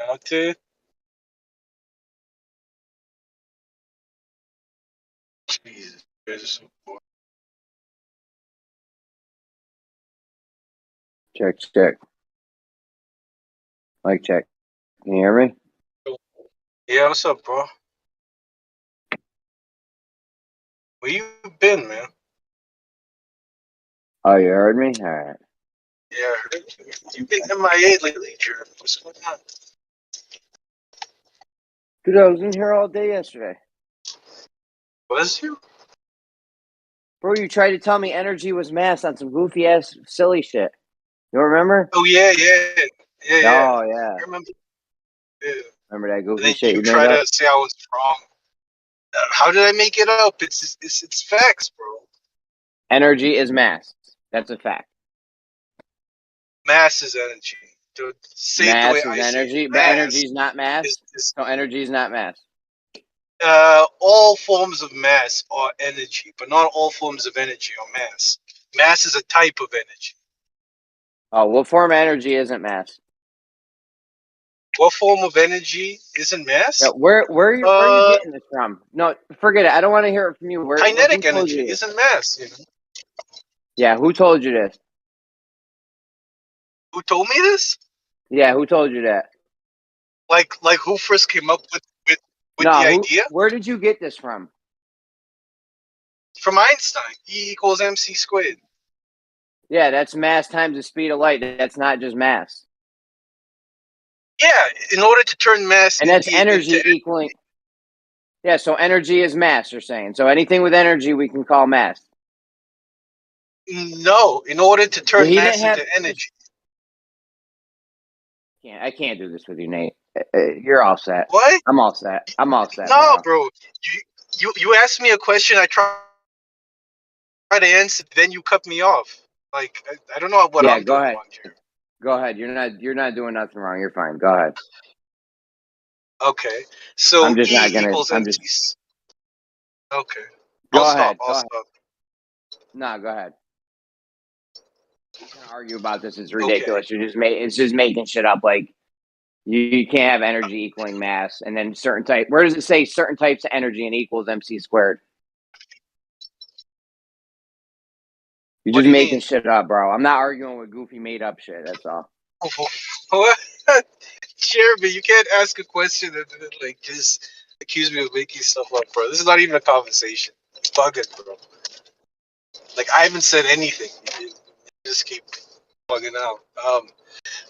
out to. Jesus, you guys are so bored. Check. Mic check. Can you hear me? Yeah, what's up, bro? Where you been, man? Oh, you heard me? All right. Yeah, I heard you. You've been MIA lately, Jared. What's going on? Dude, I was in here all day yesterday. Was you? Bro, you tried to tell me energy was mass on some goofy ass silly shit. You don't remember? Oh, yeah. Oh, yeah. I remember. Yeah. Remember that And goofy then shit you you try made up? to say I was wrong. How did I make it up? It's facts, bro. Energy is mass. That's a fact. Mass is energy. To say it the way Mass is I say energy, it, but mass energy is not mass. is So energy is not mass. all forms of mass are energy, but not all forms of energy are mass. Mass is a type of energy. Oh, what form of energy isn't mass? What form of energy isn't mass? Yeah, where are you getting this from? No, forget it. I don't want to hear it from you. Kinetic who told energy you this? isn't mass. You know? Yeah, who told you this? Who told me this? Yeah, who told you that? Like who first came up with the idea? Where did you get this from? From Einstein. E equals mc squared. Yeah, that's mass times the speed of light. That's not just mass. Yeah, in order to turn mass And that's energy equaling. Yeah, so energy is mass, you're saying. So anything with energy we can call mass. No, in order to turn mass into energy. I can't do this with you, Nate. You're all set. What? I'm all set. No, bro. You asked me a question. I tried to answer. Then you cut me off. Like I don't know what I'm doing wrong here. Go ahead. You're not doing nothing wrong. You're fine. Go ahead. Okay. So I'm just E not gonna. equals I'm MC. just. Okay. Go I'll ahead. stop. No, go ahead. I'm gonna argue about this. It's ridiculous. Okay. It's just making shit up. Like you can't have energy equaling mass, and then certain type. Where does it say certain types of energy and equals mc squared? You're just making shit up, bro. I'm not arguing with goofy made up shit. That's all. What? Jeremy, you can't ask a question and then like just accuse me of making stuff up, bro. This is not even a conversation. It's bugging, bro. Like I haven't said anything. You just keep bugging out.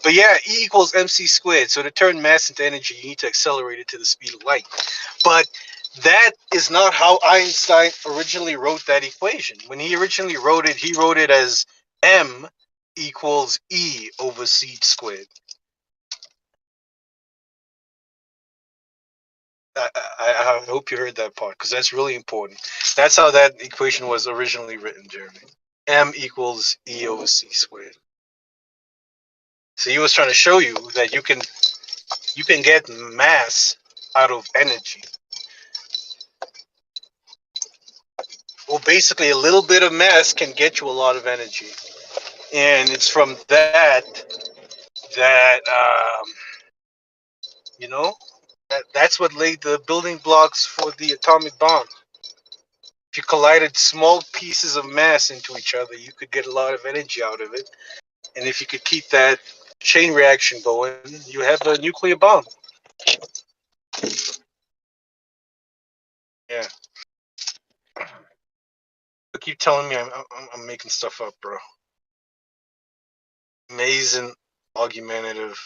But yeah, E equals mc squared. So to turn mass into energy, you need to accelerate it to the speed of light. But that is not how Einstein originally wrote that equation. When he originally wrote it, he wrote it as m equals E over c squared. I hope you heard that part because that's really important. That's how that equation was originally written, Jeremy. M equals E over c squared. So he was trying to show you that you can get mass out of energy. Well, basically, a little bit of mass can get you a lot of energy, and it's from that that's what laid the building blocks for the atomic bomb. If you collided small pieces of mass into each other, you could get a lot of energy out of it, and if you could keep that chain reaction going, you have a nuclear bomb. Yeah. But keep telling me I'm making stuff up, bro. Amazing argumentative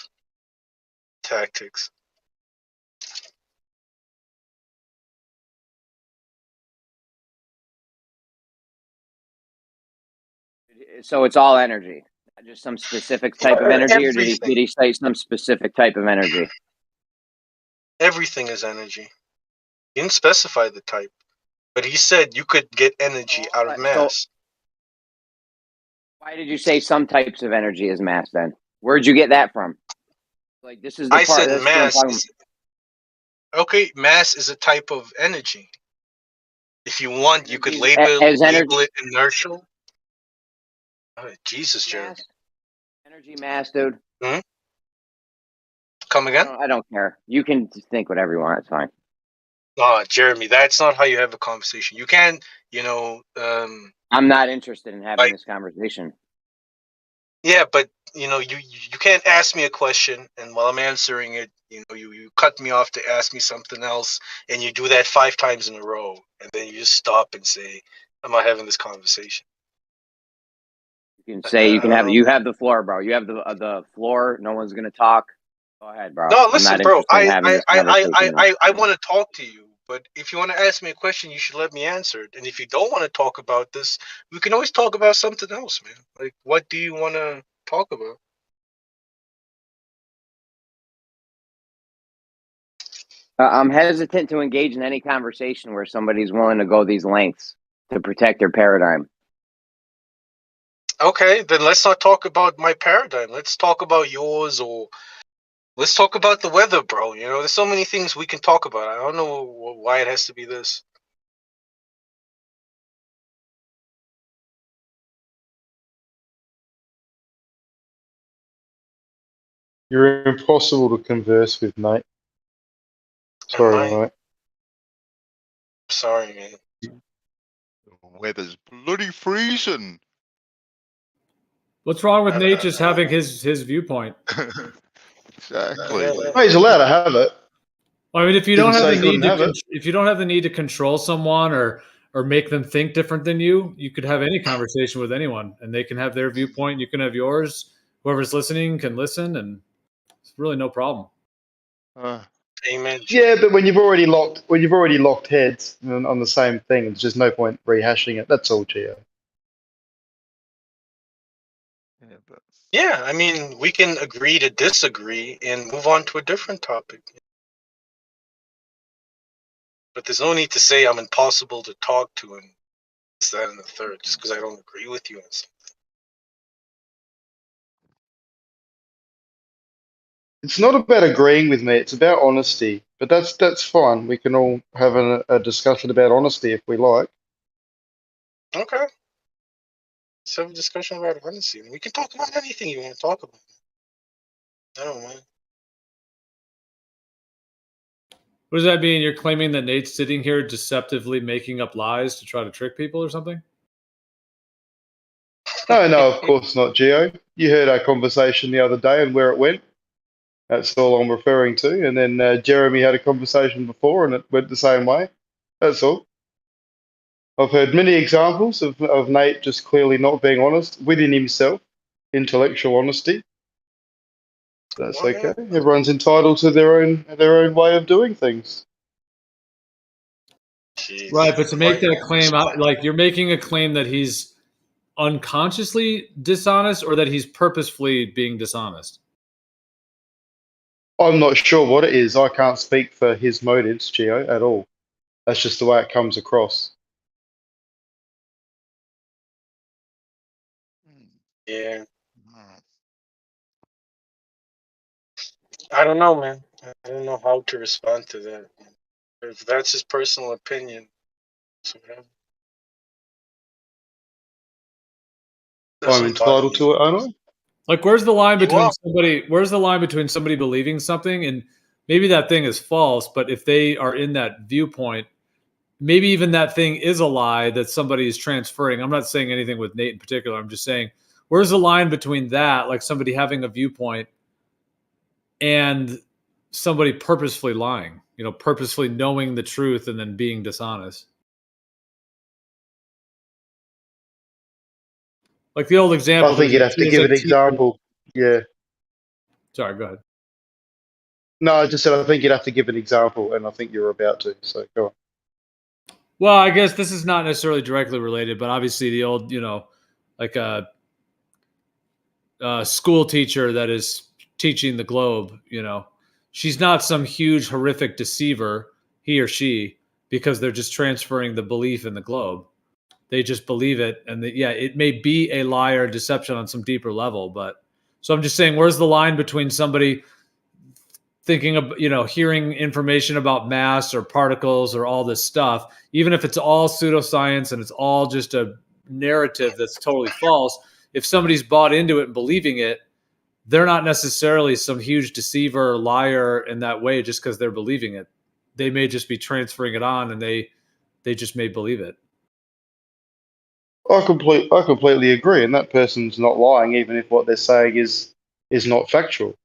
tactics. So it's all energy, not just some specific type of energy, or did he say some specific type of energy? Everything is energy. He didn't specify the type, but he said you could get energy out of mass. So why did you say some types of energy is mass then? Where'd you get that from? Like this is the part. I said mass. Okay, mass is a type of energy. If you want, you could label it inertial. Oh, Jesus, Jeremy. Energy mass, dude. Hmm? Come again? I don't care. You can just think whatever you want. It's fine. No, Jeremy, that's not how you have a conversation. You can't, I'm not interested in having like, this conversation. yeah, but you can't ask me a question, and while I'm answering it, you cut me off to ask me something else, and you do that 5 times in a row, and then you just stop and say, "I'm not having this conversation." You can say you have the floor, bro. You have the floor. No one's gonna talk. Go ahead, bro. No, I'm listen, not bro. interested in having this conversation. I want to talk to you, but if you want to ask me a question, you should let me answer it. And if you don't want to talk about this, we can always talk about something else, man. Like, what do you want to talk about? I'm hesitant to engage in any conversation where somebody's willing to go these lengths to protect their paradigm. Okay, then let's not talk about my paradigm. Let's talk about yours, or let's talk about the weather, bro. There's so many things we can talk about. I don't know why it has to be this. You're impossible to converse with, mate. Sorry, mate. Sorry, man. The weather's bloody freezing. What's wrong with Nate just having his viewpoint? Exactly. Well, he's allowed to have it. I mean, if you Didn't don't have say the he need couldn't have to, it. if you don't have the need to control someone or make them think different than you, you could have any conversation with anyone, and they can have their viewpoint. You can have yours. Whoever's listening can listen, and it's really no problem. Amen. Yeah, but when you've already locked heads on the same thing, there's just no point rehashing it. That's all, Gio. Yeah, I mean, we can agree to disagree and move on to a different topic. But there's no need to say I'm impossible to talk to and this, that, and the third, just because I don't agree with you on something. It's not about agreeing with me. It's about honesty. But that's fine. We can all have a discussion about honesty if we like. Okay. Let's have a discussion about honesty. We can talk about anything you want to talk about. I don't mind. What does that mean? You're claiming that Nate's sitting here deceptively making up lies to try to trick people or something? No, of course not, Gio. You heard our conversation the other day and where it went. That's all I'm referring to. And then Jeremy had a conversation before and it went the same way. That's all. I've heard many examples of Nate just clearly not being honest within himself, intellectual honesty. That's okay. Everyone's entitled to their own way of doing things. Jeez. Right, but to make that claim, like you're making a claim that he's unconsciously dishonest or that he's purposefully being dishonest. I'm not sure what it is. I can't speak for his motives, Gio, at all. That's just the way it comes across. Yeah. I don't know, man. I don't know how to respond to that. If that's his personal opinion, so whatever. I'm entitled to it, aren't I? Like, where's the line between somebody? Where's the line between somebody believing something and maybe that thing is false, but if they are in that viewpoint, maybe even that thing is a lie that somebody is transferring. I'm not saying anything with Nate in particular. I'm just saying, where's the line between that, like somebody having a viewpoint, and somebody purposefully lying? Purposefully knowing the truth and then being dishonest. Like the old example. I think you'd have to give an example. Yeah. Sorry, go ahead. No, I just said I think you'd have to give an example, and I think you're about to. So go on. Well, I guess this is not necessarily directly related, but obviously the old, like a school teacher that is teaching the globe, she's not some huge horrific deceiver, he or she, because they're just transferring the belief in the globe. They just believe it. And it may be a lie or deception on some deeper level. But so I'm just saying, where's the line between somebody thinking of, hearing information about mass or particles or all this stuff, even if it's all pseudoscience and it's all just a narrative that's totally false, if somebody's bought into it and believing it, they're not necessarily some huge deceiver or liar in that way just because they're believing it. They may just be transferring it on, and they just may believe it. I completely agree, and that person's not lying, even if what they're saying is not factual.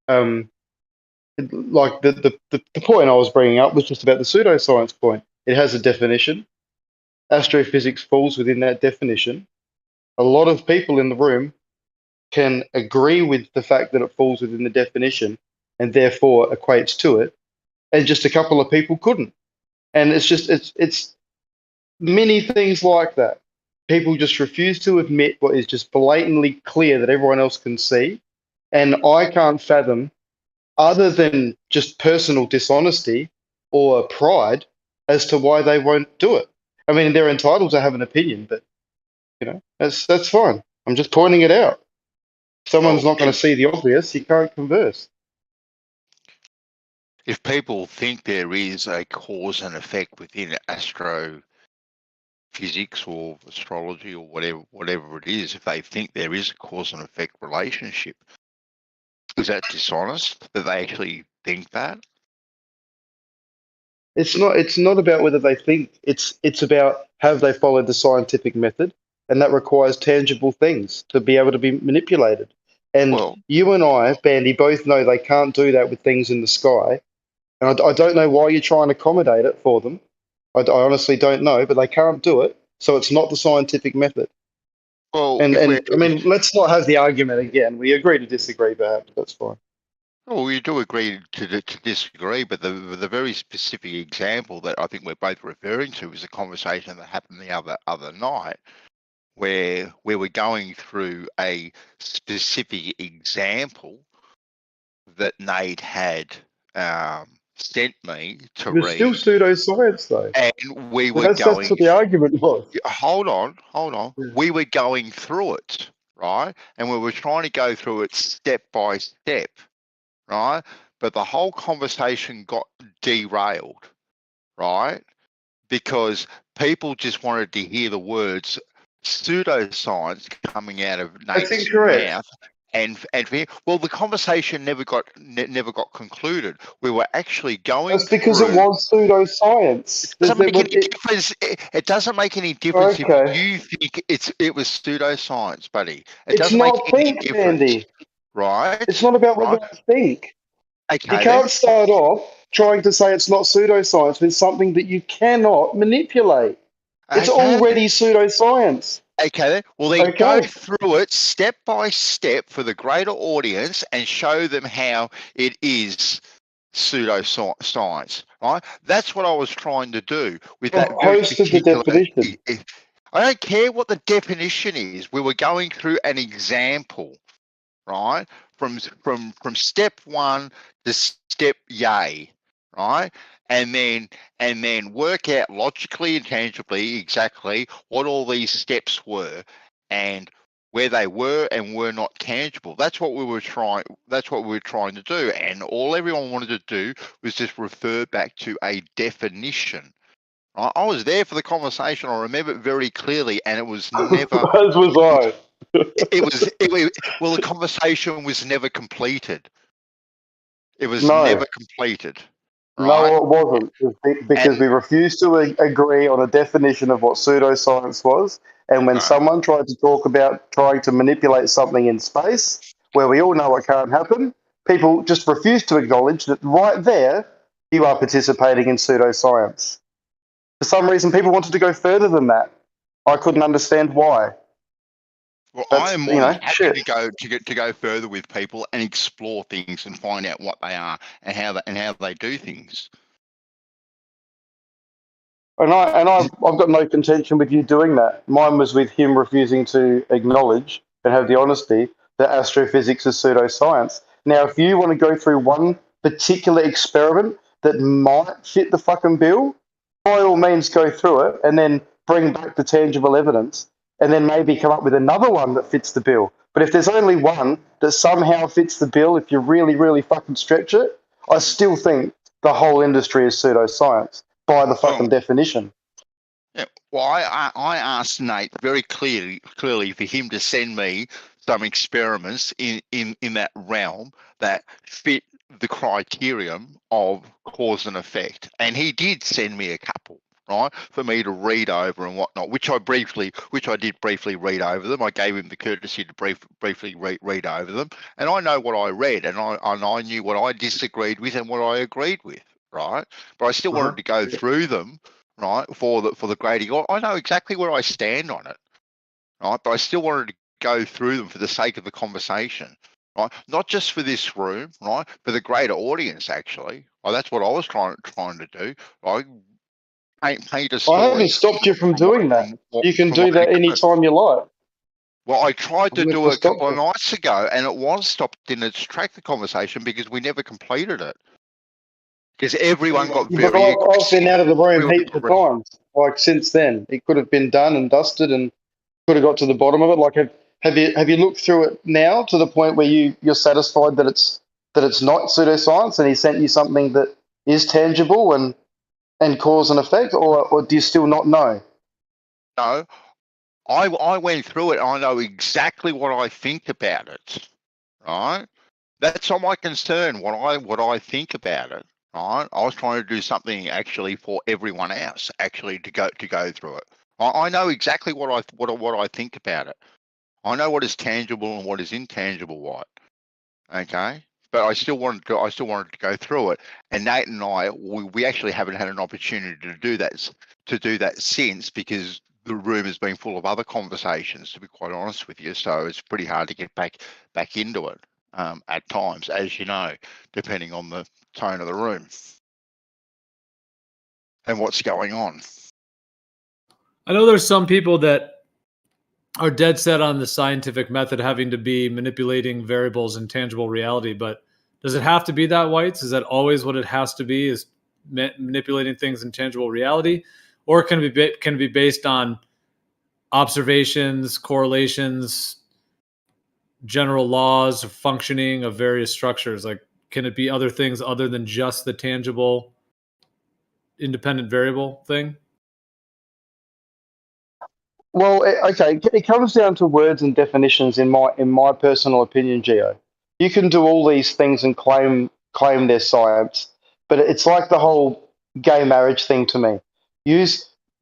Like the point I was bringing up was just about the pseudoscience point. It has a definition. Astrophysics falls within that definition. A lot of people in the room can agree with the fact that it falls within the definition and therefore equates to it, and just a couple of people couldn't. And it's many things like that. People just refuse to admit what is just blatantly clear that everyone else can see. And I can't fathom, other than just personal dishonesty or pride, as to why they won't do it. I mean, they're entitled to have an opinion, but that's fine. I'm just pointing it out. If someone's not going to see the obvious, you can't converse. If people think there is a cause and effect within astrophysics or astrology or whatever it is, if they think there is a cause and effect relationship, is that dishonest that they actually think that? It's not about whether they think. It's about have they followed the scientific method, and that requires tangible things to be able to be manipulated. And you and I, Bandy, both know they can't do that with things in the sky. And I don't know why you're trying to accommodate it for them. I honestly don't know, but they can't do it. So it's not the scientific method. Well, and I mean, let's not have the argument again. We agree to disagree, perhaps. That's fine. Well, we do agree to disagree, but the very specific example that I think we're both referring to is a conversation that happened the other night, where we're going through a specific example that Nate had sent me to read. It was still pseudoscience, though. And we were That's what the argument was. Hold on. Yeah. We were going through it, right? And we were trying to go through it step by step, right? But the whole conversation got derailed, right? Because people just wanted to hear the words pseudoscience coming out of Nate's mouth. And for him, well, the conversation never got concluded. We were actually going. That's because it was pseudoscience. It doesn't make any difference if you think it was pseudoscience, buddy. It doesn't make any difference, Andy. Right? It's not about whether I think. Okay, you can't start off trying to say it's not pseudoscience with something that you cannot manipulate. It's already pseudoscience. Okay, then. Well, then go through it step by step for the greater audience and show them how it is pseudoscience, right? That's what I was trying to do with that very particular definition. I don't care what the definition is. We were going through an example, right? From step one to step yay, right? And then work out logically and tangibly exactly what all these steps were and where they were and were not tangible. That's what we were trying to do. And all everyone wanted to do was just refer back to a definition. Right? I was there for the conversation. I remember it very clearly, and it was never. As was I. Well, the conversation was never completed. It was never completed. Right? No, it wasn't, because we refused to agree on a definition of what pseudoscience was. And when someone tried to talk about trying to manipulate something in space, where we all know it can't happen, people just refused to acknowledge that right there, you are participating in pseudoscience. For some reason, people wanted to go further than that. I couldn't understand why. Well, I am more happy to go further with people and explore things and find out what they are and how they do things. And I've got no contention with you doing that. Mine was with him refusing to acknowledge and have the honesty that astrophysics is pseudoscience. Now, if you want to go through one particular experiment that might fit the fucking bill, by all means go through it and then bring back the tangible evidence. And then maybe come up with another one that fits the bill. But if there's only one that somehow fits the bill, if you really, really fucking stretch it, I still think the whole industry is pseudoscience by the fucking definition. Yeah. Well, I asked Nate very clearly for him to send me some experiments in that realm that fit the criterion of cause and effect. And he did send me a couple, right, for me to read over and whatnot, which I did briefly read over them. I gave him the courtesy to briefly read over them, and I know what I read, and I knew what I disagreed with and what I agreed with, right? But I still wanted to go through them, right, for the grading. I know exactly where I stand on it, right? But I still wanted to go through them for the sake of the conversation, right? Not just for this room, right, for the greater audience. Actually, that's what I was trying to do. Right? Paint a story. I haven't stopped you from doing that. You can do that anytime you like. Well, I tried to do it a couple of you. nights ago, and it was stopped in its track the conversation because we never completed it. Because everyone got very. But I've been out of the room heaps of times. Like since then, it could have been done and dusted, and could have got to the bottom of it. Like, have you looked through it now to the point where you're satisfied that it's not pseudoscience, and he sent you something that is tangible and cause and effect, or do you still not know? No, I went through it. And I know exactly what I think about it. Right, that's not my concern. What I think about it. Right, I was trying to do something actually for everyone else, actually to go through it. I know exactly what I think about it. I know what is tangible and what is intangible. What, okay. But I still wanted to go through it, and Nate and I, we actually haven't had an opportunity to do that since, because the room has been full of other conversations, to be quite honest with you. So it's pretty hard to get back into it at times, as you know, depending on the tone of the room and what's going on. I know there's some people that are dead set on the scientific method having to be manipulating variables in tangible reality, but does it have to be that, Whites? Is that always what it has to be, is manipulating things in tangible reality? Or can it be based on observations, correlations, general laws of functioning of various structures? Like, can it be other things other than just the tangible independent variable thing? Well, okay, it comes down to words and definitions in my personal opinion, Gio. You can do all these things and claim their science, but it's like the whole gay marriage thing to me.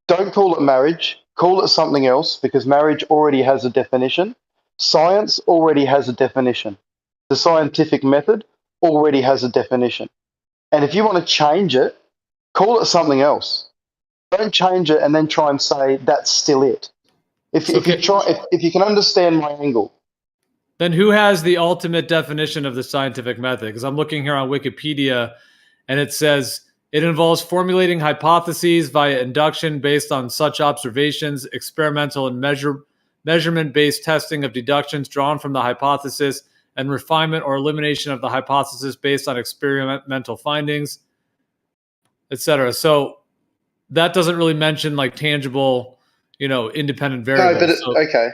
Don't call it marriage, call it something else, because marriage already has a definition. Science already has a definition. The scientific method already has a definition. And if you want to change it, call it something else. Don't change it and then try and say that's still it. If you can understand my angle. Then who has the ultimate definition of the scientific method? Because I'm looking here on Wikipedia, and it says it involves formulating hypotheses via induction based on such observations, experimental and measurement-based testing of deductions drawn from the hypothesis, and refinement or elimination of the hypothesis based on experimental findings, etc. So that doesn't really mention like tangible, independent variables. No, but okay.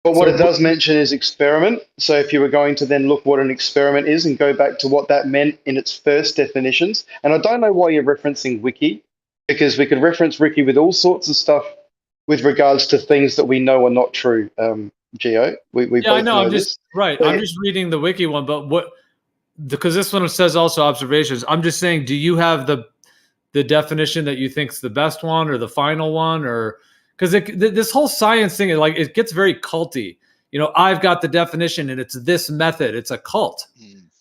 But what it does mention is experiment. So if you were going to then look what an experiment is and go back to what that meant in its first definitions, and I don't know why you're referencing Wiki, because we could reference Wiki with all sorts of stuff with regards to things that we know are not true, Gio. We both I know. I'm this. just reading the Wiki one, but because this one says also observations. I'm just saying, do you have the definition that you think is the best one or the final one, or because this whole science thing, like, it gets very culty. I've got the definition and it's this method. It's a cult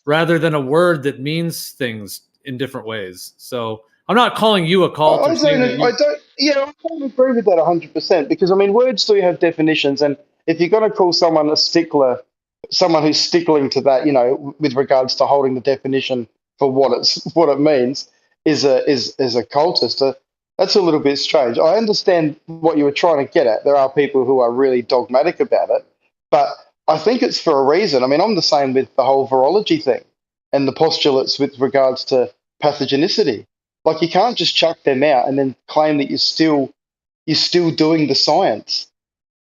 rather than a word that means things in different ways. So I'm not calling you a cult. I don't agree with that 100%, because words do have definitions, and if you're going to call someone a stickler, someone who's stickling to that, with regards to holding the definition for what it means, is a cultist. That's a little bit strange. I understand what you were trying to get at. There are people who are really dogmatic about it, but I think it's for a reason. I'm the same with the whole virology thing and the postulates with regards to pathogenicity. Like, you can't just chuck them out and then claim that you're still doing the science.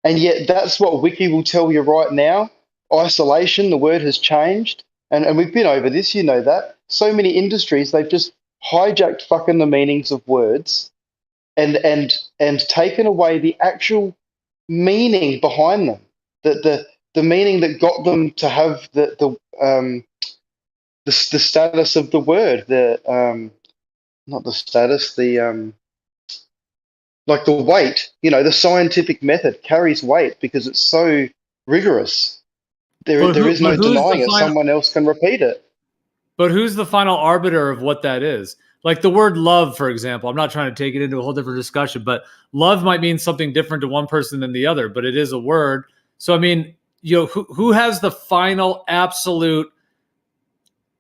And yet that's what Wiki will tell you right now. Isolation, the word has changed. And we've been over this, you know that. So many industries, they've just hijacked fucking the meanings of words and taken away the actual meaning behind them. The the meaning that got them to have the status of the word, not the status, like the weight, the scientific method carries weight because it's so rigorous. There is no who's denying the it. final? Someone else can repeat it. But who's the final arbiter of what that is? Like the word love, for example. I'm not trying to take it into a whole different discussion, but love might mean something different to one person than the other, but it is a word. So, I mean, who has the final absolute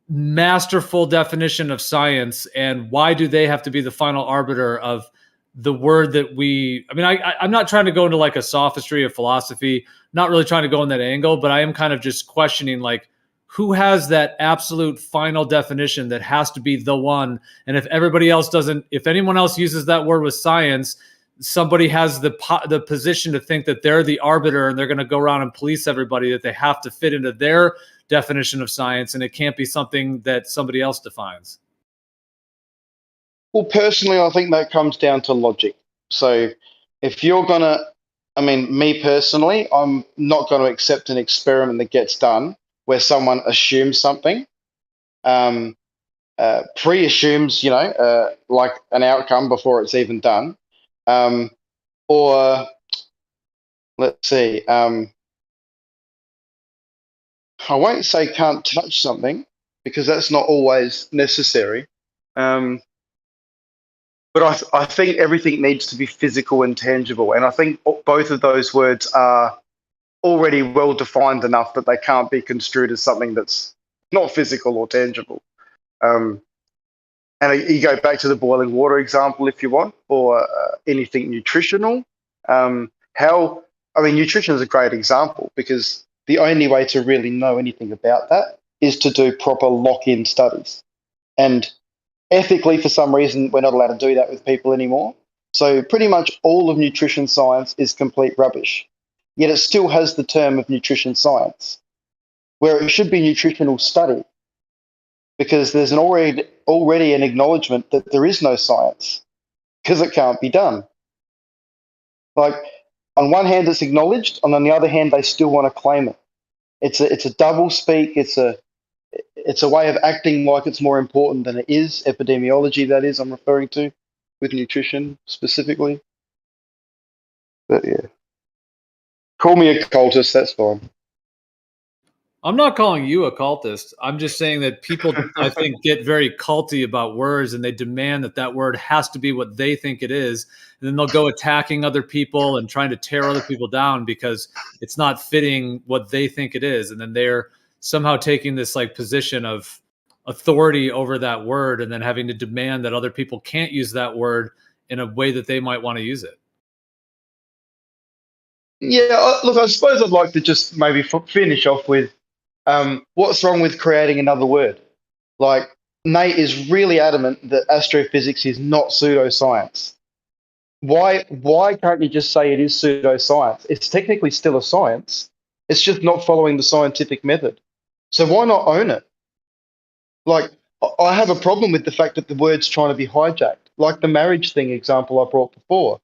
masterful definition of science, and why do they have to be the final arbiter of the word that we, I mean, I'm not trying to go into like a sophistry of philosophy, not really trying to go in that angle, but I am kind of just questioning, like, who has that absolute final definition that has to be the one? And if everybody else doesn't, if anyone else uses that word with science, somebody has the position to think that they're the arbiter and they're going to go around and police everybody, that they have to fit into their definition of science, and it can't be something that somebody else defines. Well, personally, I think that comes down to logic. So if you're going to, I mean, me personally, I'm not going to accept an experiment that gets done where someone assumes something, pre-assumes, like an outcome before it's even done. Or let's see, I won't say can't touch something because that's not always necessary. But I think everything needs to be physical and tangible. And I think both of those words are already well defined enough that they can't be construed as something that's not physical or tangible. And you go back to the boiling water example if you want, or anything nutritional. Nutrition is a great example because the only way to really know anything about that is to do proper lock-in studies. And ethically, for some reason, we're not allowed to do that with people anymore. So pretty much all of nutrition science is complete rubbish. Yet it still has the term of nutrition science, where it should be nutritional study, because there's already an acknowledgement that there is no science, because it can't be done. Like, on one hand, it's acknowledged, and on the other hand, they still want to claim it. It's a double speak. It's a way of acting like it's more important than it is. Epidemiology, that is, I'm referring to, with nutrition specifically. But yeah, call me a cultist. That's fine. I'm not calling you a cultist. I'm just saying that people, I think, get very culty about words, and they demand that word has to be what they think it is. And then they'll go attacking other people and trying to tear other people down because it's not fitting what they think it is. And then they're somehow taking this like position of authority over that word, and then having to demand that other people can't use that word in a way that they might want to use it. Yeah, look, I suppose I'd like to just maybe finish off with what's wrong with creating another word? Like, Nate is really adamant that astrophysics is not pseudoscience. Why can't you just say it is pseudoscience? It's technically still a science. It's just not following the scientific method. So why not own it? Like, I have a problem with the fact that the word's trying to be hijacked. Like the marriage thing example I brought before.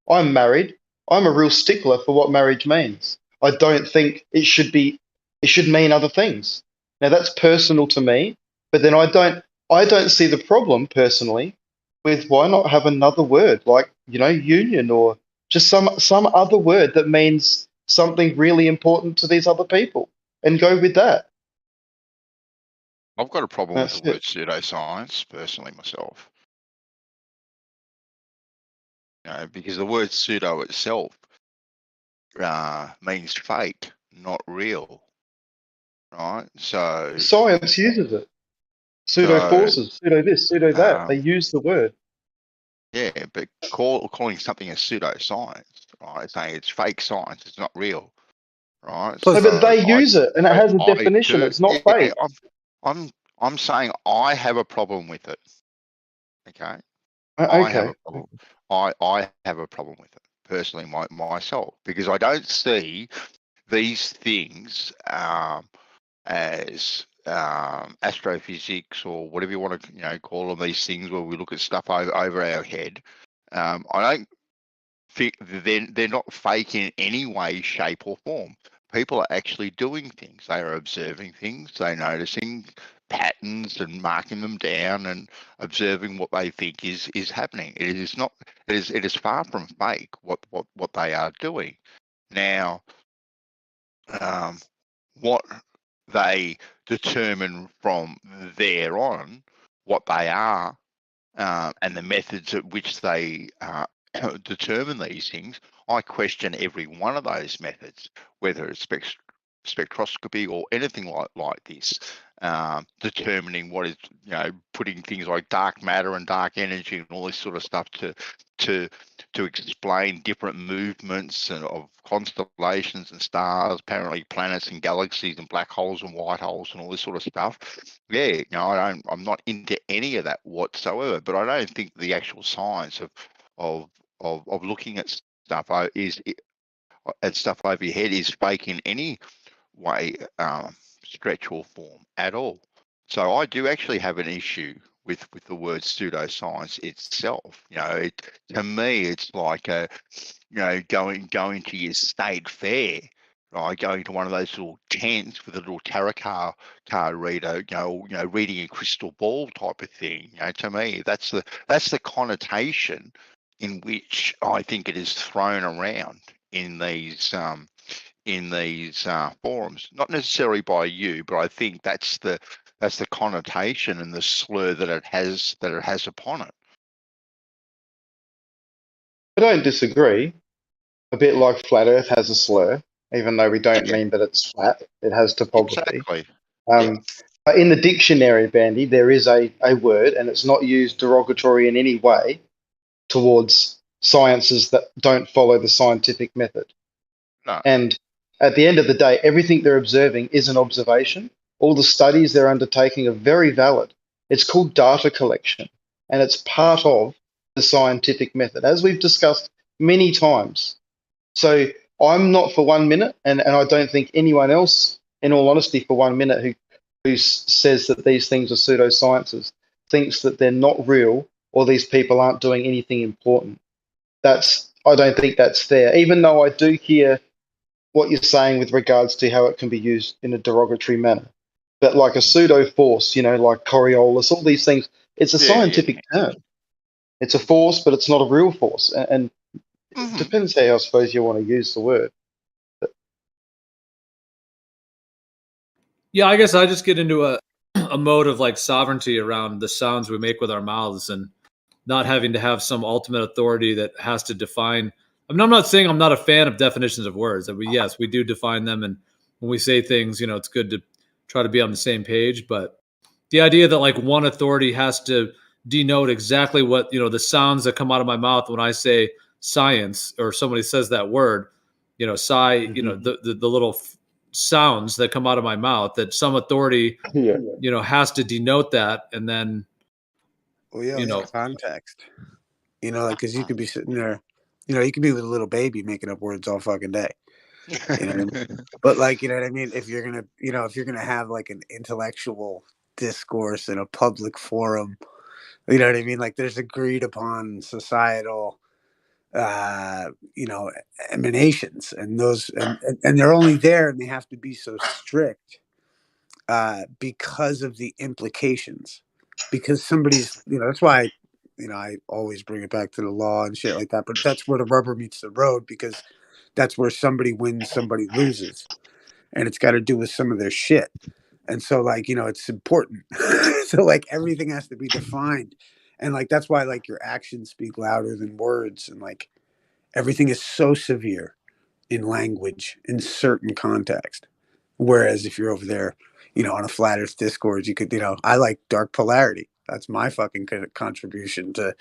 I'm married. I'm a real stickler for what marriage means. I don't think it should mean other things. Now that's personal to me, but then I don't see the problem personally with why not have another word like, union, or just some other word that means something really important to these other people, and go with that. I've got a problem with That's the word it. pseudoscience, personally, myself. Because the word pseudo itself means fake, not real. Right? So Science uses it. Pseudo forces, pseudo this, pseudo that. They use the word. Yeah, but calling something a pseudoscience, right? Saying it's fake science, it's not real, right? But they use it, and it has a definition. It's not fake. I'm saying I have a problem with it. Okay. Okay. I have a problem. I have a problem with it personally, myself, because I don't see these things as astrophysics, or whatever you want to call them, these things where we look at stuff over our head. I don't think they're not fake in any way, shape, or form. people are actually doing things. They are observing things. They're noticing patterns and marking them down and observing what they think is happening. It is not. It is far from fake what they are doing. Now, what they determine from there on, what they are, and the methods at which they determine these things, I question every one of those methods, whether it's spectroscopy or anything like this, determining what is, putting things like dark matter and dark energy and all this sort of stuff to explain different movements and of constellations and stars, apparently planets and galaxies and black holes and white holes and all this sort of stuff. Yeah, I'm not into any of that whatsoever. But I don't think the actual science of looking at stuff at stuff over your head is fake in any way, stretch or form at all. So I do actually have an issue with the word pseudoscience itself. To me, it's like going to your state fair, right? Going to one of those little tents with a little tarot card reader, reading a crystal ball type of thing. To me, that's the connotation in which I think it is thrown around in these forums, not necessarily by you, but I think that's the connotation and the slur that it has upon it. I don't disagree. A bit like flat Earth has a slur, even though we don't mean that it's flat. It has topography. Exactly. But in the dictionary, Bandy, there is a word, and it's not used derogatory in any way towards sciences that don't follow the scientific method. No. And at the end of the day, everything they're observing is an observation. All the studies they're undertaking are very valid. It's called data collection, and it's part of the scientific method, as we've discussed many times. So I'm not for 1 minute, and I don't think anyone else, in all honesty, for 1 minute who says that these things are pseudosciences, thinks that they're not real or these people aren't doing anything important. I don't think that's fair, even though I do hear what you're saying with regards to how it can be used in a derogatory manner. But like a pseudo force, like Coriolis, all these things, it's a scientific term. It's a force, but it's not a real force. And it depends how I suppose you want to use the word. Yeah, I guess I just get into a mode of like sovereignty around the sounds we make with our mouths and not having to have some ultimate authority that has to define. I mean, I'm not saying I'm not a fan of definitions of words. Yes, we do define them, and when we say things, it's good to try to be on the same page. But the idea that like one authority has to denote exactly what the sounds that come out of my mouth when I say science or somebody says that word, psi, the little sounds that come out of my mouth, that some authority, has to denote that, and then. Well, yeah, context. Because you could be sitting there, you could be with a little baby making up words all fucking day. You know what I mean? But like, you know what I mean? If you're gonna have like an intellectual discourse in a public forum, you know what I mean? Like there's agreed upon societal, emanations, and those, and they're only there, and they have to be so strict, because of the implications. Because somebody's, that's why, I always bring it back to the law and shit like that. But that's where the rubber meets the road, because that's where somebody wins, somebody loses, and it's got to do with some of their shit. And so, like, it's important. So, like, everything has to be defined, and like that's why, like, your actions speak louder than words, and like everything is so severe in language in certain context. Whereas if you're over there, on a flat Earth Discord, you could, I like dark polarity. That's my fucking contribution to,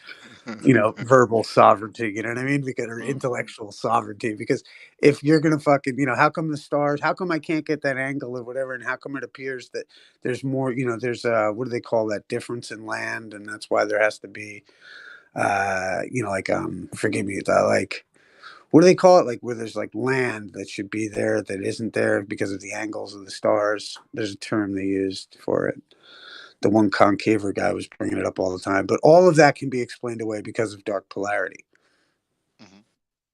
verbal sovereignty. You know what I mean? Because, or intellectual sovereignty. Because if you're gonna fucking, how come the stars? How come I can't get that angle or whatever? And how come it appears that there's more? There's what do they call that difference in land? And that's why there has to be, forgive me, like. What do they call it? Like where there's like land that should be there that isn't there because of the angles of the stars. There's a term they used for it. The one concaver guy was bringing it up all the time. But all of that can be explained away because of dark polarity.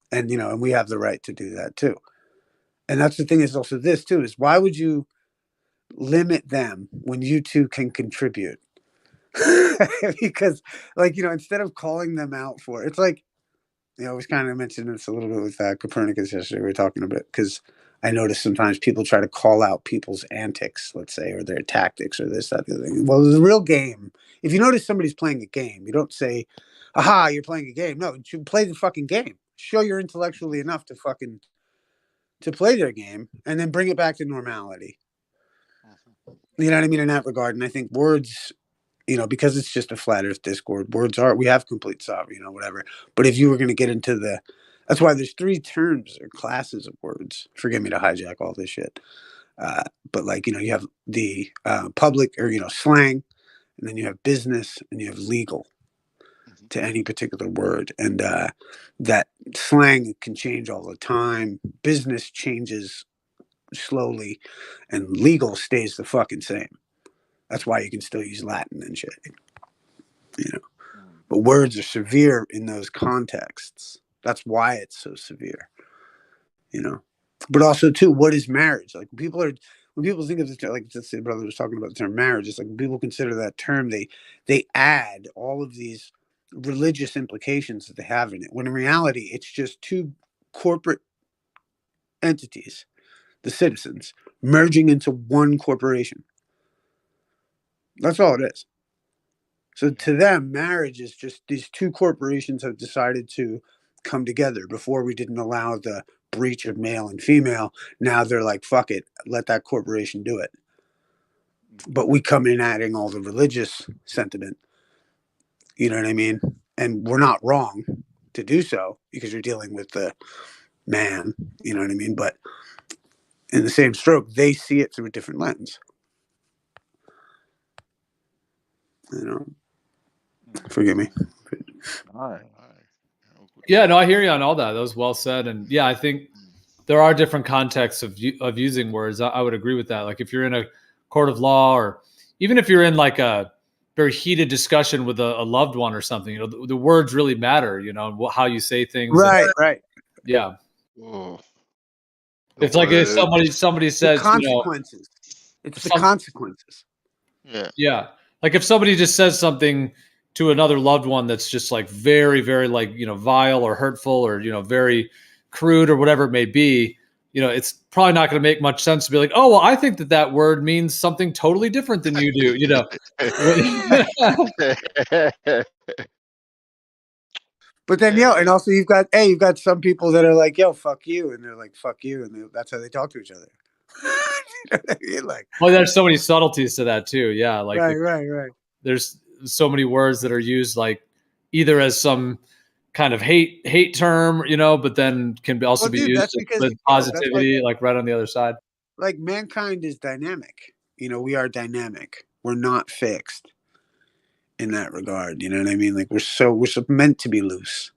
And, and we have the right to do that too. And that's the thing is also this too, is why would you limit them when you two can contribute? Because like, instead of calling them out for it, it's like, I was kind of mentioning this a little bit with Copernicus yesterday. We were talking a bit because I notice sometimes people try to call out people's antics, let's say, or their tactics or this, that, the other thing. Well, the real game, if you notice somebody's playing a game, you don't say, aha, you're playing a game. No, you play the fucking game. Show you're intellectually enough to play their game and then bring it back to normality. You know what I mean in that regard? And I think words, because it's just a flat earth Discord, we have complete sovereignty, whatever. But if you were going to get into that's why there's 3 terms or classes of words. Forgive me to hijack all this shit. But like, you have the public or, slang, and then you have business and you have legal to any particular word. And that slang can change all the time. Business changes slowly and legal stays the fucking same. That's why you can still use Latin and shit, But words are severe in those contexts. That's why it's so severe, But also, too, what is marriage? Like, when people think of the term, like the brother was talking about the term marriage, it's like when people consider that term, they add all of these religious implications that they have in it. When in reality, it's just 2 corporate entities, the citizens, merging into one corporation. That's all it is. So to them, marriage is just these 2 corporations have decided to come together. Before, we didn't allow the breach of male and female. Now they're like, fuck it, let that corporation do it. But we come in adding all the religious sentiment. You know what I mean? And we're not wrong to do so because you're dealing with the man. You know what I mean? But in the same stroke, they see it through a different lens. Forgive me. Yeah, no, I hear you on all that. That was well said. And yeah, I think there are different contexts of using words. I would agree with that. Like if you're in a court of law, or even if you're in like a very heated discussion with a loved one or something, the words really matter, how you say things. Right, right. Yeah. Oh. It's like if somebody says, the consequences. It's the consequences. Yeah. Yeah. Like if somebody just says something to another loved one that's just like very, very like, vile or hurtful or, very crude or whatever it may be, it's probably not going to make much sense to be like, oh, well, I think that word means something totally different than you do, But then, and also you've got some people that are like, yo, fuck you. And they're like, fuck you. And that's how they talk to each other. Like, well, there's so many subtleties to that too. Yeah. Like, right. There's so many words that are used like either as some kind of hate term, but then can also be used with positivity, like right on the other side. Like mankind is dynamic. We are dynamic. We're not fixed in that regard. You know what I mean? Like we're meant to be loose.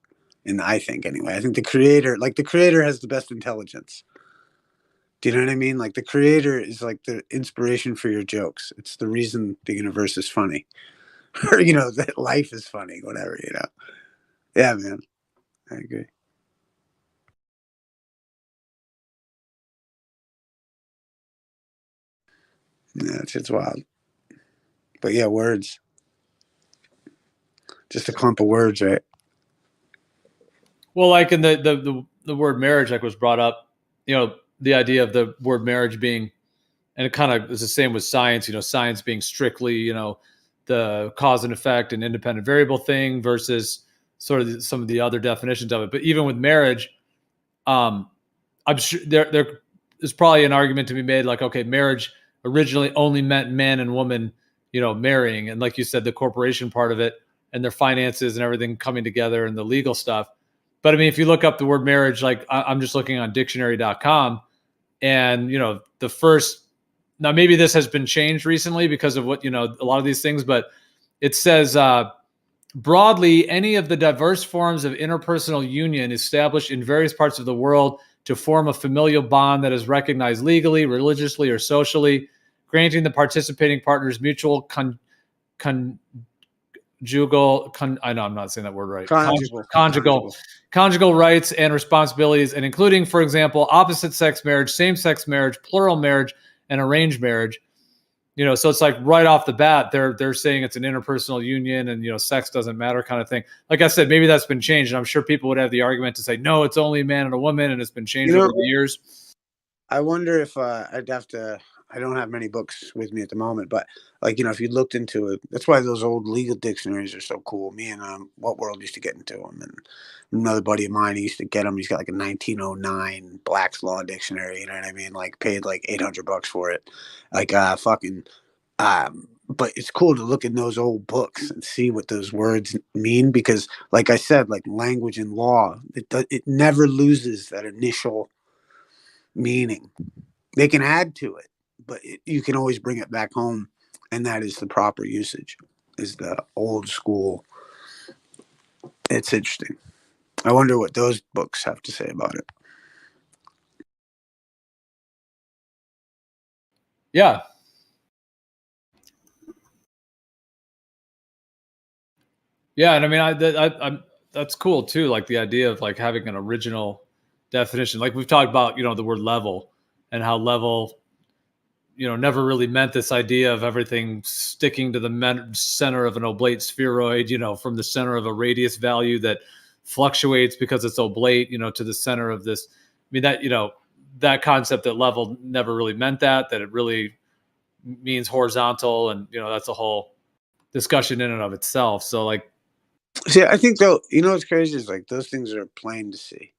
And I think anyway, I think the creator has the best intelligence. Do you know what I mean? Like the creator is like the inspiration for your jokes. It's the reason the universe is funny. Or, that life is funny, whatever, Yeah, man. I agree. Yeah, it's wild. But yeah, words. Just a clump of words, right? Well, like in the word marriage, like was brought up, the idea of the word marriage being, and it kind of is the same with science, science being strictly, the cause and effect and independent variable thing versus sort of some of the other definitions of it. But even with marriage, I'm sure there is probably an argument to be made like, okay, marriage originally only meant man and woman, marrying. And like you said, the corporation part of it and their finances and everything coming together and the legal stuff. But I mean, if you look up the word marriage, like I'm just looking on dictionary.com and, the first, now maybe this has been changed recently because of what, a lot of these things, but it says, broadly, any of the diverse forms of interpersonal union established in various parts of the world to form a familial bond that is recognized legally, religiously, or socially, granting the participating partners mutual I know I'm not saying that word right. Conjugal. Conjugal rights and responsibilities, and including, for example, opposite sex marriage, same sex marriage, plural marriage, and arranged marriage. So it's like right off the bat, they're saying it's an interpersonal union, and sex doesn't matter, kind of thing. Like I said, maybe that's been changed, and I'm sure people would have the argument to say, no, it's only a man and a woman, and it's been changed over the years. I wonder if I'd have to. I don't have many books with me at the moment, but if you looked into it, that's why those old legal dictionaries are so cool. Me and What World used to get into them, and another buddy of mine, he used to get them. He's got like a 1909 Black's Law dictionary. You know what I mean? Like paid like $800 for it. Like but it's cool to look in those old books and see what those words mean, because, like I said, like language and law, it never loses that initial meaning. They can add to it, but you can always bring it back home, and that is the proper usage, is the old school. It's interesting. I wonder what those books have to say about it. Yeah. Yeah, and I mean, that's cool too. Like the idea of like having an original definition. Like we've talked about, the word level, and how level, never really meant this idea of everything sticking to the center of an oblate spheroid, from the center of a radius value that fluctuates because it's oblate, to the center of this. I mean, that, that concept that level never really meant that it really means horizontal. And, that's a whole discussion in and of itself. So like, see, I think though, what's crazy is like those things are plain to see,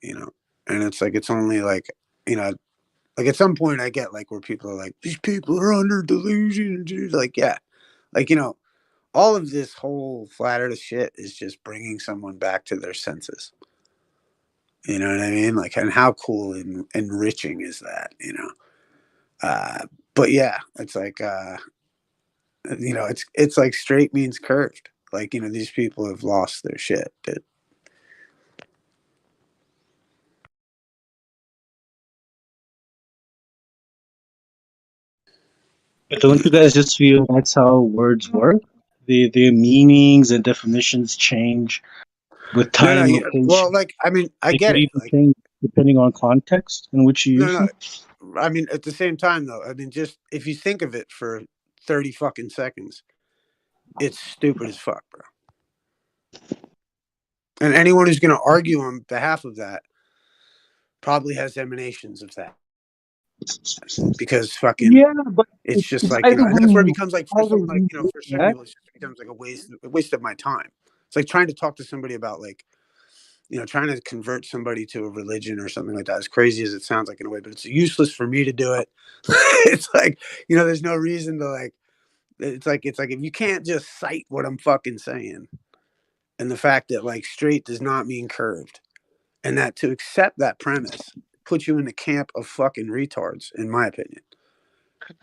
and it's like, it's only like, like at some point I get like where people are like, these people are under delusion. Like, yeah, like, all of this whole flat earth shit is just bringing someone back to their senses. You know what I mean? Like, and how cool and enriching is that, but yeah, it's like, it's like straight means curved. Like, these people have lost their shit, dude. But don't you guys just feel that's how words work? Their meanings and definitions change with time. Yeah. Well, like, I mean, I get it. Like, change depending on context in which you use them. I mean, at the same time, though, I mean, just if you think of it for 30 fucking seconds, it's stupid as fuck, bro. And anyone who's going to argue on behalf of that probably has emanations of that. Because fucking, but it's just like, and that's where it becomes like, for some, like, for certain people, it just becomes like a waste of my time. It's like trying to talk to somebody about like, trying to convert somebody to a religion or something like that. As crazy as it sounds like in a way, but it's useless for me to do it. It's like, there's no reason to like, it's like if you can't just cite what I'm fucking saying, and the fact that like straight does not mean curved, and that to accept that premise puts you in the camp of fucking retards, in my opinion.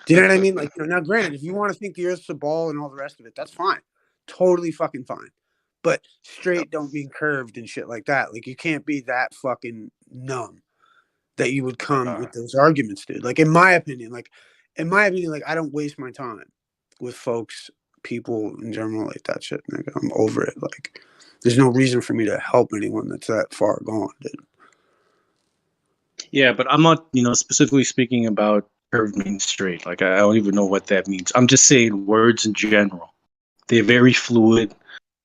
Do you know what I mean? Like, now granted, if you want to think the earth's a ball and all the rest of it, that's fine. Totally fucking fine. But straight don't mean curved and shit like that. Like, you can't be that fucking numb that you would come with those arguments, dude. Like, in my opinion, like, I don't waste my time with folks, people in general, like that shit. Like, I'm over it. Like, there's no reason for me to help anyone that's that far gone, dude. Yeah, but I'm not, specifically speaking about curved means straight. Like, I don't even know what that means. I'm just saying words in general. They're very fluid.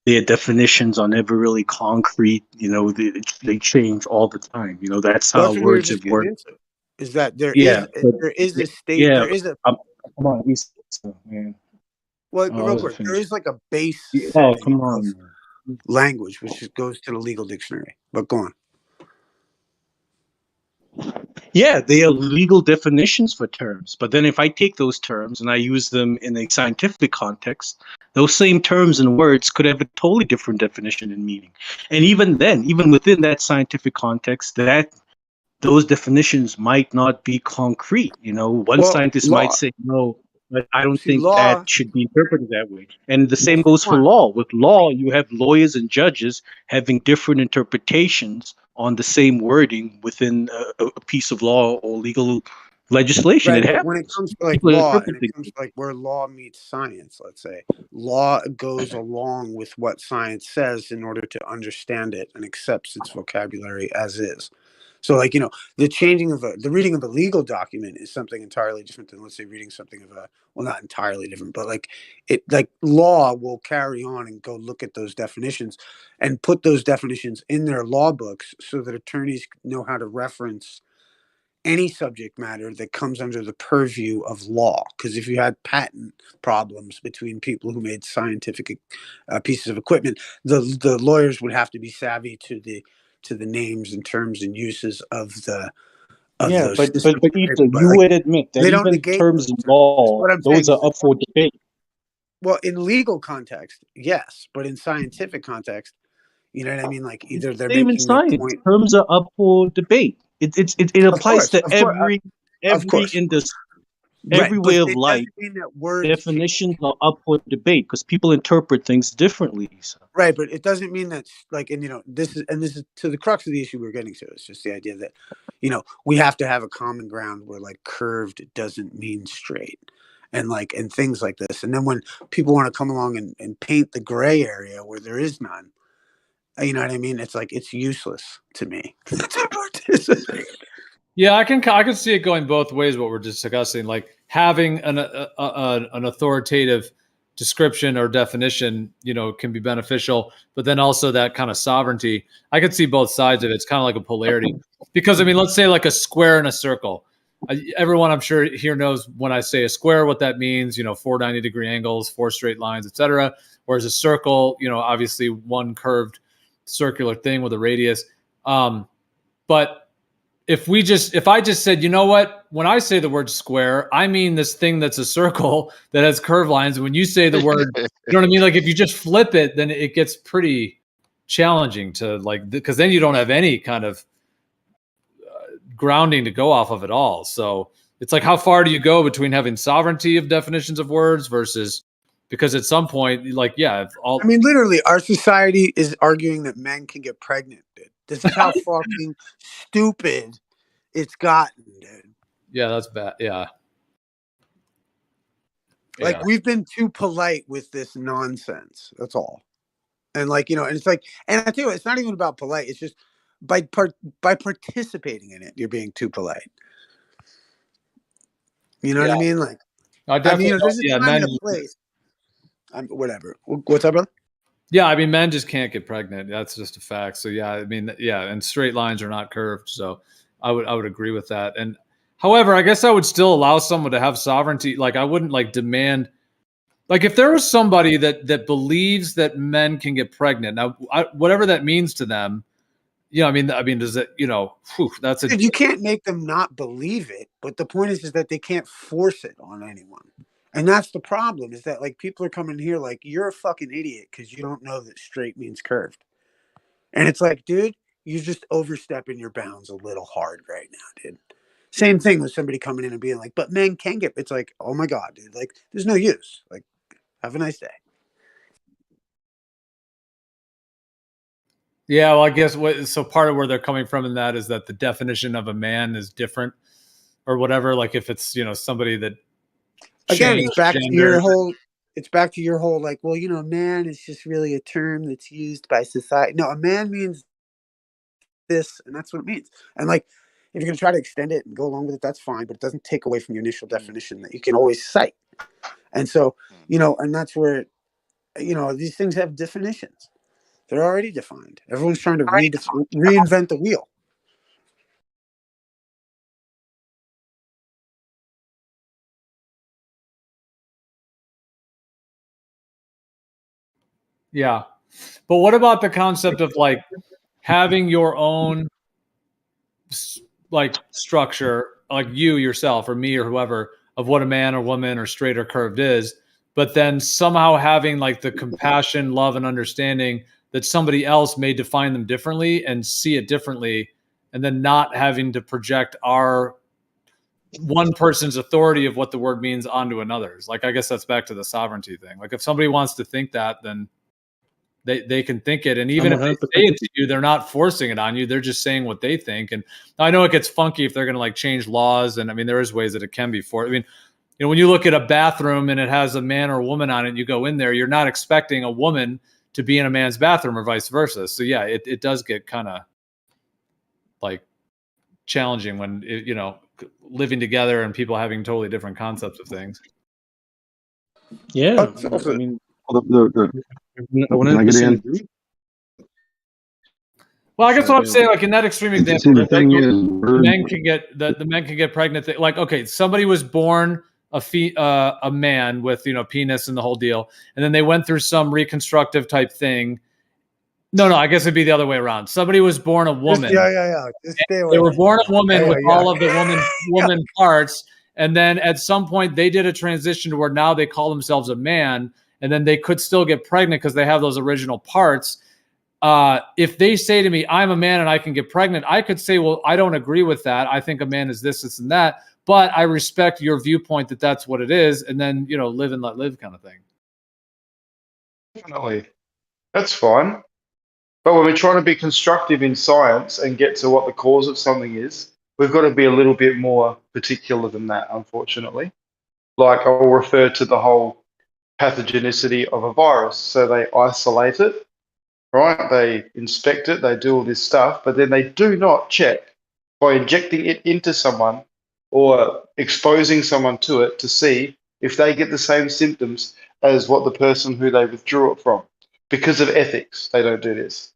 Their definitions are never really concrete. They change all the time. That's how words have worked. Is that there is a state? Yeah, there is a. Come on, man. Well, real quick, there is like a base. Oh, come on. Language, which goes to the legal dictionary. But go on. Yeah, they are legal definitions for terms. But then if I take those terms and I use them in a scientific context, those same terms and words could have a totally different definition and meaning. And even then, even within that scientific context, those definitions might not be concrete. One scientist might say, no, but I don't think that should be interpreted that way. And the same goes for law. With law, you have lawyers and judges having different interpretations on the same wording within a piece of law or legal legislation. Right, It but happens. when it comes to like People law, interpret and it things. comes to like where law meets science, let's say, law goes along with what science says in order to understand it and accepts its vocabulary as is. So, like, you know, the reading of a legal document is something entirely different than, let's say, reading something of a, well, not entirely different, but like law will carry on and go look at those definitions and put those definitions in their law books so that attorneys know how to reference any subject matter that comes under the purview of law. Because if you had patent problems between people who made scientific pieces of equipment, the lawyers would have to be savvy to the names and terms and uses of those But systems. Ethan, But you like, would admit that they don't even negate terms those in terms. law, What I'm those saying are is, up for debate. well, in legal context, yes, but in scientific context, you know what I mean? Like, It's either the they're same in making their science. point. Terms are up for debate. It Of applies course, to of course, of every course. industry, Right, every but way of it life. doesn't mean that words change. Definitions are up for debate because people interpret things differently. So. Right, but it doesn't mean that, like, and you know, this is to the crux of the issue we're getting to. It's just the idea that, you know, we have to have a common ground where like curved doesn't mean straight, and like, and things like this. And then when people want to come along and paint the gray area where there is none, you know what I mean? It's like, it's useless to me to participate. Yeah, I can see it going both ways. What we're discussing, like having an authoritative description or definition, you know, can be beneficial, but then also that kind of sovereignty. I could see both sides of it. It's kind of like a polarity, because I mean, let's say like a square and a circle. Everyone, I'm sure here knows when I say a square, what that means. You know, 4 90-degree angles, 4 straight lines, etc. Whereas a circle, you know, obviously one curved circular thing with a radius. But if I just said, you know what, when I say the word square, I mean this thing that's a circle that has curved lines. And when you say the word, you know what I mean? Like if you just flip it, then it gets pretty challenging to like, because then you don't have any kind of grounding to go off of at all. So it's like, how far do you go between having sovereignty of definitions of words versus, because at some point, like, yeah, I mean, literally, our society is arguing that men can get pregnant, dude. This is how fucking stupid it's gotten, dude. Yeah, that's bad. Yeah. Like, Yeah. we've been too polite with this nonsense. That's all. And like, you know, and it's like, and I tell you what, it's not even about polite. It's just by participating in it, you're being too polite. You know what I mean? Like, I I definitely, mean, you know, there's a yeah, time men, and a place. Whatever. What's up, brother? yeah, I mean, men just can't get pregnant. That's just a fact. So yeah, I mean, yeah, and straight lines are not curved. So I would agree with that. And however, I guess I would still allow someone to have sovereignty. Like I wouldn't like demand, like if there was somebody that believes that men can get pregnant, now whatever that means to them, you know, I mean, does it, you know, that's a, Dude, you can't make them not believe it, but the point is that they can't force it on anyone. And that's the problem, is that like people are coming here like, you're a fucking idiot because you don't know that straight means curved. And it's like, dude, you're just overstepping your bounds a little hard right now, dude. Same thing with somebody coming in and being like, but men can get, it's like, oh my God, dude, like there's no use. Like, have a nice day. yeah, well, I guess so part of where they're coming from in that is that the definition of a man is different or whatever. Like if it's, you know, somebody that Again, changed it's back to gender. your whole like, well, you know, man is just really a term that's used by society. No, a man means this, and that's what it means. And like, if you're going to try to extend it and go along with it, that's fine, but it doesn't take away from your initial definition that you can always cite. And so, you know, and that's where, you know, these things have definitions. They're already defined. Everyone's trying to reinvent the wheel. Yeah. But what about the concept of like having your own like structure, like you yourself or me or whoever, of what a man or woman or straight or curved is, but then somehow having like the compassion, love, and understanding that somebody else may define them differently and see it differently, and then not having to project our one person's authority of what the word means onto another's. Like, I guess that's back to the sovereignty thing. Like if somebody wants to think that, then They can think it, and even if they 100%. say it to you, they're not forcing it on you. They're just saying what they think. And I know it gets funky if they're going to like change laws, and I mean there is ways that it can be for. I mean, you know, when you look at a bathroom and it has a man or a woman on it, and you go in there, you're not expecting a woman to be in a man's bathroom or vice versa. So yeah, it does get kind of like challenging when you know, living together and people having totally different concepts of things. Yeah, That's also- I mean, Well, I 100% agree. Well, I guess what I'm saying, like in that extreme See, example, the like, thing is, the men can get the men can get pregnant. Like, okay, somebody was born a man with, you know, penis and the whole deal, and then they went through some reconstructive type thing. No, I guess it'd be the other way around. Somebody was born a woman. Yeah. Just stay away. They were born a woman with Yeah. all of the woman parts, and then at some point they did a transition to where now they call themselves a man, and then they could still get pregnant because they have those original parts. If they say to me, I'm a man and I can get pregnant, I could say, well, I don't agree with that. I think a man is this, and that, but I respect your viewpoint that that's what it is. And then, you know, live and let live kind of thing. Definitely. That's fine. But when we're trying to be constructive in science and get to what the cause of something is, we've got to be a little bit more particular than that, unfortunately. Like I'll refer to the whole pathogenicity of a virus. So they isolate it, right? They inspect it, they do all this stuff, but then they do not check by injecting it into someone or exposing someone to it to see if they get the same symptoms as what the person who they withdrew it from. Because of ethics, they don't do this.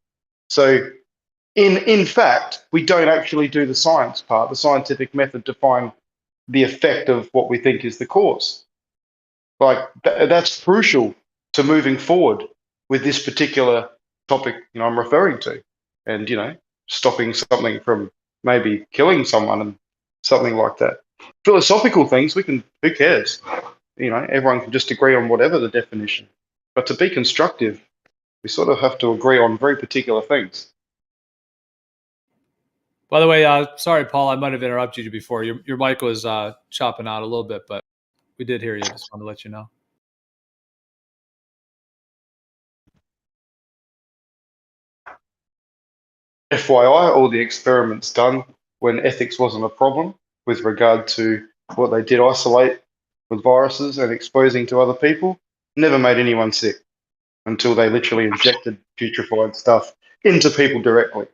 So in fact, we don't actually do the science part, the scientific method to find the effect of what we think is the cause. Like that's crucial to moving forward with this particular topic, you know, I'm referring to, and you know, stopping something from maybe killing someone and something like that. Philosophical things, we can. Who cares? You know, everyone can just agree on whatever the definition. But to be constructive, we sort of have to agree on very particular things. By the way, sorry, Paul, I might have interrupted you before. Your mic was chopping out a little bit, but we did hear you. Just wanted to let you know. FYI, all the experiments done when ethics wasn't a problem with regard to what they did isolate with viruses and exposing to other people never made anyone sick until they literally injected putrefied stuff into people directly.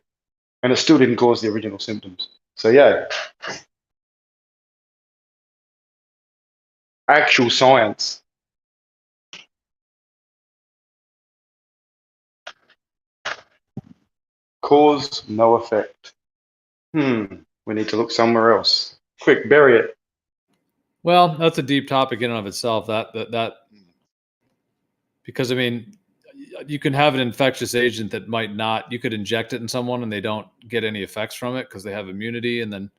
And it still didn't cause the original symptoms. So yeah, actual science. Cause, no effect. We need to look somewhere else. Quick, bury it. Well, that's a deep topic in and of itself. That because I mean, you can have an infectious agent that might not. You could inject it in someone and they don't get any effects from it because they have immunity, and then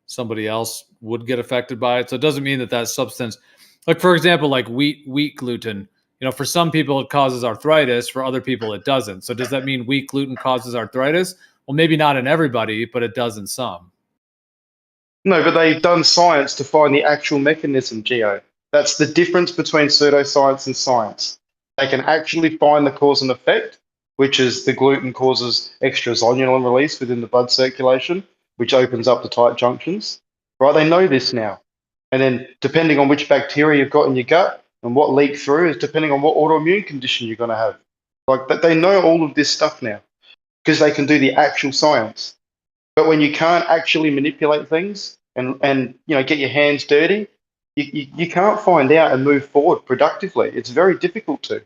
somebody else would get affected by it. So it doesn't mean that that substance, like for example, like wheat gluten. You know, for some people it causes arthritis. For other people it doesn't. So does that mean wheat gluten causes arthritis? Well, maybe not in everybody, but it does in some. No, but they've done science to find the actual mechanism, Geo. That's the difference between pseudoscience and science. They can actually find the cause and effect, which is the gluten causes extra zonulin release within the blood circulation, which opens up the tight junctions. Right? They know this now. And then depending on which bacteria you've got in your gut and what leak through is depending on what autoimmune condition you're going to have. Like, but they know all of this stuff now because they can do the actual science. But when you can't actually manipulate things and you know, get your hands dirty, you can't find out and move forward productively. It's very difficult to.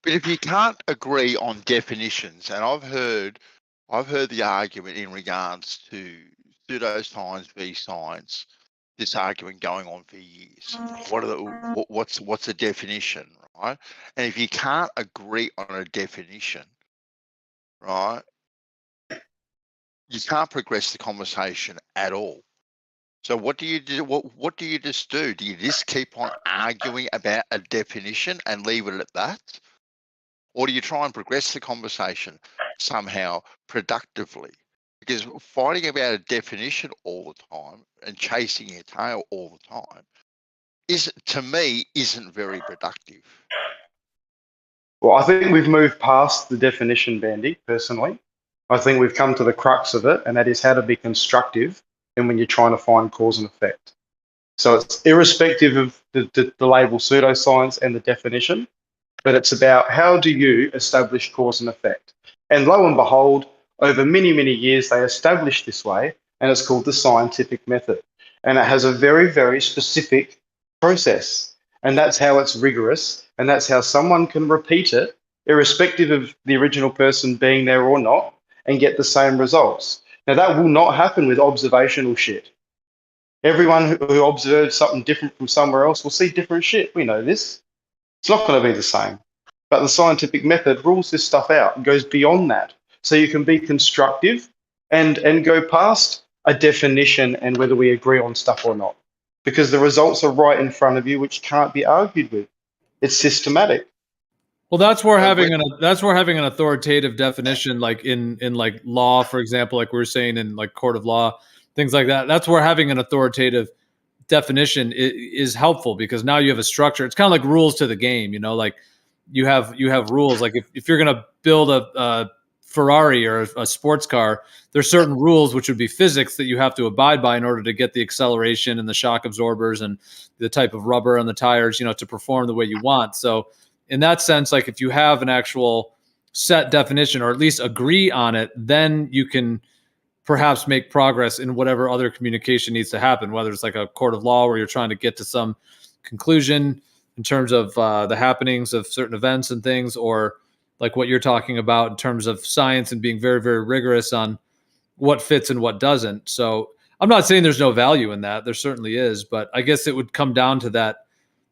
But if you can't agree on definitions, and I've heard the argument in regards to pseudoscience v science, this argument going on for years. What's a definition, right? And if you can't agree on a definition, right, you can't progress the conversation at all. So what do you do? What do you just do? Do you just keep on arguing about a definition and leave it at that? Or do you try and progress the conversation somehow productively? Because fighting about a definition all the time and chasing your tail all the time to me isn't very productive. Well, I think we've moved past the definition, Bandy, personally. I think we've come to the crux of it, and that is how to be constructive and when you're trying to find cause and effect. So it's irrespective of the label pseudoscience and the definition, but it's about how do you establish cause and effect. And lo and behold, over many, many years, they established this way, and it's called the scientific method. And it has a very, very specific process. And that's how it's rigorous, and that's how someone can repeat it, irrespective of the original person being there or not, and get the same results. Now, that will not happen with observational shit. Everyone who observes something different from somewhere else will see different shit. We know this. It's not going to be the same. But the scientific method rules this stuff out and goes beyond that. So you can be constructive and go past a definition and whether we agree on stuff or not. Because the results are right in front of you, which can't be argued with. It's systematic. Well, that's where having an authoritative definition, like in like law, for example, like we were saying in like court of law, things like that. That's where having an authoritative definition is helpful, because now you have a structure. It's kind of like rules to the game, you know, like you have rules. Like if you're going to build a Ferrari or a sports car, there's certain rules, which would be physics, that you have to abide by in order to get the acceleration and the shock absorbers and the type of rubber on the tires, you know, to perform the way you want. So in that sense, like if you have an actual set definition, or at least agree on it, then you can perhaps make progress in whatever other communication needs to happen, whether it's like a court of law where you're trying to get to some conclusion in terms of the happenings of certain events and things, or like what you're talking about in terms of science and being very, very rigorous on what fits and what doesn't. So I'm not saying there's no value in that. There certainly is, but I guess it would come down to that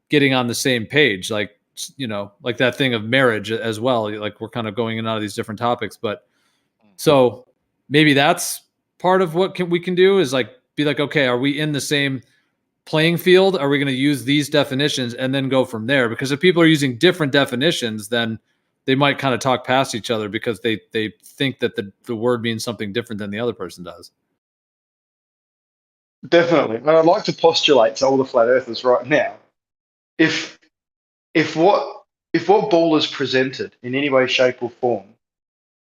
getting on the same page, like, you know, like that thing of marriage as well. Like we're kind of going in and out of these different topics, but so maybe that's part of what we can do is like, be like, okay, are we in the same playing field? Are we going to use these definitions and then go from there? Because if people are using different definitions, then they might kind of talk past each other because they think that the word means something different than the other person does. Definitely. And I'd like to postulate to all the flat earthers right now, if what Ball is presented in any way, shape, or form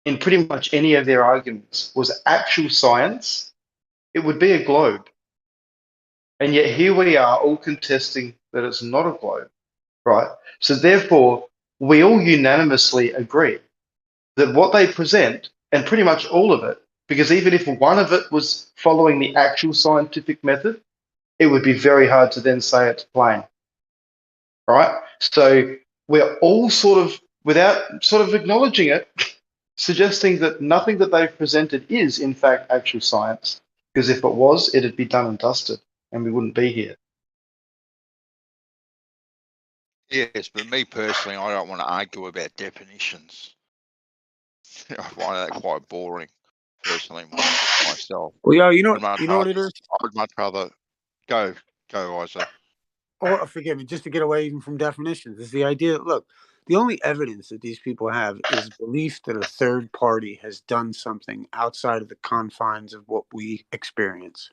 in pretty much any of their arguments was actual science, it would be a globe. And yet here we are all contesting that it's not a globe, right? So therefore, we all unanimously agree that what they present, and pretty much all of it, because even if one of it was following the actual scientific method, it would be very hard to then say it's plain, right? So we're all sort of, without sort of acknowledging it, suggesting that nothing that they've presented is, in fact, actual science. Because if it was, it'd be done and dusted, and we wouldn't be here. Yes, but me personally, I don't want to argue about definitions. I find that quite boring, personally, myself. Well, yeah, you know what it is? I would much rather go, Isa. Or forgive me, just to get away even from definitions, is the idea. Look, the only evidence that these people have is belief that a third party has done something outside of the confines of what we experience.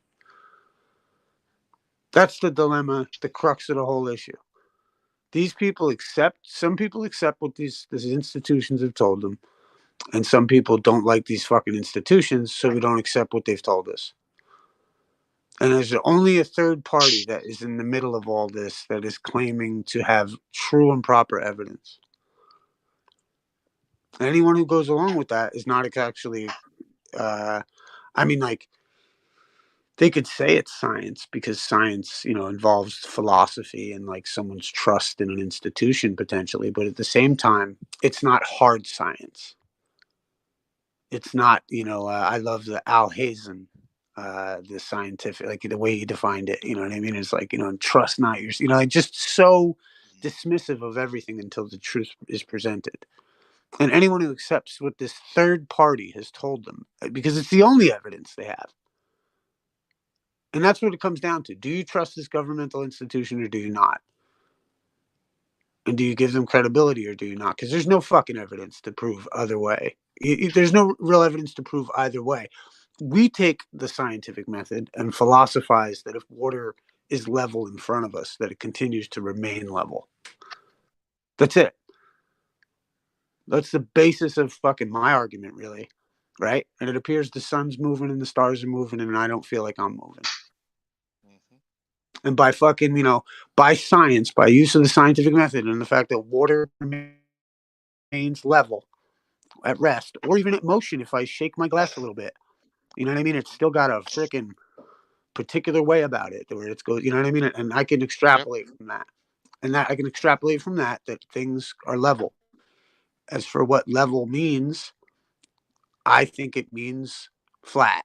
That's the dilemma, the crux of the whole issue. These people some people accept what these institutions have told them, and some people don't like these fucking institutions, so we don't accept what they've told us. And there's only a third party that is in the middle of all this that is claiming to have true and proper evidence. Anyone who goes along with that is not actually, like, they could say it's science because science, involves philosophy and like someone's trust in an institution potentially. But at the same time, it's not hard science. It's not, I love the Al Hazen, the scientific, like the way he defined it, you know what I mean? It's like, trust not your, like just so dismissive of everything until the truth is presented. And anyone who accepts what this third party has told them, because it's the only evidence they have. And that's what it comes down to. Do you trust this governmental institution or do you not? And do you give them credibility or do you not? Because there's no fucking evidence to prove other way. There's no real evidence to prove either way. We take the scientific method and philosophize that if water is level in front of us, that it continues to remain level. That's it. That's the basis of fucking my argument, really, right? And it appears the sun's moving and the stars are moving, and I don't feel like I'm moving. And by fucking, by science, by use of the scientific method, and the fact that water remains level at rest, or even at motion, if I shake my glass a little bit, you know what I mean? It's still got a freaking particular way about it, where it's goes, you know what I mean? And I can extrapolate from that, and that I can extrapolate from that things are level. As for what level means, I think it means flat.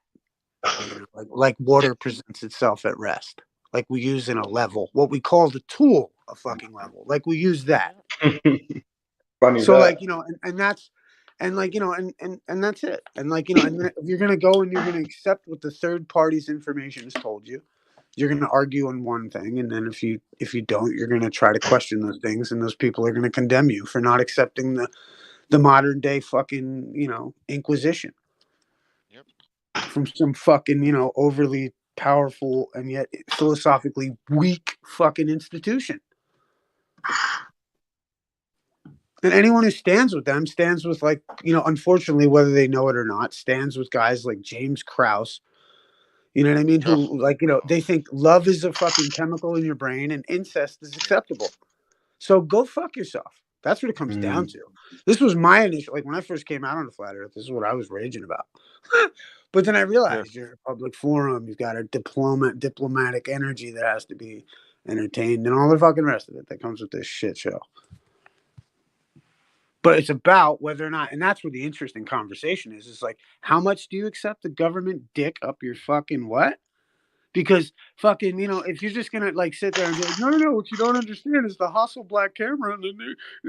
Like water presents itself at rest, like we use in a level, what we call the tool a fucking level, like we use that. Funny So that. like, and that's, and like, and that's it. And like, and if you're gonna go and you're gonna accept what the third party's information has told you, you're gonna argue on one thing, and then if you don't, you're gonna try to question those things, and those people are gonna condemn you for not accepting the modern day fucking Inquisition. Yep. From some fucking overly powerful and yet philosophically weak fucking institution. And anyone who stands with them stands with, like, unfortunately, whether they know it or not, stands with guys like James Krause. You know what I mean? Who, like, they think love is a fucking chemical in your brain and incest is acceptable. So go fuck yourself. That's what it comes down to. This was my initial, like, when I first came out on the Flat Earth, this is what I was raging about. But then I realized you're in a public forum. You've got a diplomatic energy that has to be entertained and all the fucking rest of it that comes with this shit show. But it's about whether or not, and that's where the interesting conversation is. It's like, how much do you accept the government dick up your fucking what? Because fucking, if you're just gonna like sit there and be like, no, what you don't understand is the hostile black camera, and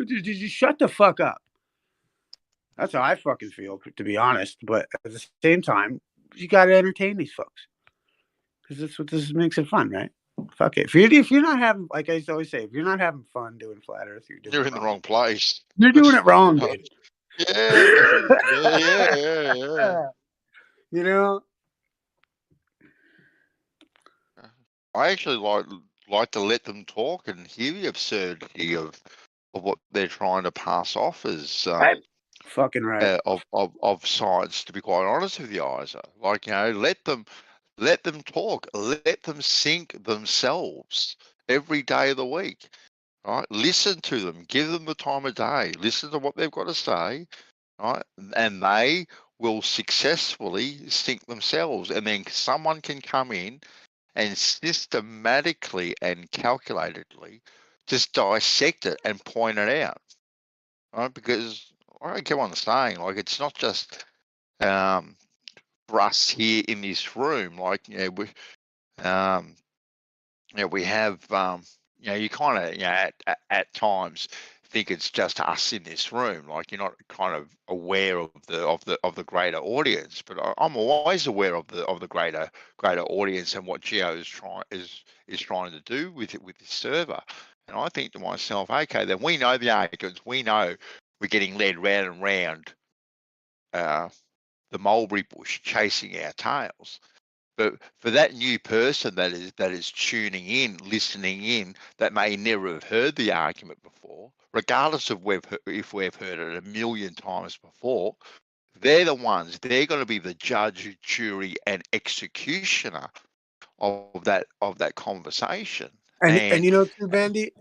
did you shut the fuck up? That's how I fucking feel, to be honest. But at the same time, you got to entertain these folks, because that's what this makes it fun, right? Fuck it. If you're not having, like I always say, if you're not having fun doing Flat Earth, You're in the wrong place. You're doing it wrong, dude. Yeah. You know. I actually like to let them talk and hear the absurdity of what they're trying to pass off as fucking right of science. To be quite honest with you, Isa, like, let them talk, let them sink themselves every day of the week. Right, listen to them, give them the time of day, listen to what they've got to say, right, and they will successfully sink themselves, and then someone can come in and systematically and calculatedly just dissect it and point it out, right? Because I don't care what I'm saying, like, it's not just for us here in this room, like, we have you kind of at times think it's just us in this room, like you're not kind of aware of the greater audience, but I'm always aware of the greater audience and what Geo is trying to do with this server. And I think to myself, okay, then we know the arguments, we know we're getting led round and round the mulberry bush, chasing our tails. But for that new person that is tuning in, listening in, that may never have heard the argument before, regardless of if we've heard it a million times before, they're the ones. They're going to be the judge, jury, and executioner of that conversation. And too, Bandy,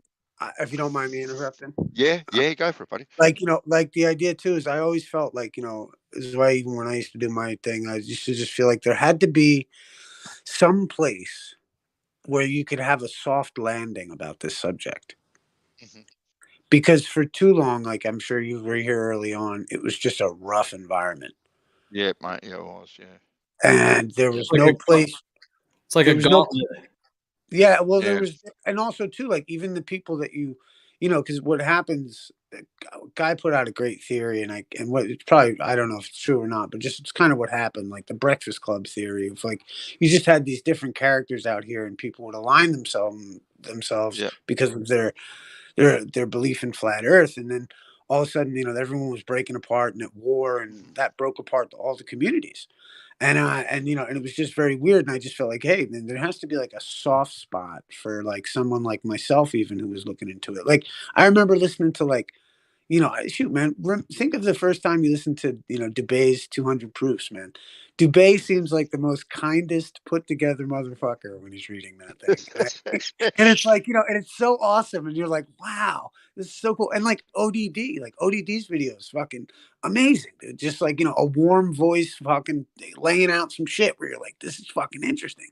if you don't mind me interrupting. Yeah, go for it, buddy. Like, like the idea too is I always felt like, this is why even when I used to do my thing, I used to just feel like there had to be some place where you could have a soft landing about this subject. Mm-hmm. Because for too long, like I'm sure you were here early on, it was just a rough environment. Yeah, mate, yeah, it was, yeah. And there was no place. It's like a gauntlet. Yeah, well, there was, and also too, like even the people that because what happens, guy put out a great theory, and what it's probably, I don't know if it's true or not, but just it's kind of what happened, like the Breakfast Club theory of like you just had these different characters out here, and people would align themselves because of their belief in flat Earth, and then all of a sudden, everyone was breaking apart and at war, and that broke apart all the communities. And it was just very weird. And I just felt like, hey, then there has to be like a soft spot for like someone like myself, even who was looking into it. Like I remember listening to like, You know, shoot, man. Think of the first time you listened to, you know, Dubé's 200 Proofs, man. Dubé seems like the most kindest, put together motherfucker when he's reading that thing. And it's like, you know, and it's so awesome. And you're like, wow, this is so cool. And like ODD's videos, fucking amazing, dude. Just like, you know, a warm voice, fucking laying out some shit where you're like, this is fucking interesting.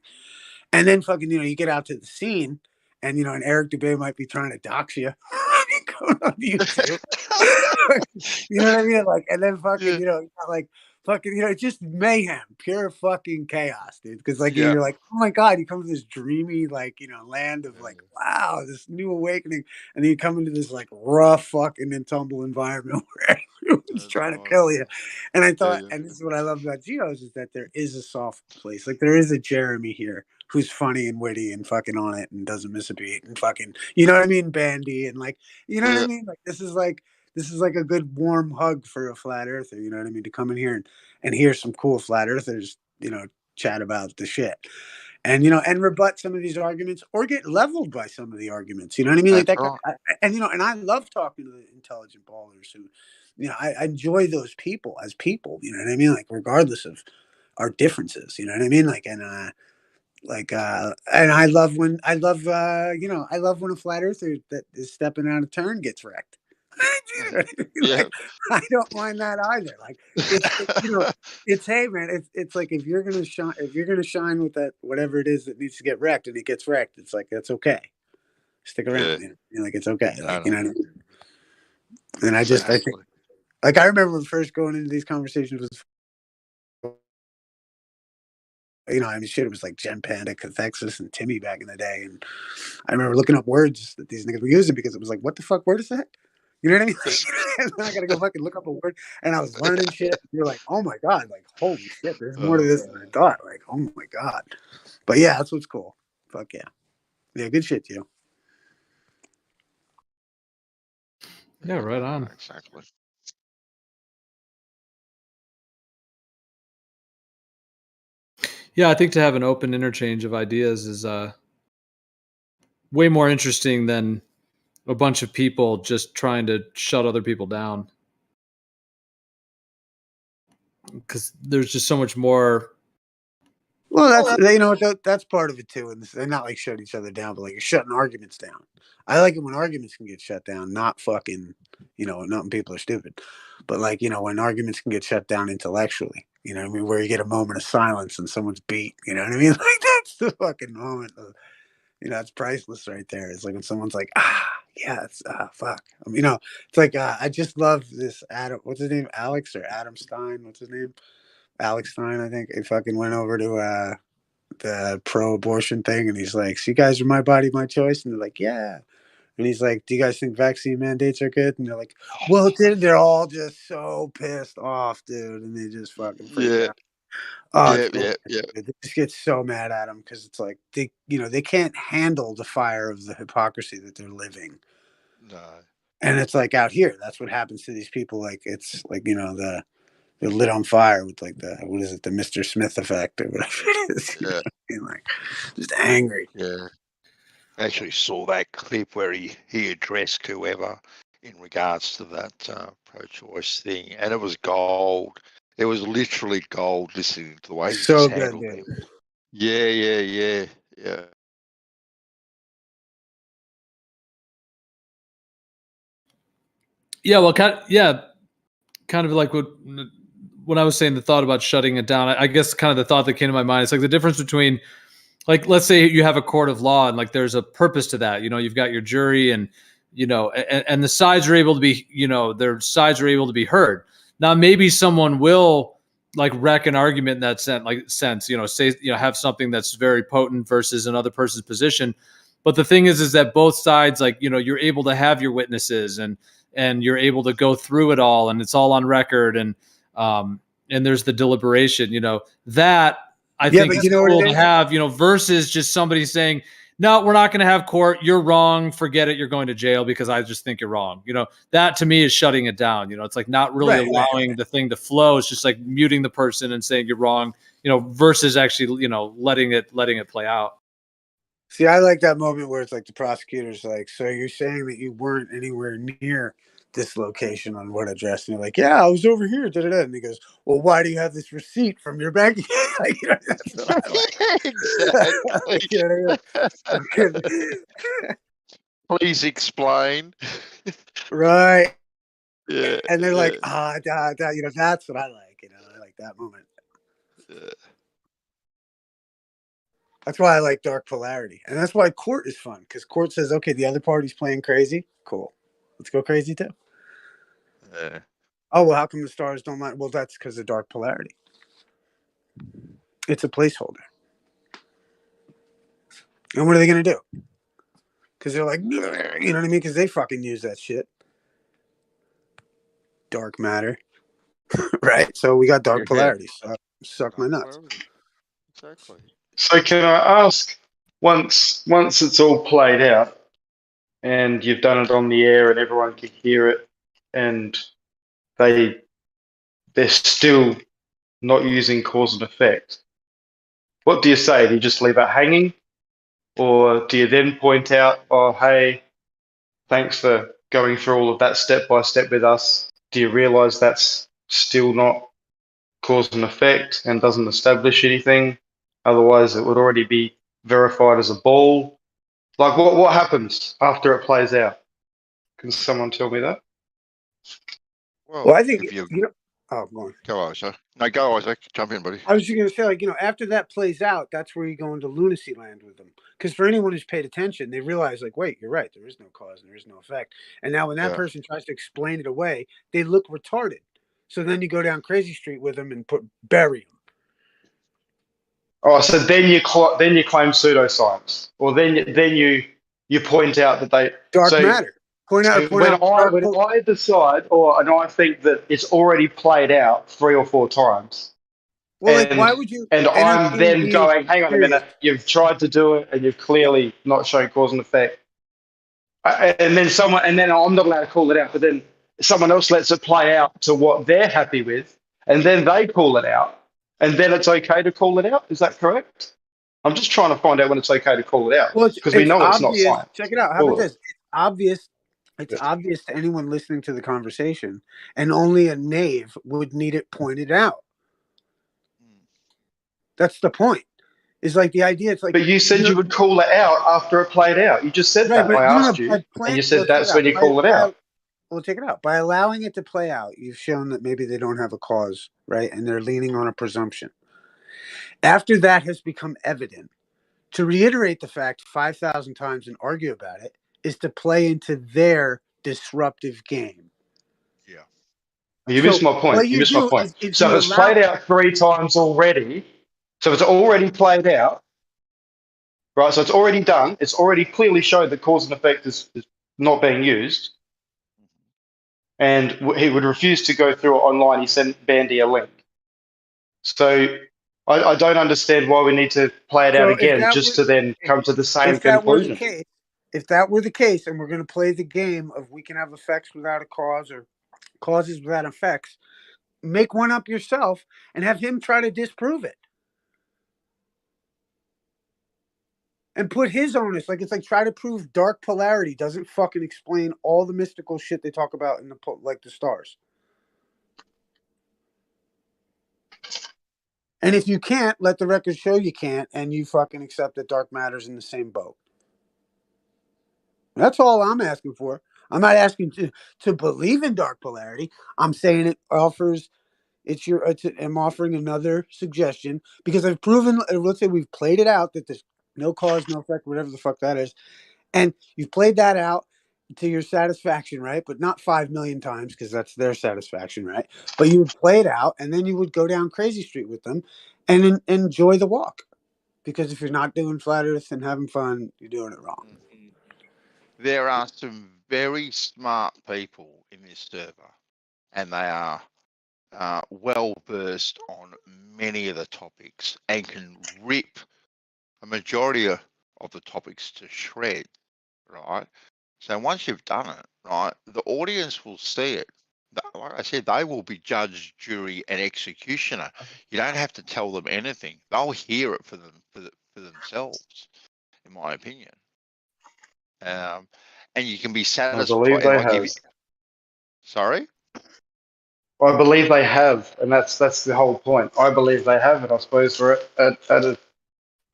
And then fucking, you know, you get out to the scene and, you know, and Eric Dubé might be trying to dox you. Going on YouTube. You know what I mean? Like, and then fucking, Yeah. you know, like fucking, you know, it's just mayhem, pure fucking chaos, dude. Because like Yeah. you're like, oh my god, you come to this dreamy, like, you know, land of like, wow, this new awakening, and then you come into this like rough fucking and tumble environment where everyone's That's trying to right. kill you. And I thought, Yeah. and this is what I love about Geo's is that there is a soft place, like there is a Jeremy here who's funny and witty and fucking on it and doesn't miss a beat and fucking, you know what I mean, bandy and like, you know what I mean, like this is like a good warm hug for a flat earther, you know what I mean, to come in here and hear some cool flat earthers, you know, chat about the shit and, you know, and rebut some of these arguments or get leveled by some of the arguments, you know what I mean, like That's that guy, right. and you know, and I love talking to the intelligent ballers who, you know, I enjoy those people as people, you know what I mean, like regardless of our differences, you know what I mean, like, and and you know, I love when a flat earther that is stepping out of turn gets wrecked. Yeah. Like, I don't mind that either. Like you know, it's hey man, it's like if you're gonna shine with that whatever it is that needs to get wrecked and it gets wrecked, it's like that's okay. Stick around, Yeah. you know? You're like it's okay. I Like, you know. know what I mean? And I think Exactly. like I remember first going into these conversations with, you know, I mean, shit, it was like Gen Panda, Cathexis, and Timmy back in the day. And I remember looking up words that these niggas were using because it was like, what the fuck word is that? You know what I mean? And then I got to go fucking look up a word. And I was learning shit. You're like, oh my God, like, holy shit, there's more to Oh, this than I thought. Like, oh my God. But yeah, that's what's cool. Fuck yeah. Yeah, good shit, you. Yeah, right on. exactly. Yeah, I think to have an open interchange of ideas is way more interesting than a bunch of people just trying to shut other people down. Because there's just so much more. Well, that's, you know, that's part of it too. And they're not like shut each other down, but like you're shutting arguments down. I like it when arguments can get shut down, not fucking, you know, not when people are stupid, but like, you know, when arguments can get shut down intellectually, you know what I mean? Where you get a moment of silence and someone's beat, you know what I mean? Like that's the fucking moment of, you know, it's priceless right there. It's like when someone's like, yeah, it's, fuck. You know, it's like, I just love this Adam, what's his name? Alex or Adam Stein? What's his name? Alex Stein, I think. He fucking went over to, the pro-abortion thing, and he's like, "So you guys are my body, my choice," and they're like, "Yeah." And he's like, "Do you guys think vaccine mandates are good?" And they're like, "Well, they're all just so pissed off, dude," and they just fucking freak Yeah. out. Oh, it's Yeah. bullshit. Yeah. They just get so mad at him because it's like they, you know, they can't handle the fire of the hypocrisy that they're living. No. And it's like out here, that's what happens to these people. Like it's like, you know, they're lit on fire with like the, what is it, the Mr. Smith effect or whatever it is. You know Yeah. what I mean? Like just angry. Yeah. I actually saw that clip where he addressed whoever in regards to that pro-choice thing, and it was gold. It was literally gold listening to the way he So just good, handled dude. them. Yeah. Yeah, well, kind of like what when I was saying the thought about shutting it down. I guess kind of the thought that came to my mind is like the difference between, like, let's say you have a court of law and like there's a purpose to that. You know, you've got your jury and, you know, and the sides are able to be, you know, their sides are able to be heard. Now, maybe someone will like wreck an argument in that sense, you know, say, you know, have something that's very potent versus another person's position. But the thing is that both sides, like, you know, you're able to have your witnesses and you're able to go through it all and it's all on record and there's the deliberation, you know, that I think but is you know what cool it to is? have, you know, versus just somebody saying, no, we're not going to have court. You're wrong. Forget it. You're going to jail because I just think you're wrong. You know, that to me is shutting it down. You know, it's like not really allowing the thing to flow. It's just like muting the person and saying you're wrong, you know, versus actually, you know, letting it play out. See, I like that moment where it's like the prosecutor's like, so you're saying that you weren't anywhere near this location on what address? And you're like, yeah, I was over here. Da-da-da. And he goes, well, why do you have this receipt from your bank? Like, you know, that's what I like. Exactly. You know what I mean? Please explain. Right. Yeah, And they're like, yeah, you know, that's what I like. You know, I like that moment. yeah. That's why I like dark polarity. And that's why court is fun, because court says, okay, the other party's playing crazy. Cool. Let's go crazy too. Yeah. Oh, well, how come the stars don't like? Well, that's because of dark polarity. It's a placeholder. And what are they going to do? Because they're like, you know what I mean? Because they fucking use that shit. Dark matter. Right? So we got dark Yeah. polarity. So suck my Dark nuts. polarity. Exactly. So can I ask, once it's all played out and you've done it on the air and everyone can hear it and they're still not using cause and effect, what do you say? Do you just leave it hanging? Or do you then point out, oh, hey, thanks for going through all of that step by step with us? Do you realize that's still not cause and effect and doesn't establish anything? Otherwise, it would already be verified as a ball. Like, what happens after it plays out? Can someone tell me that? Well, I think, if you you know, oh, go on. go, Isaac. No, go, Isaac. Jump in, buddy. I was just going to say, like, you know, after that plays out, that's where you go into lunacy land with them. Because for anyone who's paid attention, they realize, like, wait, you're right. There is no cause and there is no effect. And now when that Yeah. person tries to explain it away, they look retarded. So then you go down Crazy Street with them and bury them. Oh, so then you claim pseudoscience, or then you point out that they Dark matter. Point out when dark I decide, and I think that it's already played out 3 or 4 times. Well, like, why would you? And I'm then being going, hang on a minute, you've tried to do it and you've clearly not shown cause and effect. And then I'm not allowed to call it out, but then someone else lets it play out to what they're happy with, and then they call it out, and then it's okay to call it out. Is that correct? I'm just trying to find out when it's okay to call it out, Well, because we know obvious. it's not science. Check it out. How about this? It's obvious. It's obvious to anyone listening to the conversation, and only a knave would need it pointed out. That's the point. It's like the idea. It's like. But you said you would call it out after it played out. You just said that. I asked you, and you said that's when you call it out. Well, check it out. By allowing it to play out, you've shown that maybe they don't have a cause, right? And they're leaning on a presumption. After that has become evident, to reiterate the fact 5,000 times and argue about it is to play into their disruptive game. Yeah. You missed my point. You missed my point. So if it's played out 3 times already, so it's already played out, right? So it's already done. It's already clearly showed that cause and effect is not being used. And he would refuse to go through it online. He sent Bandy a link. So I don't understand why we need to play it out again just to then come to the same conclusion. If that were the case, and we're going to play the game of we can have effects without a cause or causes without effects, make one up yourself and have him try to disprove it. And put his onus, like it's like try to prove dark polarity doesn't fucking explain all the mystical shit they talk about in the stars. And if you can't, let the record show you can't, and you fucking accept that dark matter's in the same boat. That's all I'm asking for. I'm not asking to believe in dark polarity. I'm saying it offers. I'm offering another suggestion because I've proven. Let's say we've played it out that there's no cause, no effect, whatever the fuck that is, and you've played that out to your satisfaction, right? But not 5 million times because that's their satisfaction, right? But you would play it out, and then you would go down Crazy Street with them, and enjoy the walk. Because if you're not doing flat Earth and having fun, you're doing it wrong. There are some very smart people in this server, and they are well versed on many of the topics and can rip a majority of the topics to shreds, right? So once you've done it, right, the audience will see it. Like I said, they will be judge, jury, and executioner. You don't have to tell them anything; they'll hear it for themselves, in my opinion. And you can be satisfied. I believe they have. Sorry? I believe they have, and that's the whole point. I believe they have, and I suppose we're at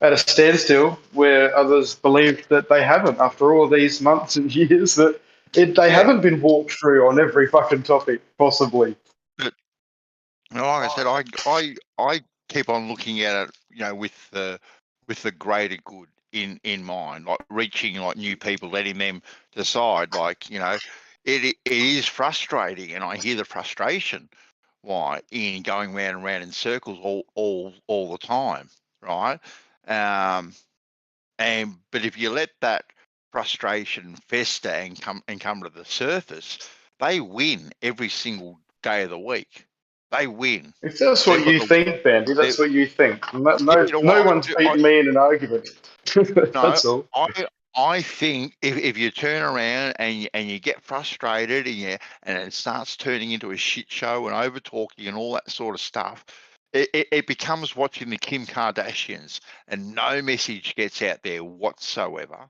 a standstill where others believe that they haven't. After all these months and years, that they haven't been walked through on every fucking topic possibly. But like I said, I keep on looking at it, you know, with the greater good in mind, like reaching like new people, letting them decide. Like, you know, it is frustrating, and I hear the frustration. Why in going round and round in circles all the time, right? But if you let that frustration fester and come to the surface, they win every single day of the week. They win. If that's They've what got you think, Bandy, that's what you think. No, you know no what? one's beating me in an argument. No, That's all. I think if you turn around and you get frustrated and it starts turning into a shit show and over talking and all that sort of stuff, it becomes watching the Kim Kardashians and no message gets out there whatsoever,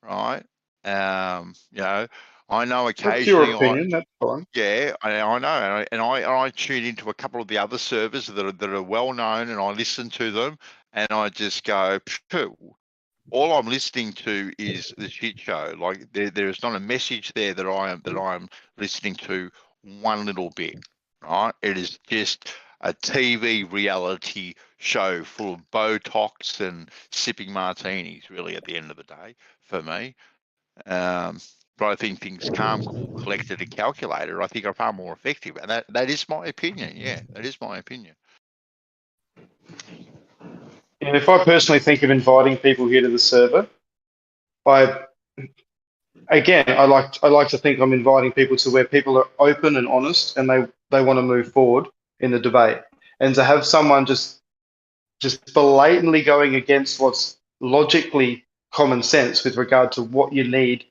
right? You know, I know That's your occasionally opinion. That's fine. I know, and I tune into a couple of the other servers that are well known, and I listen to them, and I just go, phew. All I'm listening to is the shit show. Like there is not a message there that I am listening to one little bit. Right? It is just a TV reality show full of Botox and sipping martinis. Really, at the end of the day, for me. But I think things calm, cool, collected, and calculated, I think are far more effective, and that is my opinion. Yeah, that is my opinion. And if I personally think of inviting people here to the server, I like to think I'm inviting people to where people are open and honest, and they want to move forward in the debate, and to have someone just blatantly going against what's logically common sense with regard to what you need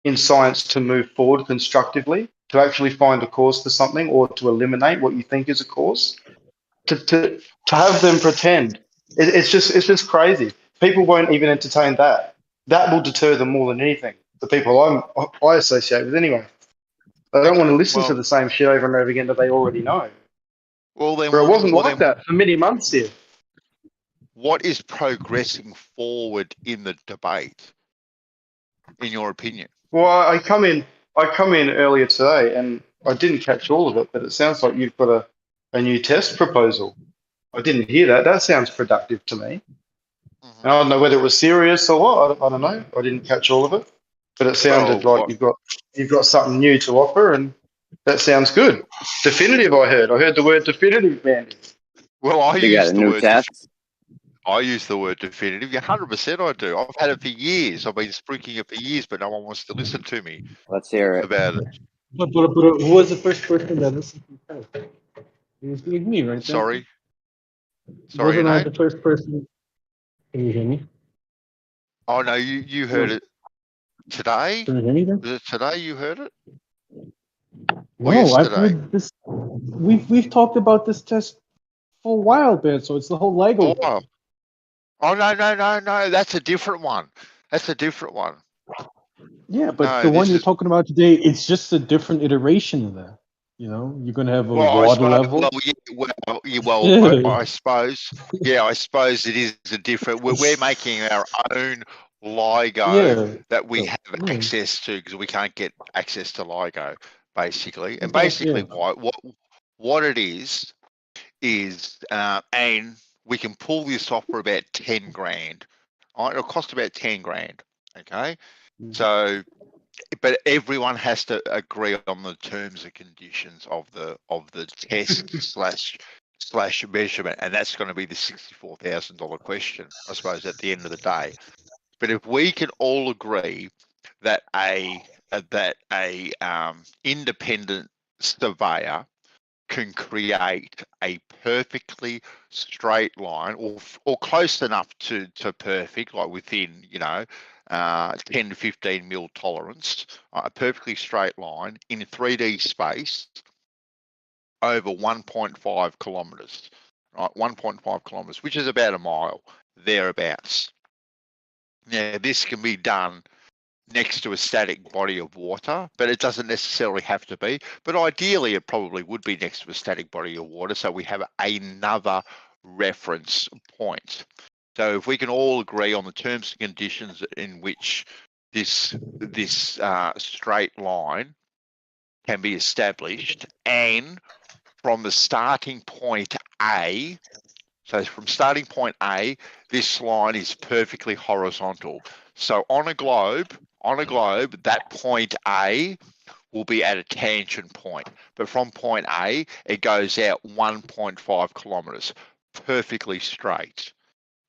in science to move forward constructively, to actually find a cause for something or to eliminate what you think is a cause, to have them pretend. It's just crazy. People won't even entertain that. That will deter them more than anything. The people I associate with anyway. They don't want to listen to the same shit over and over again that they already know. Well, then, But it wasn't like that for many months here. What is progressing forward in the debate, in your opinion? Well, I come in earlier today and I didn't catch all of it, but it sounds like you've got a new test proposal. I didn't hear that. That sounds productive to me. Mm-hmm. And I don't know whether it was serious or what. I don't know. I didn't catch all of it, but it sounded like you've got something new to offer, and that sounds good. Definitive. I heard the word definitive, man. Well, I You got use a the new word. test? I use the word definitive. 100% I do. I've had it for years. I've been spruiking it for years, but no one wants to listen to me Let's hear it. about it. But who was the first person that listened to the test? It was me, right? Sorry, Wasn't I Nate? the first person? Can you hear me? Oh no, you heard it today. Can you hear me then? Was it today you heard it? No, I've yesterday? heard this. We've talked about this test for a while, Ben. So it's the whole LIGO thing. Oh no. That's a different one. That's a different one. Yeah, but No, the one this you're is- talking about today, it's just a different iteration of that. You know, you're gonna have a water level. I suppose. Yeah, I suppose it is a different. We're making our own LIGO that we have access to because we can't get access to LIGO, basically. And basically, what it is, and we can pull this off for about 10 grand. Right? It'll cost about 10 grand. Okay, so. But everyone has to agree on the terms and conditions of the test slash measurement, and that's going to be the $64,000 question, I suppose, at the end of the day. But if we can all agree that a independent surveyor can create a perfectly straight line or close enough to perfect, like within 10 to 15 mil tolerance, a perfectly straight line in 3D space over 1.5 kilometers, right? 1.5 kilometers, which is about a mile thereabouts. Now this can be done next to a static body of water, but it doesn't necessarily have to be. But ideally, it probably would be next to a static body of water, so we have another reference point. So if we can all agree on the terms and conditions in which this straight line can be established, and from the starting point A, so from starting point A, this line is perfectly horizontal. So on a globe, that point A will be at a tangent point. But from point A, it goes out 1.5 kilometers, perfectly straight.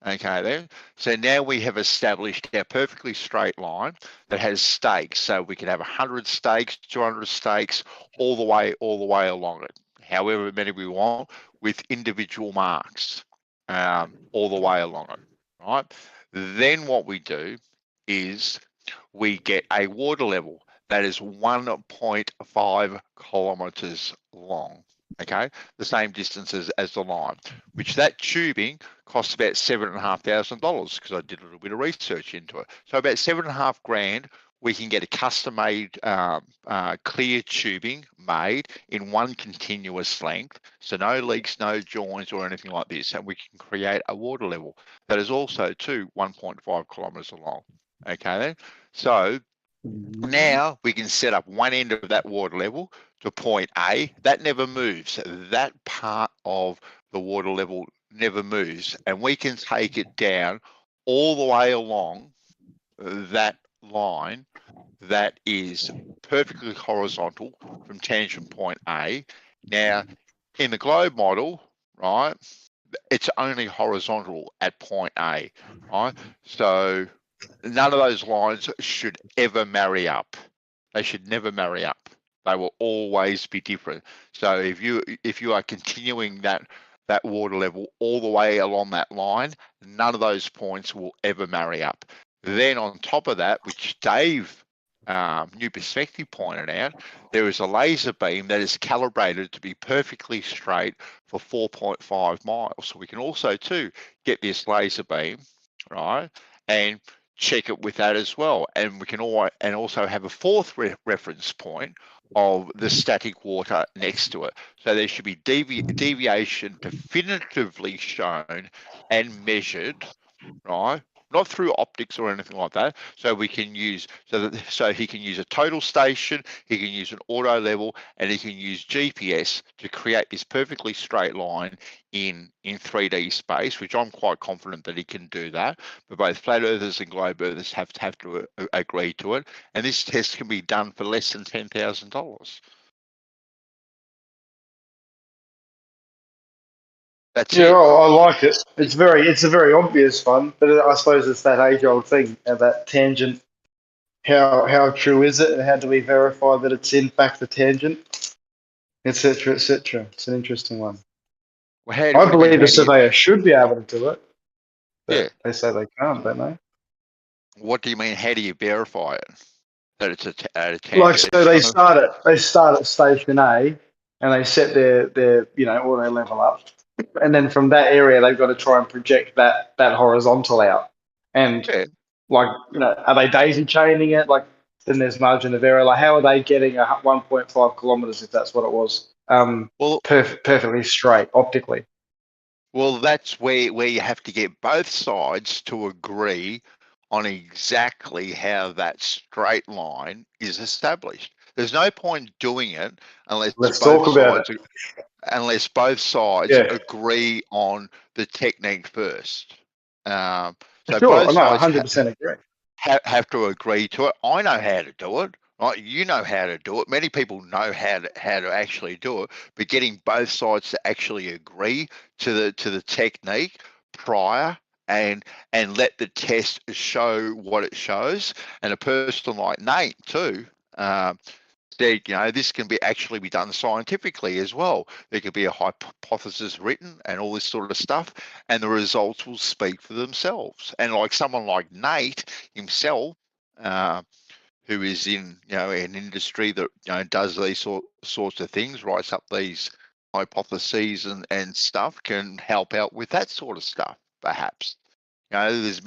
Okay, then. So now we have established our perfectly straight line that has stakes. So we can have 100 stakes, 200 stakes, all the way along it. However many we want, with individual marks, all the way along it. Right. Then what we do is we get a water level that is 1.5 kilometers long. Okay, the same distance as the line, which that tubing costs about $7,500 because I did a little bit of research into it. So about $7,500, we can get a custom-made clear tubing made in one continuous length, so no leaks, no joins or anything like this, and we can create a water level that is also 1.5 kilometers long. Okay, then. So now we can set up one end of that water level to point A. That never moves. That part of the water level never moves. And we can take it down all the way along that line that is perfectly horizontal from tangent point A. Now, in the globe model, right, it's only horizontal at point A, right? So none of those lines should ever marry up. They should never marry up. They will always be different. So if you are continuing that water level all the way along that line, none of those points will ever marry up. Then on top of that, which Dave New Perspective pointed out, there is a laser beam that is calibrated to be perfectly straight for 4.5 miles. So we can also too get this laser beam, right, and check it with that as well. And we can also have a fourth reference point of the static water next to it. So there should be deviation definitively shown and measured, right? Not through optics or anything like that. So we can use so he can use a total station, he can use an auto level, and he can use GPS to create this perfectly straight line in 3D space, which I'm quite confident that he can do that. But both flat earthers and globe earthers have to agree to it, and this test can be done for less than $10,000. That's Yeah, it. I like it. It's a very obvious one, but I suppose it's that age-old thing, that tangent. How true is it, and how do we verify that it's in fact a tangent, etc., etc. It's an interesting one. Well, I what do you mean? believe How a do you? surveyor should be able to do it, but Yeah. they say they can't, don't they? What do you mean? How do you verify it that it's at a Like, tangent? so they start at station A, and they set their auto level up, and then from that area they've got to try and project that horizontal out, and Yeah. like, are they daisy chaining it? Like, then there's margin of error. Like, how are they getting a 1.5 kilometers if that's what it was? Well, Perfectly straight optically. Well, that's where you have to get both sides to agree on exactly how that straight line is established. There's no point doing it unless Let's talk about it. both sides Yeah, agree on the technique first. So sure. both No, sides 100% agree. have to agree to it. I know how to do it. Right? You know how to do it. Many people know how to actually do it, but getting both sides to actually agree to the technique prior and let the test show what it shows. And a person like Nate too said, this can actually be done scientifically as well. There could be a hypothesis written and all this sort of stuff, and the results will speak for themselves. And like someone like Nate himself, who is in an industry that does these sorts of things, writes up these hypotheses and stuff, can help out with that sort of stuff, perhaps. You know, there's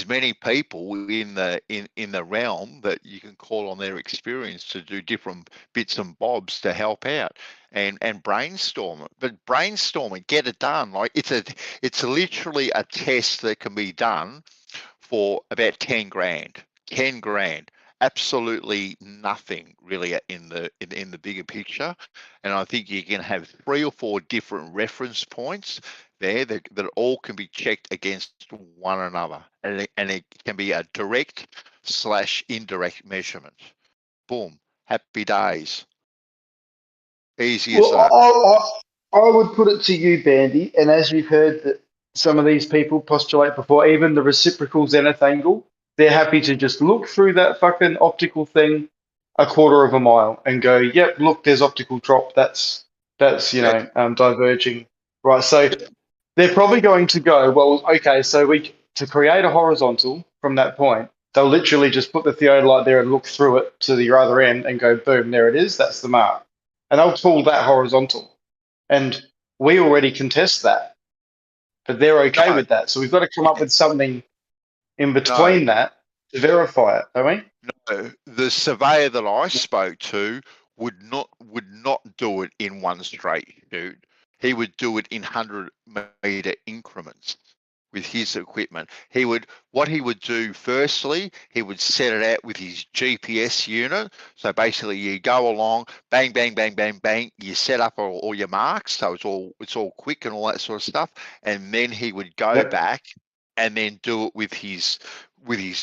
many people in the realm that you can call on their experience to do different bits and bobs to help out and brainstorm it. But brainstorming, get it done. Like it's literally a test that can be done for about 10 grand. 10 grand. Absolutely nothing really in the bigger picture. And I think you can have 3 or 4 different reference points there that all can be checked against one another. And it can be a direct / indirect measurement. Boom. Happy days. Easy as that. I would put it to you, Bandy, and as you've heard that some of these people postulate before, even the reciprocal zenith angle, they're happy to just look through that fucking optical thing a quarter of a mile and go, yep, look, there's optical drop. That's diverging. Right. So they're probably going to go, well, okay, so to create a horizontal from that point, they'll literally just put the theodolite there and look through it to the other end and go, boom, there it is. That's the mark. And they'll call that horizontal. And we already contest that. But they're okay with that. So we've got to come up with something in between that to verify it, don't we? No, the surveyor that I spoke to would not do it in one straight shoot. He would do it in 100-meter increments with his equipment. What he would do firstly, he would set it out with his GPS unit. So basically you go along, bang, bang, bang, bang, bang, you set up all your marks, so it's all quick and all that sort of stuff. And then he would go back and then do it with his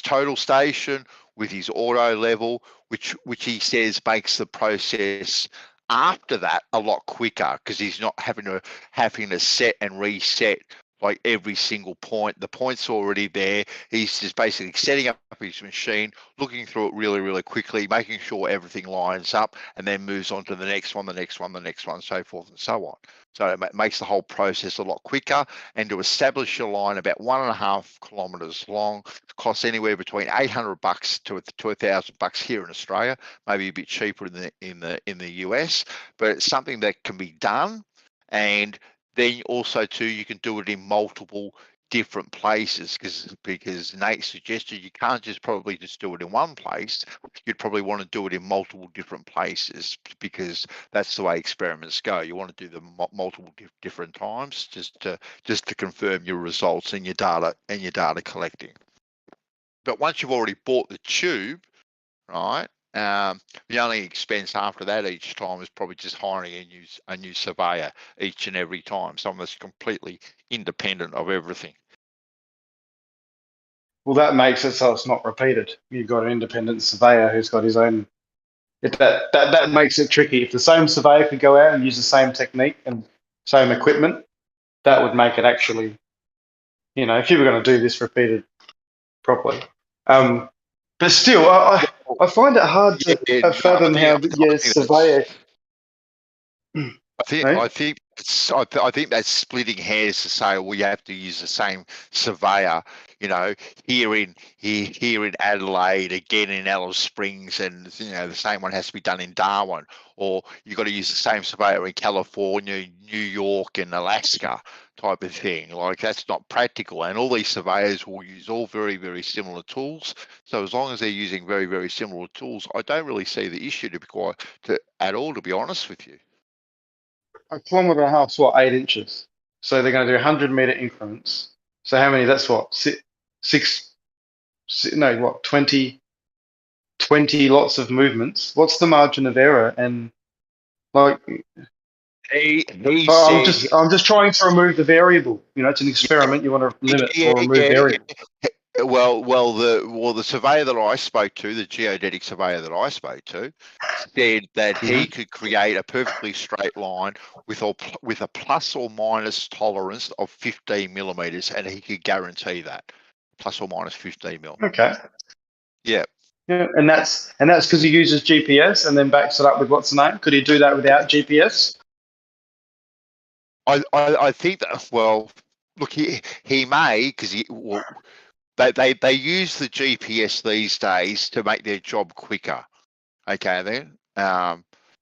total station, with his auto level, which he says makes the process after that a lot quicker because he's not having to set and reset like every single point. The point's already there. He's just basically setting up his machine, looking through it really, really quickly, making sure everything lines up, and then moves on to the next one, the next one, the next one, so forth and so on. So it makes the whole process a lot quicker. And to establish a line about 1.5 kilometers long costs anywhere between $800 to $1,000 here in Australia, maybe a bit cheaper in the US, but it's something that can be done. And then also too, you can do it in multiple different places because Nate suggested you can't probably just do it in one place. You'd probably want to do it in multiple different places because that's the way experiments go. You want to do them multiple different times just to confirm your results and your data collecting. But once you've already bought the tube, right? The only expense after that each time is probably just hiring a new surveyor each and every time, someone that's completely independent of everything. Well, that makes it so it's not repeated. You've got an independent surveyor who's got his own. That makes it tricky. If the same surveyor could go out and use the same technique and same equipment, that would make it actually, if you were going to do this repeated properly. But still, I find it hard to fathom how your surveyor. I think that's splitting hairs to say, well, you have to use the same surveyor, here in Adelaide, again in Alice Springs, and the same one has to be done in Darwin, or you've got to use the same surveyor in California, New York, and Alaska type of thing. Like that's not practical, and all these surveyors will use all very, very similar tools. So as long as they're using very, very similar tools, I don't really see the issue at all, to be honest with you. 1.5 kilometers is what, 8 inches. So they're going to do 100-meter increments. So how many? That's what, 20 lots of movements. What's the margin of error? And like, I'm just trying to remove the variable. It's an experiment. You want to limit or remove variable. Well, the surveyor that I spoke to, the geodetic surveyor that I spoke to, said that he could create a perfectly straight line with a plus or minus tolerance of 15 millimeters, and he could guarantee that plus or minus 15 mil. Okay. Yeah. Yeah, and that's because he uses GPS and then backs it up with what's the name? Could he do that without GPS? I think that. Well, look, he may because They use the GPS these days to make their job quicker. Okay, then.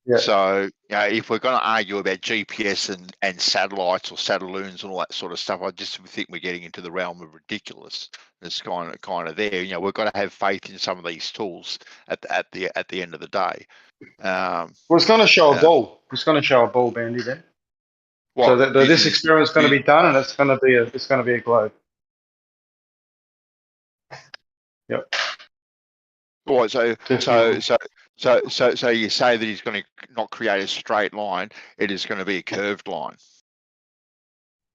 Yeah. So, if we're going to argue about GPS and satellites or satelloons and all that sort of stuff, I just think we're getting into the realm of ridiculous. It's kind of there. We've got to have faith in some of these tools at the end of the day. Well, it's going to show a ball. It's going to show a ball, Bandy. Then. So this experiment's going to be done, and it's going to be a globe. Yep. Right, so you say that he's going to not create a straight line; it is going to be a curved line.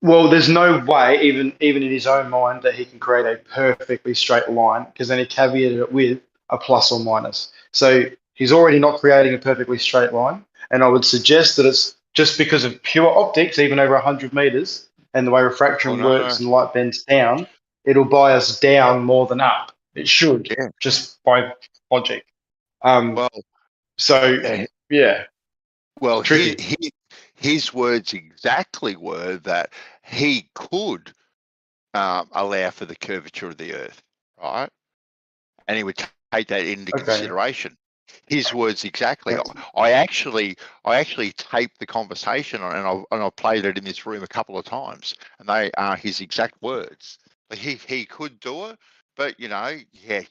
Well, there's no way, even in his own mind, that he can create a perfectly straight line, because then he caveated it with a plus or minus. So he's already not creating a perfectly straight line, and I would suggest that it's just because of pure optics, even over 100 meters, and the way refraction works and light bends down, it'll bias down more than up. It should, just by logic. Well, his words exactly were that he could allow for the curvature of the Earth, right? And he would take that into consideration. His words exactly. I actually taped the conversation and I played it in this room a couple of times, and they are his exact words. He could do it, but he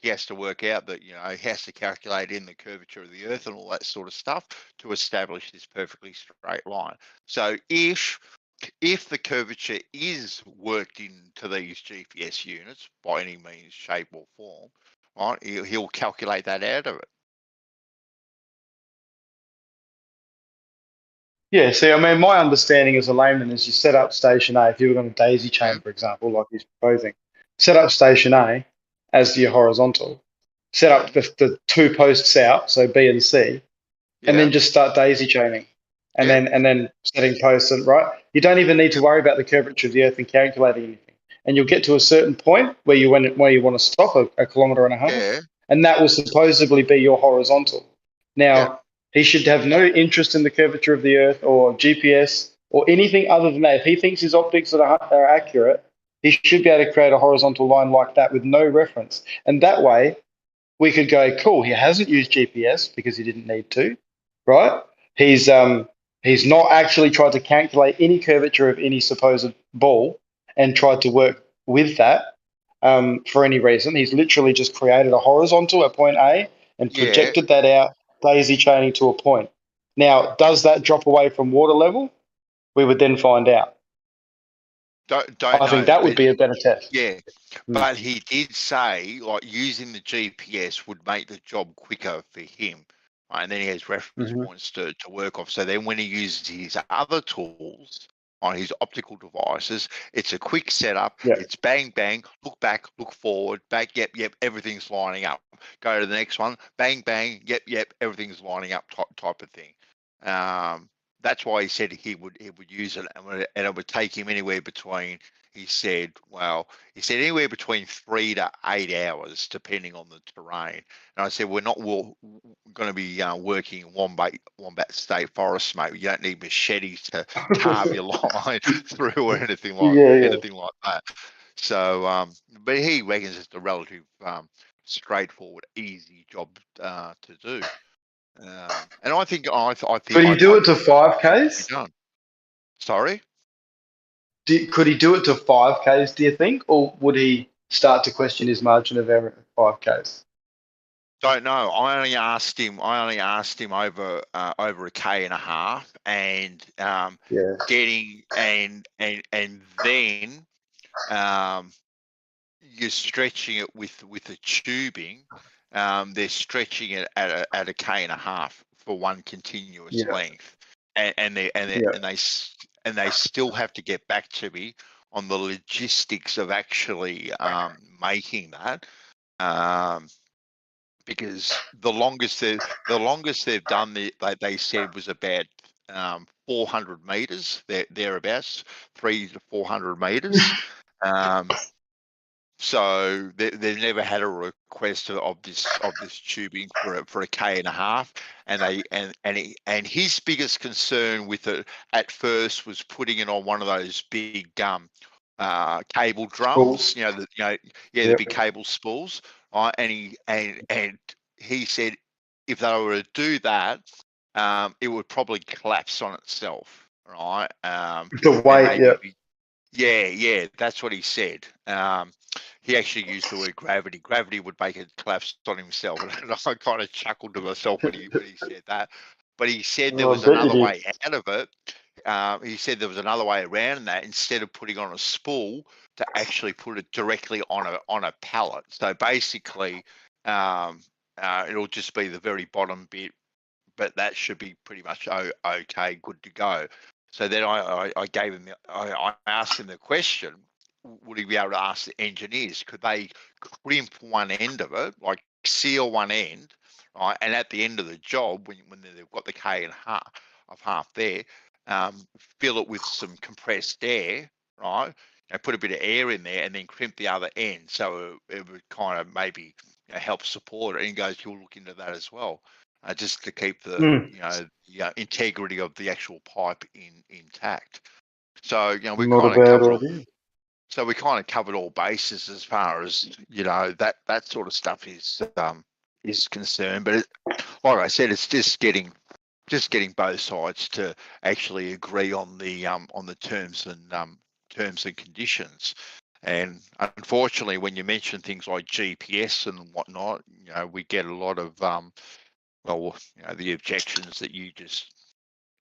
has to work out that he has to calculate in the curvature of the Earth and all that sort of stuff to establish this perfectly straight line. So if the curvature is worked into these GPS units by any means, shape, or form, right, he'll calculate that out of it. Yeah, see, I mean, my understanding as a layman is you set up station A, if you were going to daisy chain, for example, like he's proposing, set up station A as your horizontal, set up the 2 posts out, so B and C, and then just start daisy chaining, and then setting posts, and right? You don't even need to worry about the curvature of the Earth and calculating anything. And you'll get to a certain point where you want to stop, a kilometre and a half, and that will supposedly be your horizontal. Now, he should have no interest in the curvature of the Earth or GPS or anything other than that. If he thinks his optics are accurate, he should be able to create a horizontal line like that with no reference. And that way, we could go, cool, he hasn't used GPS because he didn't need to, right? He's not actually tried to calculate any curvature of any supposed ball and tried to work with that for any reason. He's literally just created a horizontal at point A and projected that out, daisy chaining to a point. Now, does that drop away from water level? We would then find out. I think that would be a better test. Yeah, but he did say like using the GPS would make the job quicker for him, right? And then he has reference points to work off. So then when he uses his other tools on his optical devices, it's a quick setup. It's bang, bang, look back, look forward, back, yep, everything's lining up. Go to the next one, bang, bang, yep, everything's lining up type of thing. That's why he said he would use it, and it would take him anywhere between. He said anywhere between 3 to 8 hours, depending on the terrain. And I said, we're not going to be working in Wombat State Forest, mate. You don't need machetes to carve your line through or anything like that. So, but he reckons it's a relative straightforward, easy job to do. And I think Could he do it to 5Ks? Sorry? Could he do it to 5Ks, do you think? Or would he start to question his margin of error at 5Ks? Don't know. I only asked him over a K and a half, and getting and then you're stretching it with the tubing. They're stretching it at a K and a half for one continuous length, and they still have to get back to me on the logistics of actually making that. Because the longest they've done, they said was about 400 meters. Thereabouts, 300 to 400 meters. So they've never had a request of this tubing for a K and a half, and his biggest concern with it at first was putting it on one of those big cable drums, the big cable spools, right? And he said if they were to do that, it would probably collapse on itself, right? The and weight, yeah. yeah, that's what he said. He actually used the word gravity. Gravity would make it collapse on himself, and I kind of chuckled to myself when he said that. But he said there Oh, I was bet you another did. way out of it. He said there was another way around that. Instead of putting on a spool, to actually put it directly on a pallet. So basically, it'll just be the very bottom bit, but that should be pretty much okay, good to go. So then I gave him, I asked him the question, would he be able to ask the engineers, could they crimp one end of it, like seal one end, right? And at the end of the job, when they've got the K and half there, fill it with some compressed air, right? And put a bit of air in there and then crimp the other end. So it would kind of maybe help support it. And he goes, you'll look into that as well. Just to keep the integrity of the actual pipe intact. So we Not a kind of bad covered idea. we kind of covered all bases as far as that sort of stuff is concerned. But like I said, it's just getting both sides to actually agree on the terms and conditions. And unfortunately, when you mention things like GPS and whatnot, we get a lot of the objections that you just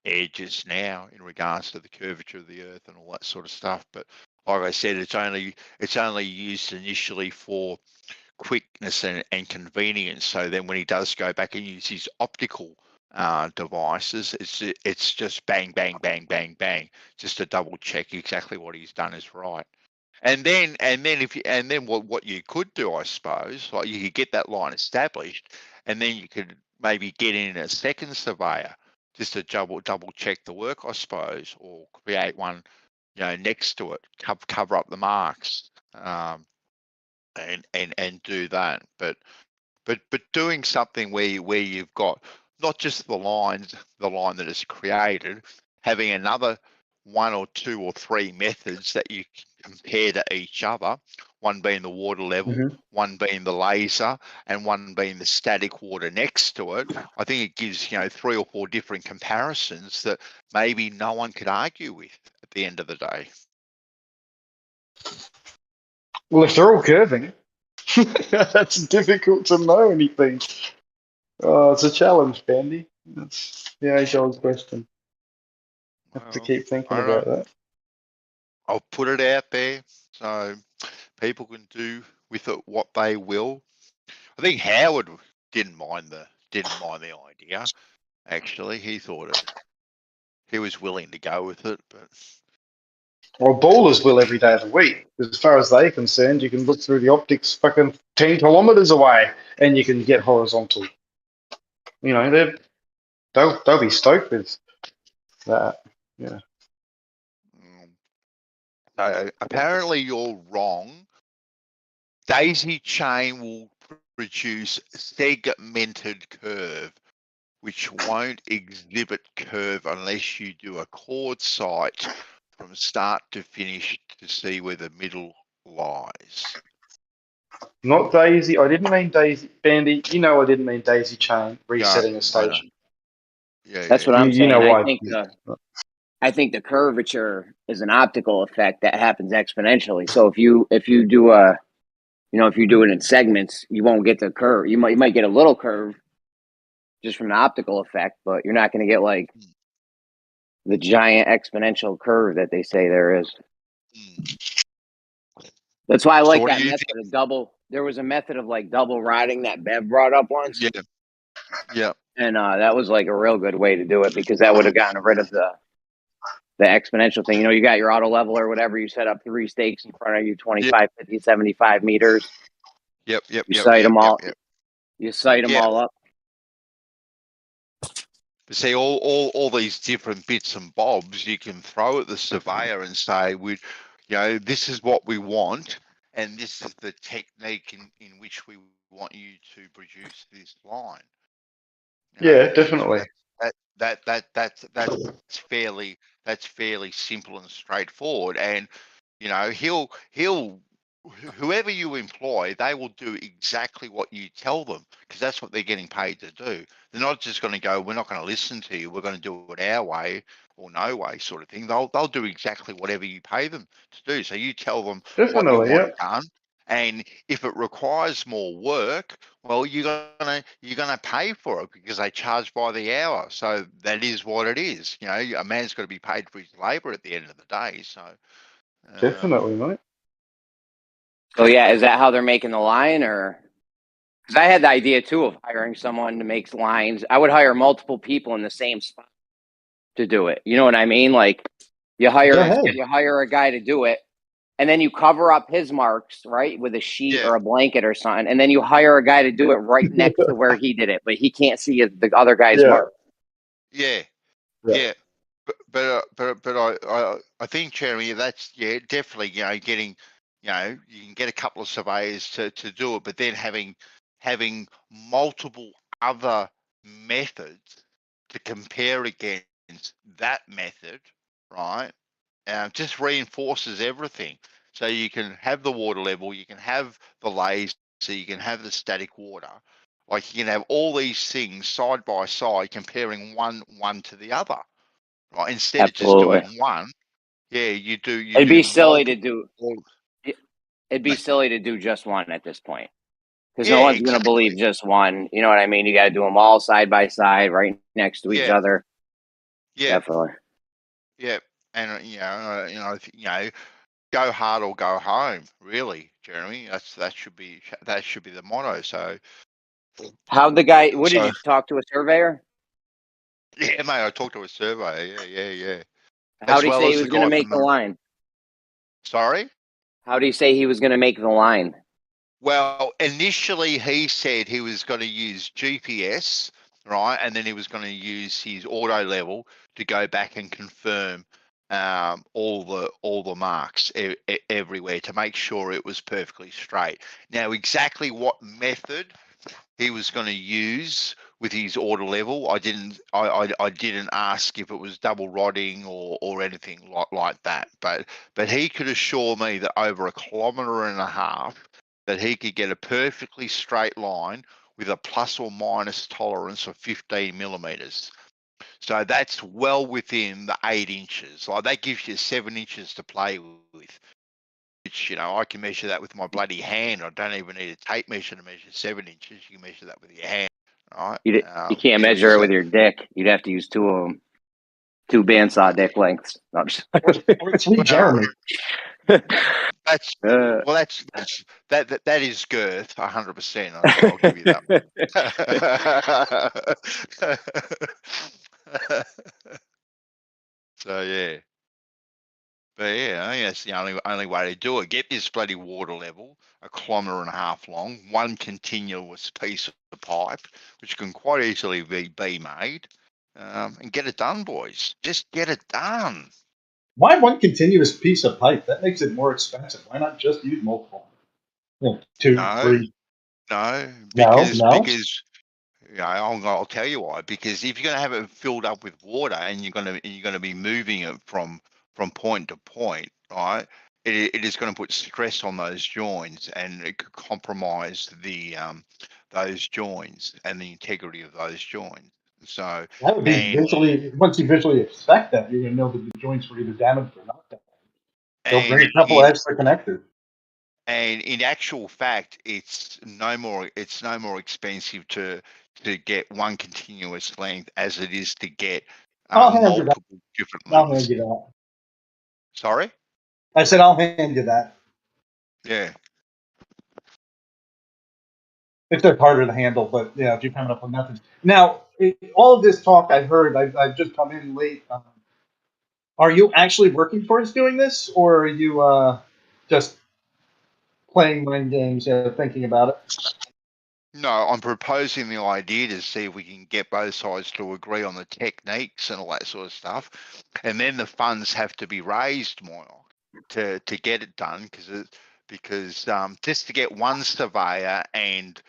aired just now in regards to the curvature of the Earth and all that sort of stuff. But like I said, it's only used initially for quickness and convenience. So then when he does go back and use his optical devices, it's just bang, bang, bang, bang, bang, just to double check exactly what he's done is right. And then what you could do, I suppose, like you could get that line established, and then you could maybe get in a second surveyor just to double check the work, I suppose, or create one, next to it, cover up the marks, and do that. But doing something where you've got not just the line that is created, having another one or two or three methods that you compare to each other, one being the water level, one being the laser, and one being the static water next to it. I think it gives 3 or 4 different comparisons that maybe no one could argue with at the end of the day. Well, if they're all curving, that's difficult to know anything. Oh, it's a challenge, Bandy. That's the age-old question. Have to keep thinking about that. I'll put it out there so people can do with it what they will. I think Howard didn't mind the idea. Actually, he was willing to go with it, but Well, ballers will every day of the week. As far as they're concerned, you can look through the optics fucking 10 kilometers away and you can get horizontal. They'll be stoked with that. Yeah. Apparently you're wrong. Daisy chain will produce segmented curve, which won't exhibit curve unless you do a chord sight from start to finish to see where the middle lies. Not Daisy. I didn't mean Daisy. Bandy, I didn't mean Daisy chain resetting a station. Yeah, that's what I'm saying. why. I think the curvature is an optical effect that happens exponentially. So if you do if you do it in segments, you won't get the curve. You might get a little curve just from the optical effect, but you're not going to get like the giant exponential curve that they say there is. That's why I like that method of double. There was a method of like double riding that Bev brought up once. Yeah. And that was like a real good way to do it because that would have gotten rid of the exponential thing. You got your auto level or whatever. You set up 3 stakes in front of you, 25, 50, 75 meters. Yep. You sight them all. You sight them all up. But see, all these different bits and bobs you can throw at the surveyor and say, this is what we want, and this is the technique in which we want you to produce this line. Yeah, definitely. That's fairly simple and straightforward, and he'll whoever you employ, they will do exactly what you tell them because that's what they're getting paid to do. They're not just going to go, we're not going to listen to you. We're going to do it our way or no way sort of thing. They'll do exactly whatever you pay them to do. So you tell them what you Definitely, yeah. want done. And if it requires more work, well, you're gonna pay for it because they charge by the hour. So that is what it is. You know, a man's got to be paid for his labour at the end of the day. So Definitely, mate. So yeah, is that how they're making the line, or? Because I had the idea too of hiring someone to make lines. I would hire multiple people in the same spot to do it. You know what I mean? Like you Go ahead. hire a guy to do it, and then you cover up his marks, right, with a sheet Yeah. or a blanket or something, and then you hire a guy to do it right next to where he did it, but he can't see the other guy's Yeah. mark. Yeah, Yeah. yeah, but I think, Jeremy, that's definitely, you know, getting, you know, you can get a couple of surveyors to do it, but then having multiple other methods to compare against that method, right? Just reinforces everything. So you can have the water level, you can have the laser, you can have the static water. Like you can have all these things side by side, comparing one to the other, right? Instead of just Absolutely. doing one, you do It'd be silly to multiple. do. It'd be silly to do just one at this point. Because no Yeah, one's going to exactly. believe just one. You know what I mean? You got to do them all side by side, right next to each Yeah, other. yeah, Definitely. yeah. And you know, go hard or go home. Really, Jeremy. That should be the motto. So, How'd the guy? What did so you talk to a surveyor? yeah, mate. I talked to a surveyor. Yeah. How As did he well say he as the was going to guy make from the the. line? Sorry. How did he say he was going to make the line? Well, initially he said he was going to use GPS, right, and then he was going to use his auto level to go back and confirm all the marks everywhere to make sure it was perfectly straight. Now, exactly what method he was going to use with his auto level, I didn't ask if it was double rodding or anything like that. But he could assure me that over 1.5 kilometers that he could get a perfectly straight line with a plus or minus tolerance of 15 millimeters. So that's well within the 8 inches. Like that gives you 7 inches to play with. Which, you know, I can measure that with my bloody hand. I don't even need a tape measure to measure 7 inches. You can measure that with your hand, right? You can't measure it with your dick. You'd have to use two of them, two bandsaw dick lengths. No, I'm just- Or three, Jeremy. That's Uh, well, that is girth, 100%. I'll give you that one. So yeah. But yeah, I think that's the only way to do it. Get this bloody water level 1.5 kilometers long, one continuous piece of pipe, which can quite easily be made, and get it done, boys. Just get it done. Why one continuous piece of pipe? That makes it more expensive. Why not just use multiple? You know, 2, No, 3. no, No. because yeah, I'll tell you why. Because if you're going to have it filled up with water and you're going to be moving it from point to point, right? It is going to put stress on those joints, and it could compromise the those joints and the integrity of those joints. So, That would be visually. Once you visually expect that, you're going to know that the joints were either damaged or not damaged. They'll bring a couple extra connectors. And in actual fact, it's no more expensive to get one continuous length as it is to get I'll hand you that. multiple different I'll hand lengths. you that. Sorry? I said I'll hand you that. Yeah. It's just harder to handle, but yeah, if you're coming up with methods. Now, all of this talk I've heard, I've just come in late. Are you actually working towards doing this, or are you just playing mind games, thinking about it? No, I'm proposing the idea to see if we can get both sides to agree on the techniques and all that sort of stuff. And then the funds have to be raised more to get it done because just to get one surveyor and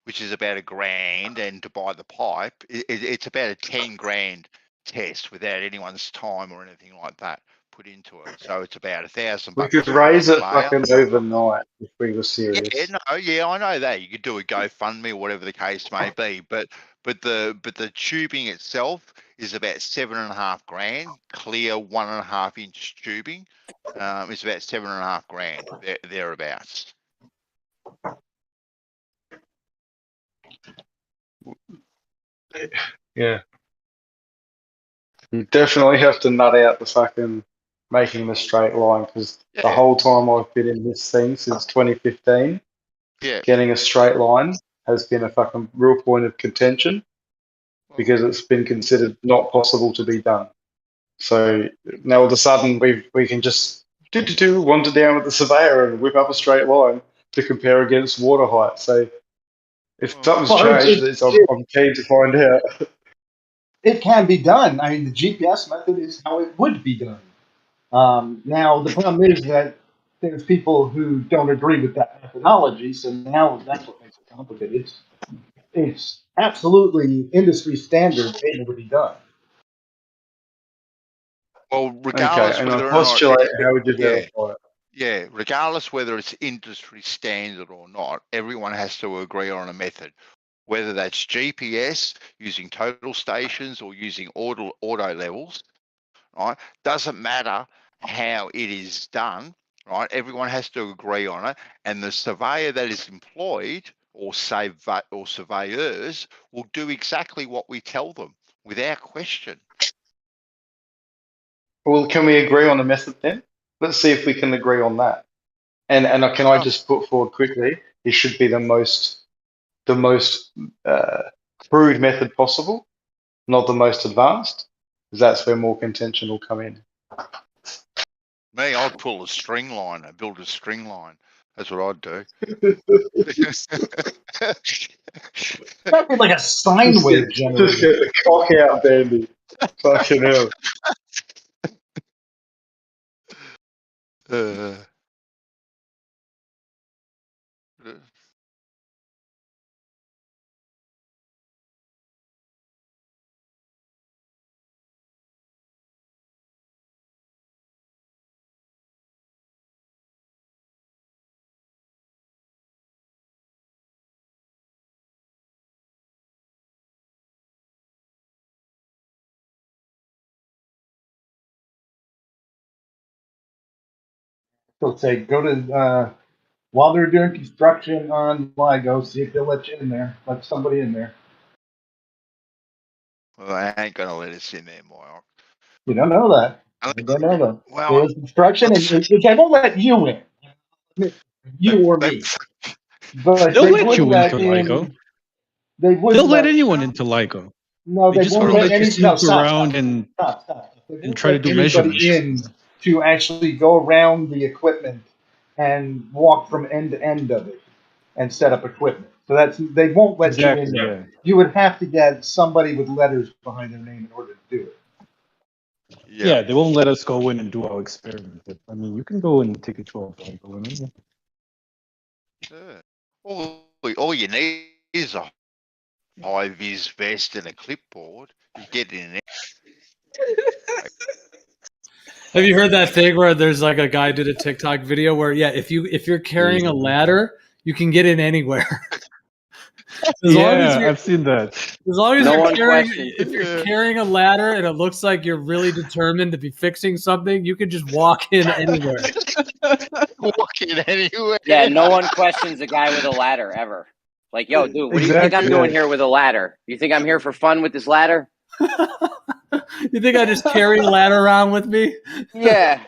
which is about $1,000, and to buy the pipe, it's about a 10 grand test without anyone's time or anything like that put into it. So it's about $1,000. We could per raise it player. fucking overnight if we were serious. Yeah, no, yeah, I know that. You could do a GoFundMe or whatever the case may be, but the tubing itself is about $7,500. Clear 1.5 inch tubing is about $7,500 thereabouts. Yeah. You definitely have to nut out the fucking making the straight line because the Yeah. whole time I've been in this thing since 2015, Yeah, getting a straight line has been a fucking real point of contention because it's been considered not possible to be done. So now all of a sudden we can just wander down with the surveyor and whip up a straight line to compare against water height. So if something's Well, changed, I'm keen to find out. it can be done. I mean, the GPS method is how it would be done. Now, the problem is that there's people who don't agree with that methodology, so now that's what makes it complicated. It's absolutely industry standard able to be done. well, regardless Okay, and whether I or not postulate how would you verify it? yeah, regardless whether it's industry standard or not, everyone has to agree on a method. Whether that's GPS, using total stations, or using auto levels, right? Doesn't matter how it is done, right? Everyone has to agree on it, and the surveyor that is employed, or surveyors, will do exactly what we tell them without question. Well, can we agree on a method then? Let's see if we can agree on that. And can I just put forward quickly? It should be the most crude method possible, not the most advanced, because that's where more contention will come in. Me, I'd pull a string line and build a string line. That's what I'd do. That'd be like a sine wave generator. Just get the cock out, Bandy. Fucking hell. So say, go to, while they're doing construction on LIGO, see if they'll let you in there. Let somebody in there. Well, I ain't gonna let us in there, Mike. You don't know that. You don't know that. Well, There's construction, and they won't let you in. You or me. But They'll they let would you let into LIGO. They would They'll let anyone into LIGO. No, They they just won't want to let let you any. No, snoop around and stop. They won't try to let do anybody measurements. in to actually go around the equipment and walk from end to end of it and set up equipment. So they won't let you in Exactly, there. yeah. You would have to get somebody with letters behind their name in order to do it. Yeah, they won't let us go in and do our experiment. But, I mean, you can go and take a tour of LIGO. Yeah. All you need is a high-vis vest and a clipboard. You get in there. Have you heard that thing where there's like a guy did a TikTok video where if you're carrying a ladder, you can get in anywhere. I've seen that. As long as No you're one carrying, questions. if you're carrying a ladder and it looks like you're really determined to be fixing something, you can just walk in anywhere. Walk in anywhere. Yeah, no one questions a guy with a ladder ever. Like, yo, dude, what do you think I'm Exactly. doing here with a ladder? You think I'm here for fun with this ladder? You think I just carry a ladder around with me? Yeah.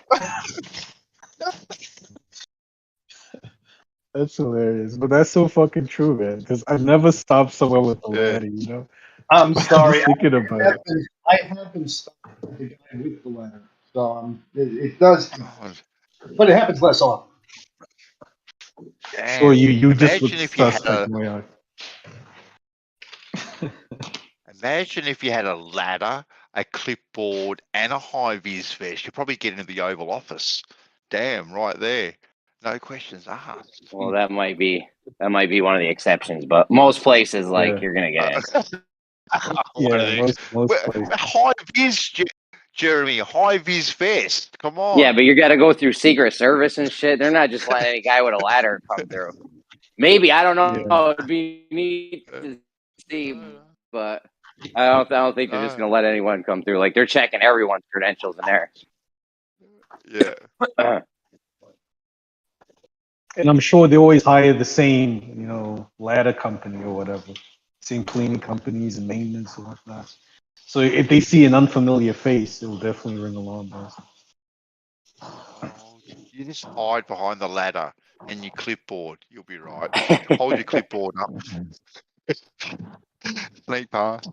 That's hilarious. But that's so fucking true, man. Because I've never stopped someone with a ladder, you know? I'm sorry. Thinking about it. I haven't stopped the guy with the ladder. So it does, but it happens less often. So you just would Imagine if you had suspect my eye. Imagine if you had a ladder, a clipboard, and a high-vis vest. You'd probably get into the Oval Office. Damn, right there. No questions asked. Well, that might be one of the exceptions, but most places, like, Yeah. you're gonna get in. Yeah, most places. High-vis, Jeremy, high vis vest. Come on. Yeah, but you got to go through Secret Service and shit. They're not just letting any guy with a ladder come through. Maybe, I don't know. Yeah. It'd be neat to see, but I don't think they're just gonna let anyone come through. Like, they're checking everyone's credentials in there. Yeah. And I'm sure they always hire the same, ladder company or whatever, same cleaning companies and maintenance and whatnot. So if they see an unfamiliar face, they'll definitely ring alarm bells. Oh, you just hide behind the ladder and your clipboard. You'll be right. Hold your clipboard up. Sneak past.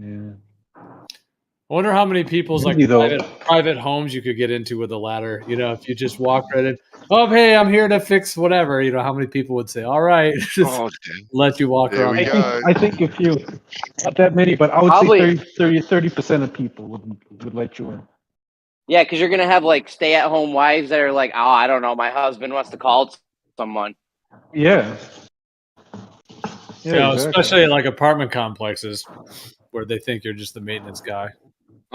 Yeah. I wonder how many people's like Maybe though. private homes you could get into with a ladder. If you just walk right in. Oh, hey, I'm here to fix whatever. How many people would say, "All right," just Oh, let you walk there around. we go. I think if you not that many, but I would Probably. say 30% of people would let you in. Yeah, because you're gonna have like stay-at-home wives that are like, "Oh, I don't know, my husband wants to call someone." Yeah. Yeah, exactly. Especially in like apartment complexes where they think you're just the maintenance guy.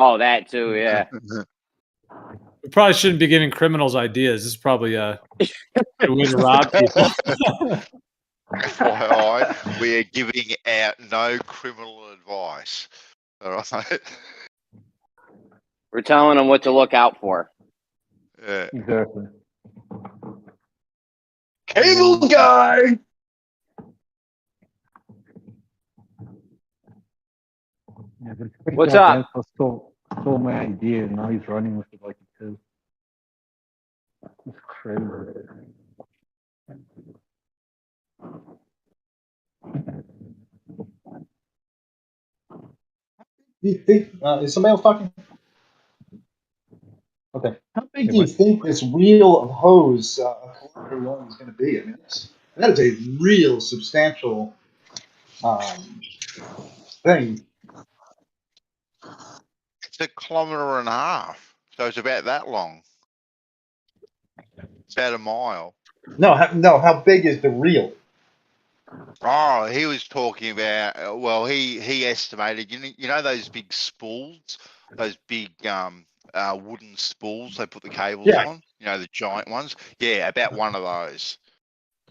Oh, that too. Yeah. We probably shouldn't be giving criminals ideas. This is probably a good way to rob people. FYI, we are giving out no criminal advice. All right. We're telling them what to look out for. Yeah. Exactly. Cable guy. Yeah, but it's pretty What's goddamn up? Stole my idea, and now he's running with it like he could. It's crazy. Do you think is somebody else talking? Okay. How big do you think this reel of hose a kilometer long is going to be? I mean, that is a real substantial thing. It's 1.5 kilometers, so it's about that long. It's about a mile. No, how big is the reel? Oh, he was talking about. Well, he estimated. You know those big spools, those big wooden spools they put the cables on. The giant ones. Yeah, about one of those.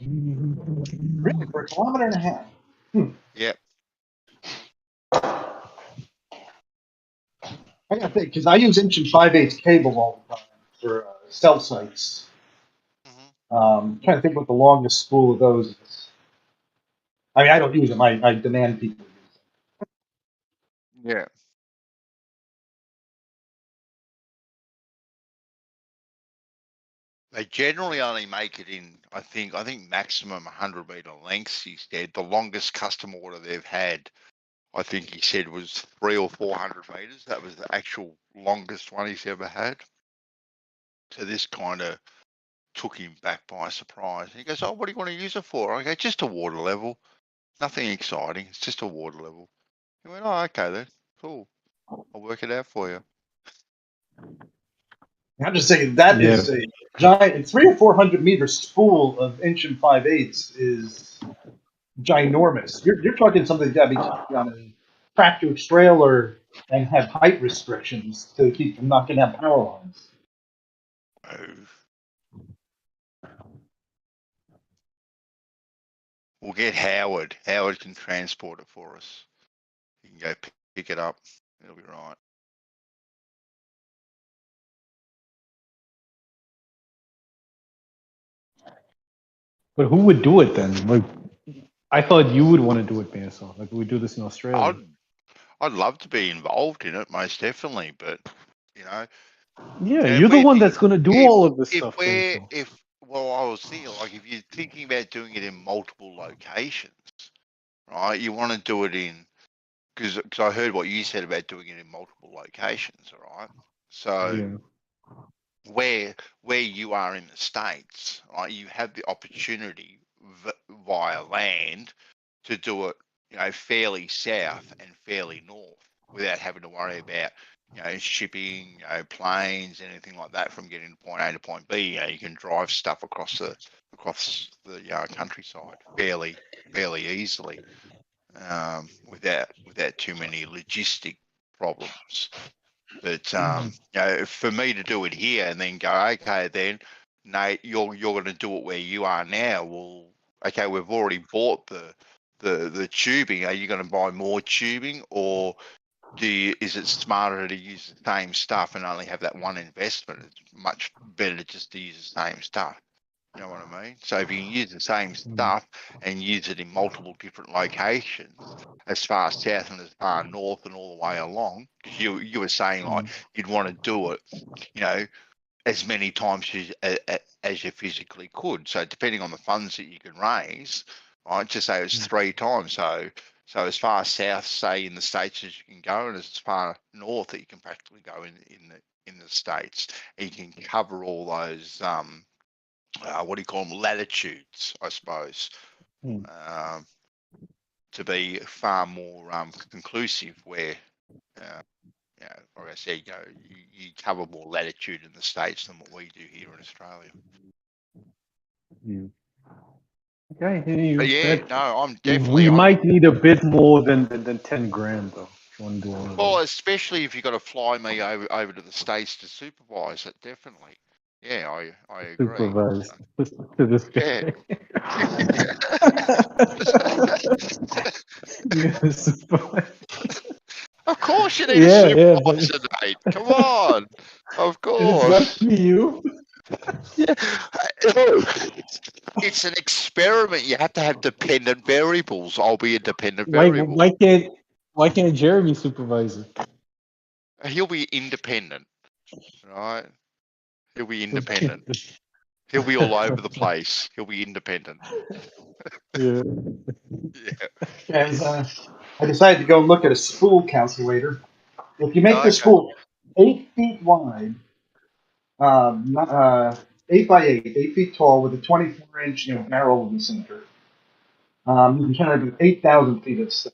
Really, for 1.5 kilometers? Yep. I gotta think because I use 1 5/8 cable all the time for cell sites. Trying to think what the longest spool of those is. I mean, I don't use them. I demand people use them. Yeah. They generally only make it in, I think maximum 100-meter lengths. He said the longest custom order they've had, I think he said, was 300 or 400 meters. That was the actual longest one he's ever had. So this kind of took him back by surprise. He goes, "Oh, what do you want to use it for?" I go, "Just a water level. Nothing exciting. It's just a water level." He went, "Oh, okay then. Cool. I'll work it out for you." I'm just saying that is a giant 300 or 400 meter spool of 1 5/8 is ginormous. You're talking something that got to be on a tractor trailer and have height restrictions to keep them not going to have power lines. We'll get Howard. Howard can transport it for us. He can go pick it up. It'll be right. But who would do it then? Like, I thought you would want to do it, Benson. Like, we do this in Australia. I'd love to be involved in it, most definitely. But yeah, you're the one that's going to do all of this stuff. Well, I was thinking, like, if you're thinking about doing it in multiple locations, right? You want to do it in because I heard what you said about doing it in multiple locations, all right? So where you are in the States, right? You have the opportunity via land to do it, fairly south and fairly north without having to worry about, shipping, planes, anything like that from getting to point A to point B. You can drive stuff across the countryside fairly easily. without too many logistic problems. But you know, for me to do it here and then go, okay, then Nate, you're going to do it where you are now. Well, okay, we've already bought the tubing. Are you going to buy more tubing, or is it smarter to use the same stuff and only have that one investment? It's much better just to use the same stuff. You know what I mean? So if you can use the same stuff and use it in multiple different locations, as far south and as far north and all the way along, because you were saying like you'd want to do it, you know, as many times as you physically could. So depending on the funds that you can raise, right, just say it was 3 times. So as far south, say in the States as you can go, and as far north that you can practically go in the States, and you can cover all those what do you call them, latitudes, I suppose, to be far more conclusive. Where you know, like I said, you cover more latitude in the States than what we do here in Australia. Okay, But yeah, no, I'm we definitely. might need a bit more than 10 grand though. If you want to do all of Well, that. especially if you've got to fly me over to the States to supervise it, definitely. Yeah, I agree. Supervise to this Yeah. guy. Of course you need a Yeah, but supervisor, mate. Come on. Of it's not course. for you. Yeah. Look, it's an experiment. You have to have dependent variables. I'll be a dependent variable. Why can't Jeremy supervise it? He'll be independent, right? He'll be independent. He'll be all over the place. He'll be independent. Yeah. Yeah. And I decided to go look at a spool calculator. If you make the Okay. spool 8 feet wide, 8 by 8, 8 feet tall, with a 24-inch barrel in the center, you can carry 8,000 feet of stuff.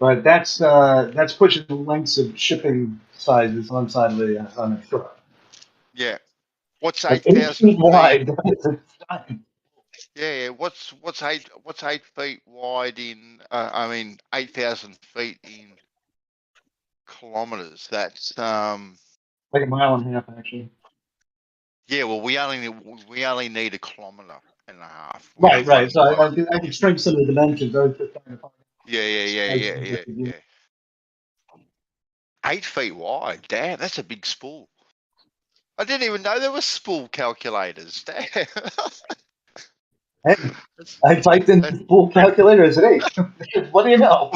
But that's pushing the lengths of shipping sizes on side of on the truck. Yeah. What's But 8,000 8 feet feet? wide. It's a giant. Yeah. What's 8 feet wide in? I mean, 8,000 feet in kilometers. That's Like a mile and a half, actually. Yeah. Well, we only need a kilometer and a half. We Right, need 1 right. So I kilometer. could shrink some of the dimensions. I was just trying to find Yeah. 8 feet wide. Damn, that's a big spool. I didn't even know there were spool calculators. Damn. Hey, I typed in spool calculator. I said, "Hey, what do you know?"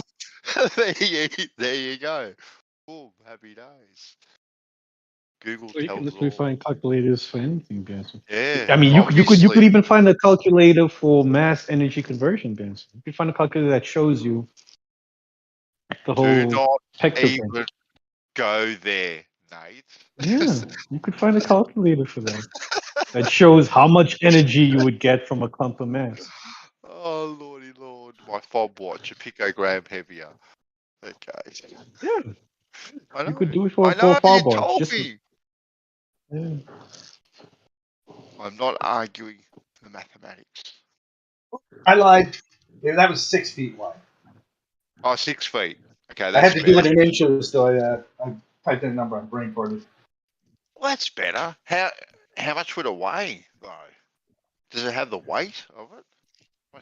there you go. Boom, happy days. Google Well, you can tells literally all. find calculators for anything, Benson. Yeah. I mean, you could obviously. even find a calculator for mass energy conversion, Benson. You can find a calculator that shows you the Do whole not spectrum. even go there, Nate. Yeah, you could find a calculator for that. That shows how much energy you would get from a clump of mass. Oh, lordy lord. My fob watch, a picogram heavier. Okay. Yeah, I know. you could do it I for know, a power you bar. told Just me. yeah. I'm not arguing the mathematics. I lied. Yeah, that was 6 feet wide. Oh, 6 feet. Okay, I had that's to do better. it in inches, so I typed in a number on brain for it. Well, that's better. How much would it weigh, though? Does it have the weight of it?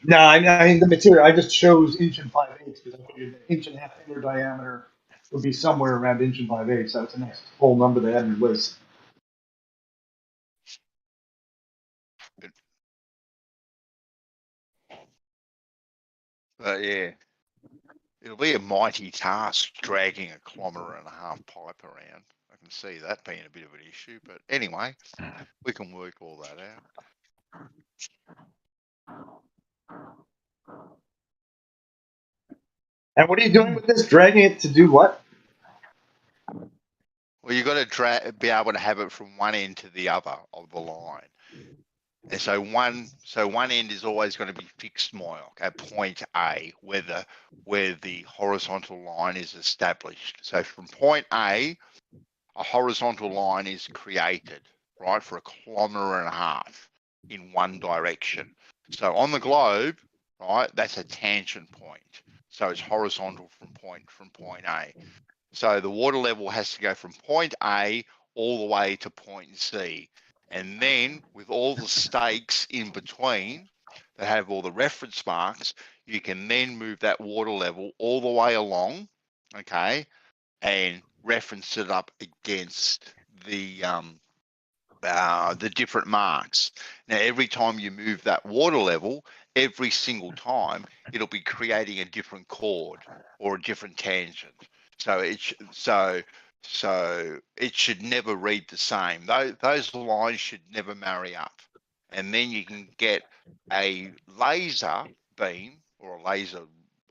No, I mean the material. I just chose inch and 5/8 because I figured the inch and a half inner diameter would be somewhere around inch and 5/8. That's the next whole number they had in the list. Yeah. It'll be a mighty task dragging a kilometre and a half pipe around. I can see that being a bit of an issue, but anyway, we can work all that out. And what are you doing with this? Dragging it to do what? Well, you've got to be able to have it from one end to the other of the line. And so one end is always going to be fixed mile at point A, where the horizontal line is established. So from point A, a horizontal line is created, right, for a kilometre and a half in one direction. So on the globe, right? That's a tangent point. So it's horizontal from point A. So the water level has to go from point A all the way to point C. And then with all the stakes in between that have all the reference marks, you can then move that water level all the way along, okay, and reference it up against the different marks. Now, every time you move that water level, every single time, it'll be creating a different chord or a different tangent. So it should never read the same. Those lines should never marry up. And then you can get a laser beam or a laser,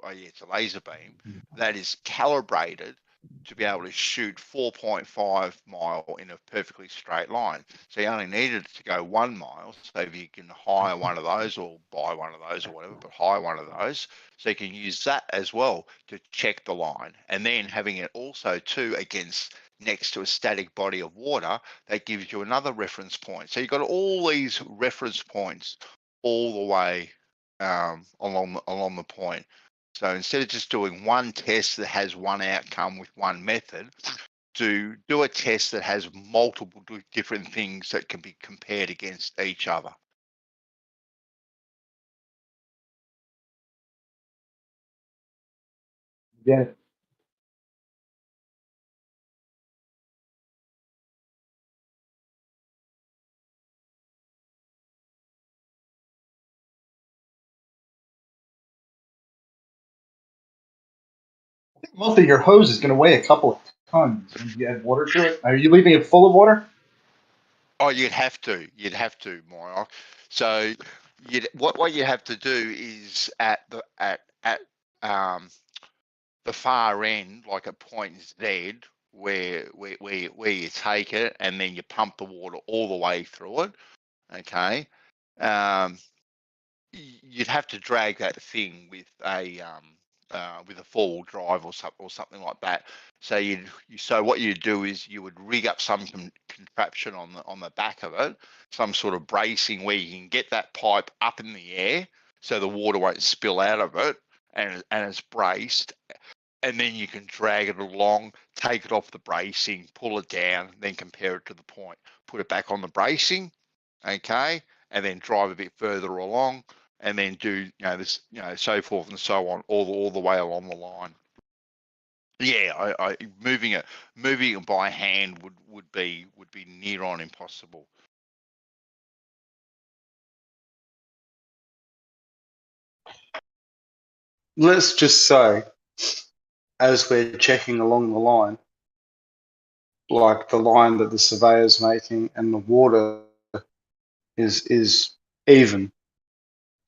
oh yeah, it's a laser beam that is calibrated to be able to shoot 4.5 mile in a perfectly straight line. So you only needed to go 1 mile. So if you can hire one of those or buy one of those or whatever, but hire one of those, so you can use that as well to check the line. And then having it also too against next to a static body of water, that gives you another reference point. So you've got all these reference points all the way along the point. So instead of just doing one test that has one outcome with one method, to do a test that has multiple different things that can be compared against each other. Yeah. I think most of your hose is going to weigh a couple of tons when you add water to it. Are you leaving it full of water? Oh, you'd have to, Moriok. So what you have to do is at the far end, like at point Z, where you take it and then you pump the water all the way through it. Okay. You'd have to drag that thing with a 4-wheel drive or something like that. So so what you'd do is you would rig up some contraption on the back of it, some sort of bracing where you can get that pipe up in the air so the water won't spill out of it, and it's braced. And then you can drag it along, take it off the bracing, pull it down, then compare it to the point, put it back on the bracing, okay, and then drive a bit further along, and then do this, so forth and so on, all the way along the line. Yeah, I moving it by hand would be near on impossible. Let's just say, as we're checking along the line, like the line that the surveyor's making and the water is even.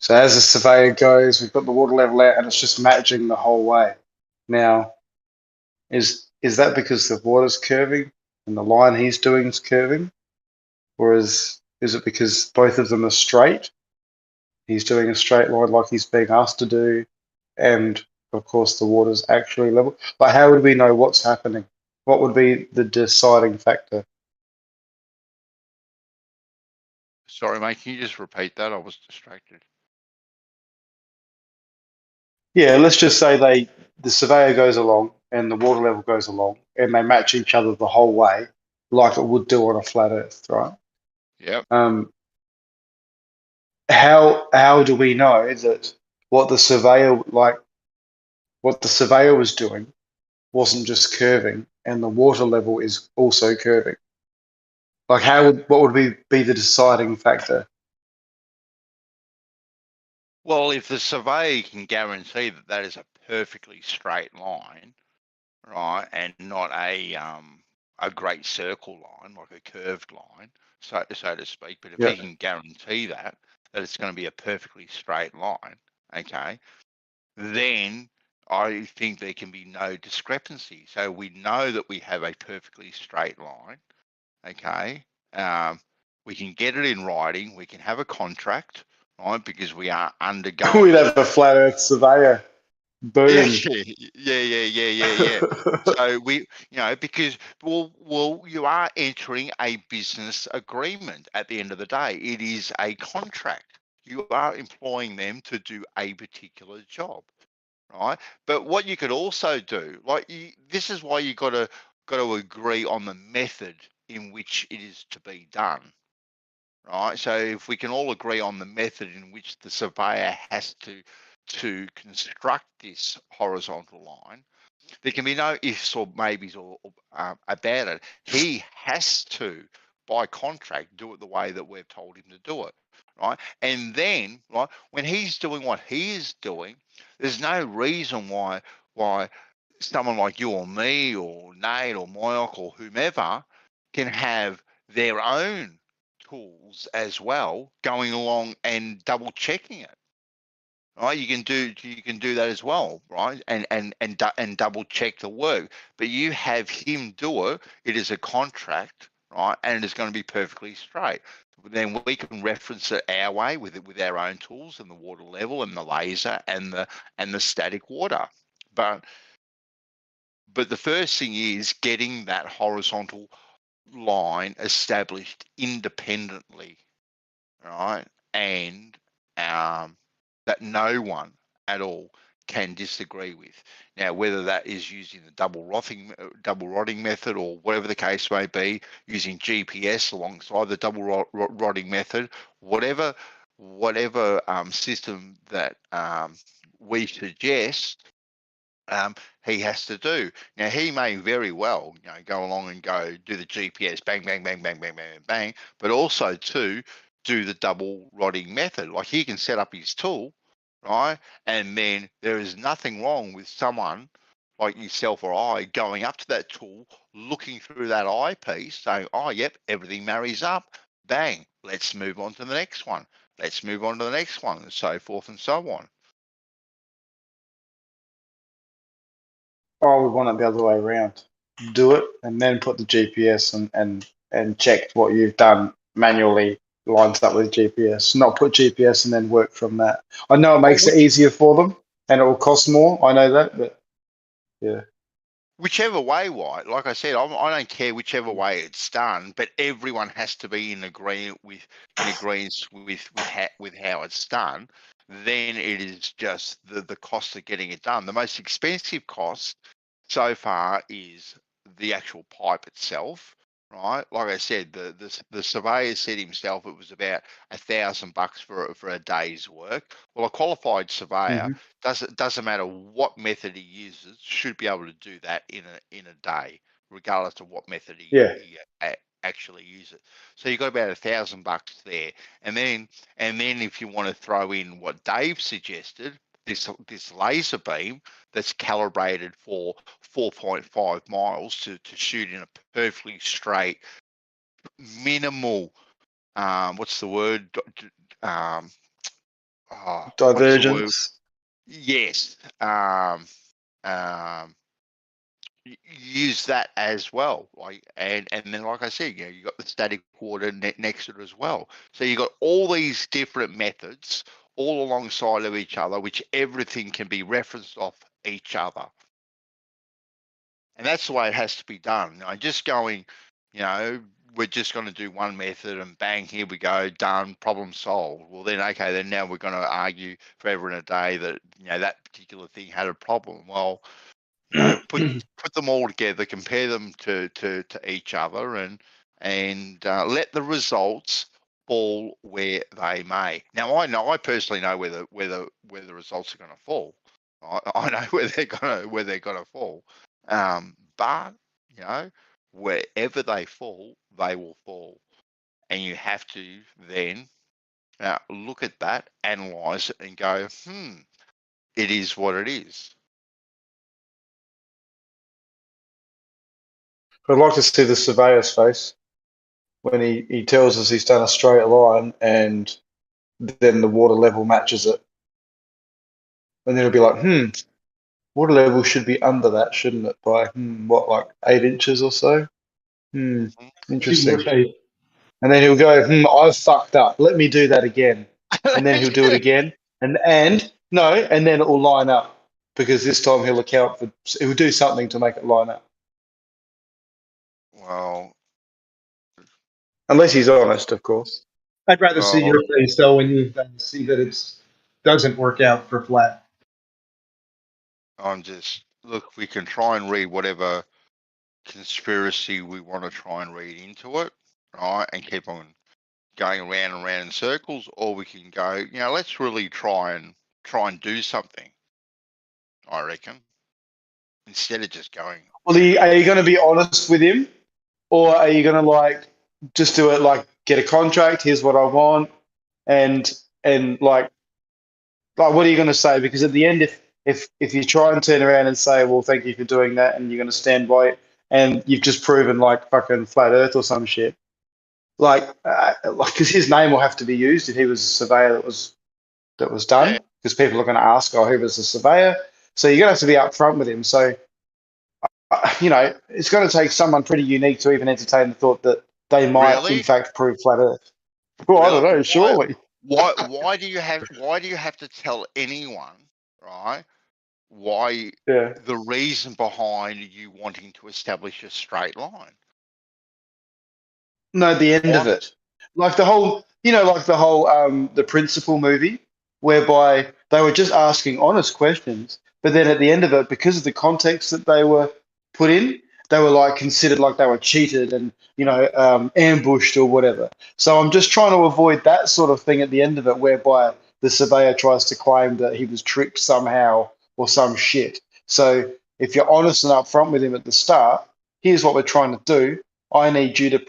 So as the surveyor goes, we've got the water level out and it's just matching the whole way. Now, is that because the water's curving and the line he's doing is curving? Or is it because both of them are straight? He's doing a straight line like he's being asked to do, and of course the water's actually level. But how would we know what's happening? What would be the deciding factor? Sorry, mate, can you just repeat that? I was distracted. Yeah, let's just say the surveyor goes along and the water level goes along and they match each other the whole way, like it would do on a flat Earth, right? Yep. How do we know that what the surveyor was doing wasn't just curving and the water level is also curving? Like what would be the deciding factor? Well, if the surveyor can guarantee that that is a perfectly straight line, right, and not a great circle line, like a curved line, so to speak, but if he can guarantee that it's going to be a perfectly straight line, okay, then I think there can be no discrepancy. So we know that we have a perfectly straight line, okay. We can get it in writing. We can have a contract, right? Because we are undergoing. We'd have a flat Earth surveyor. Boom. Yeah. So because you are entering a business agreement at the end of the day. It is a contract. You are employing them to do a particular job, right? But what you could also do, like this is why you got to agree on the method in which it is to be done, right? So if we can all agree on the method in which the surveyor has to construct this horizontal line, there can be no ifs or maybes or about it. He has to, by contract, do it the way that we've told him to do it, right? And then, right, when he's doing what he is doing, there's no reason why someone like you or me or Nate or Mike or whomever can have their own tools as well going along and double checking it. Right, you can do that as well, right? And double check the work, but you have him do it. It is a contract, right? And it is going to be perfectly straight. Then we can reference it our way with our own tools and the water level and the laser and the static water. But the first thing is getting that horizontal line established independently, right? And that no one at all can disagree with. Now, whether that is using the double rodding method or whatever the case may be, using GPS alongside the double rodding method, whatever system that we suggest, he has to do. Now, he may very well, go along and go do the GPS, bang, bang, bang, bang, bang, bang, bang, but also too do the double rodding method. Like he can set up his tool, right? And then there is nothing wrong with someone like yourself or I going up to that tool, looking through that eyepiece, saying, "Oh, yep, everything marries up. Bang, let's move on to the next one. Let's move on to the next one," and so forth and so on. I would want it the other way around. Do it and then put the GPS and check what you've done manually lines up with GPS. Not put GPS and then work from that. I know it makes it easier for them and it will cost more. I know that, but yeah. Whichever way, White, like I said, I don't care whichever way it's done, but everyone has to be in agreement with how it's done. Then it is just the cost of getting it done. The most expensive cost so far is the actual pipe itself, right? Like I said, the surveyor said himself it was about $1,000 for a day's work. Well, a qualified surveyor doesn't matter what method he uses, should be able to do that in a day, regardless of what method he actually uses. So you've got about $1,000 there, and then if you want to throw in what Dave suggested, this laser beam that's calibrated for 4.5 miles to shoot in a perfectly straight, minimal, what's the word? Divergence. Yes. Use that as well, like and then like I said, you got the static water next to it as well. So you got all these different methods all alongside of each other, which everything can be referenced off each other. And that's the way it has to be done. Just going, we're just going to do one method and bang, here we go, done, problem solved. Well, then, okay, then now we're going to argue forever and a day that, that particular thing had a problem. Well, put them all together, compare them to each other, and let the results fall where they may. Now, I personally know where the results are going to fall. I know where they're gonna fall. But wherever they fall, they will fall, and you have to then look at that, analyze it, and go, it is what it is. I'd like to see the surveyor's face when he tells us he's done a straight line and then the water level matches it. And then he'll be like, water level should be under that, shouldn't it? By, like 8 inches or so? Interesting. And then he'll go, I've fucked up. Let me do that again. And then he'll do it again. And then it will line up. Because this time he'll do something to make it line up. Well, unless he's honest, of course. I'd rather see Well, your face though when you see that it doesn't work out for flat. I'm just look. We can try and read whatever conspiracy we want to try and read into it, right, and keep on going around and around in circles, or we can go. Let's really try and do something. I reckon instead of just going. Well, are you going to be honest with him, or are you going to like just do it like get a contract? Here's what I want, and like what are you going to say? Because at the end, if you try and turn around and say, well, thank you for doing that, and you're going to stand by it, and you've just proven like fucking flat Earth or some shit, like because his name will have to be used if he was a surveyor that was done, Yeah, because people are going to ask, oh, who was the surveyor? So you're going to have to be upfront with him. So it's going to take someone pretty unique to even entertain the thought that they might, in really, fact, prove flat Earth. Well, I don't know. really. Surely. Why do you have to tell anyone, right? Why Yeah. the reason behind you wanting to establish a straight line? No, the end of Why? it, like the whole the Principal movie, whereby they were just asking honest questions, but then at the end of it, because of the context that they were put in, they were like considered like they were cheated and ambushed or whatever. So I'm just trying to avoid that sort of thing at the end of it, whereby the surveyor tries to claim that he was tricked somehow or some shit. So if you're honest and upfront with him at the start, here's what we're trying to do. I need you to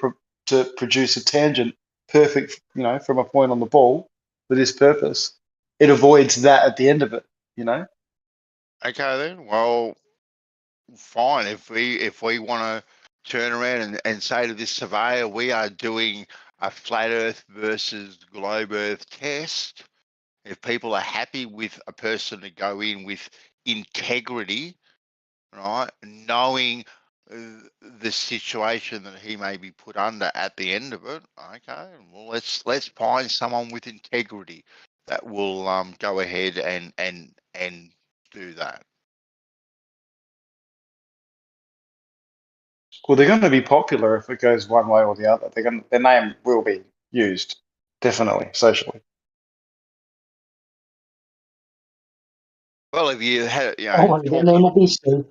produce a tangent perfect, from a point on the ball for this purpose. It avoids that at the end of it, Okay then. Well, fine. If we want to turn around and say to this surveyor, we are doing a flat Earth versus globe Earth test. If people are happy with a person to go in with integrity, right, knowing the situation that he may be put under at the end of it, okay, well let's find someone with integrity that will go ahead and do that. Well, they're going to be popular if it goes one way or the other. Their name will be used, definitely, socially. Well, if you had Oh, and their name will be Stu.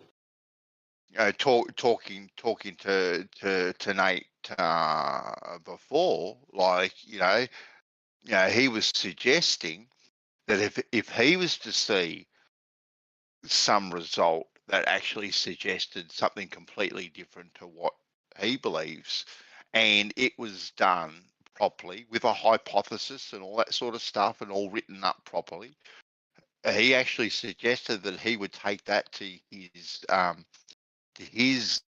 talking to Nate before, like he was suggesting that if he was to see some result that actually suggested something completely different to what he believes, and it was done properly with a hypothesis and all that sort of stuff and all written up properly, he actually suggested that he would take that to his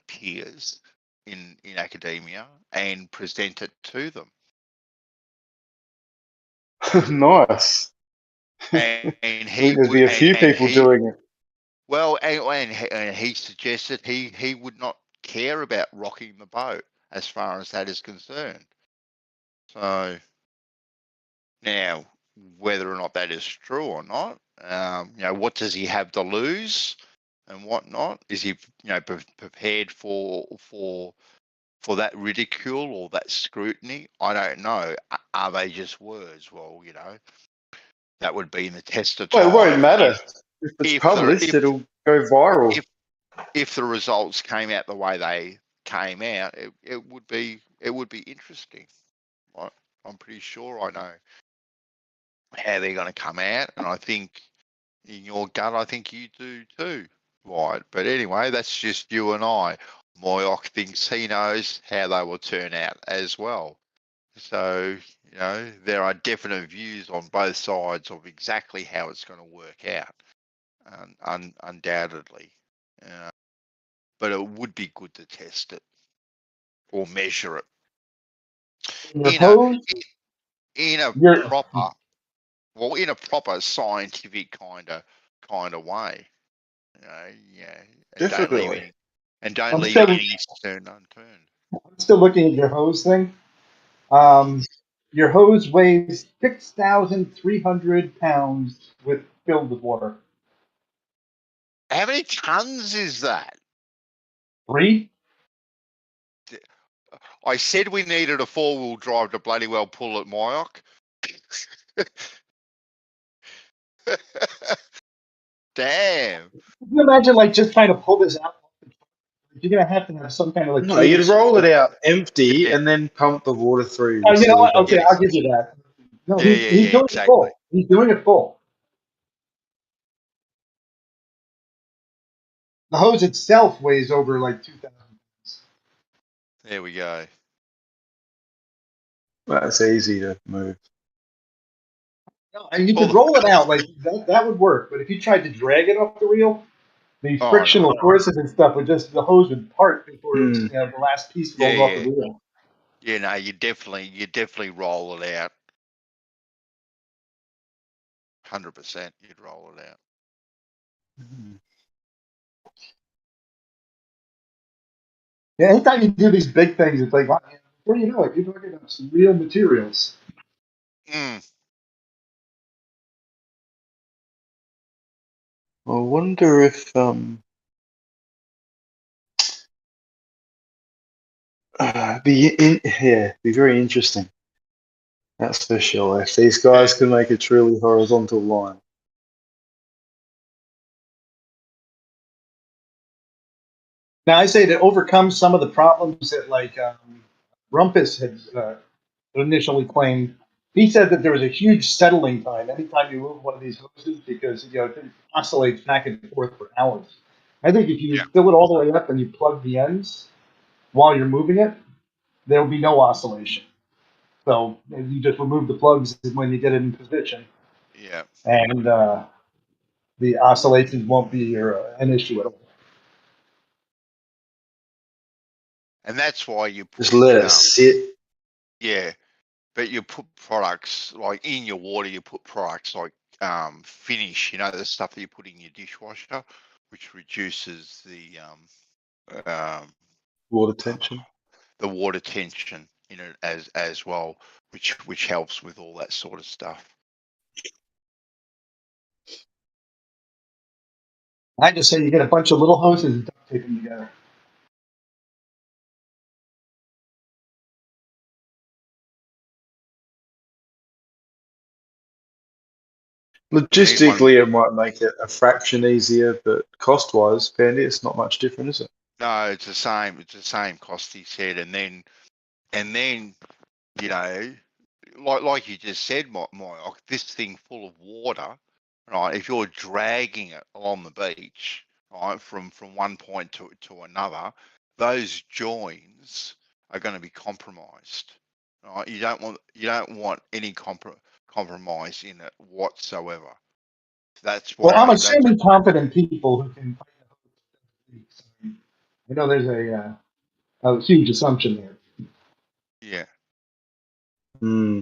peers in academia and present it to them. Nice. And he There'd be a few people doing it. Well, and he suggested he would not care about rocking the boat as far as that is concerned. So now, whether or not that is true or not, what does he have to lose and whatnot? Is he prepared for that ridicule or that scrutiny? I don't know. Are they just words? Well, that would be in the test of time. Well, it won't matter. If it's published, it'll go viral. If the results came out the way they came out, it would be interesting. I'm pretty sure I know how they're going to come out, and I think in your gut, I think you do too, Wyatt. But anyway, that's just you and I. Moyoc thinks he knows how they will turn out as well. So, there are definite views on both sides of exactly how it's going to work out, undoubtedly. But it would be good to test it or measure it Your in a hose, in a your proper, in a proper scientific kind of way. Yeah, and don't leave Definitely. I'm any still stone unturned. looking at your hose thing. Your hose weighs 6,300 pounds filled with water. How many tons is that? 3? I said we needed a 4-wheel drive to bloody well pull at Myoc. Damn. Can you imagine like just trying to pull this out? You're gonna have to have some kind of like. No, you'd roll it out empty Yeah. and then pump the water through. Oh, you know what? Okay, Yes. I'll give you that. No, Yeah, he's doing exactly. it full. He's doing it full. The hose itself weighs over like 2,000 pounds. There we go. That's easy to move. No, and you could roll it out like that would work. But if you tried to drag it off the reel, the Oh, frictional no. forces and stuff would just the hose would part before it's, Hmm. the last piece Yeah, rolled off yeah. the wheel. Yeah, no, you definitely roll it out. 100%, you'd roll it out. Yeah, anytime you do these big things, it's like, wow, before you know it, you're talking about some real materials. Mm. I wonder if be very interesting. That's for sure. If these guys can make a truly horizontal line. Now, I say to overcome some of the problems that, like, Rumpus had initially claimed, he said that there was a huge settling time anytime you move one of these hoses because it oscillates back and forth for hours. I think if you fill it all the way up and you plug the ends while you're moving it, there will be no oscillation. So you just remove the plugs when you get it in position. Yeah. And the oscillations won't be an issue at all. And that's why you put Just let it sit. Yeah, but you put products like in your water. You put products like Finish. You know, the stuff that you put in your dishwasher, which reduces the Water tension. The water tension in it as well, which helps with all that sort of stuff. I just say you get a bunch of little hoses and duct tape them together. Logistically, it might make it a fraction easier, but cost-wise, Pandy, it's not much different, is it? No, it's the same. It's the same cost, he said, and then you know, like you just said, Mike, this thing full of water, right? If you're dragging it along the beach, right, from one point to another, those joins are going to be compromised. Right? You don't want any compromise in it whatsoever. That's why. Well, I'm assuming confident people who can find the hose. I know there's a huge assumption there. Yeah. Hmm.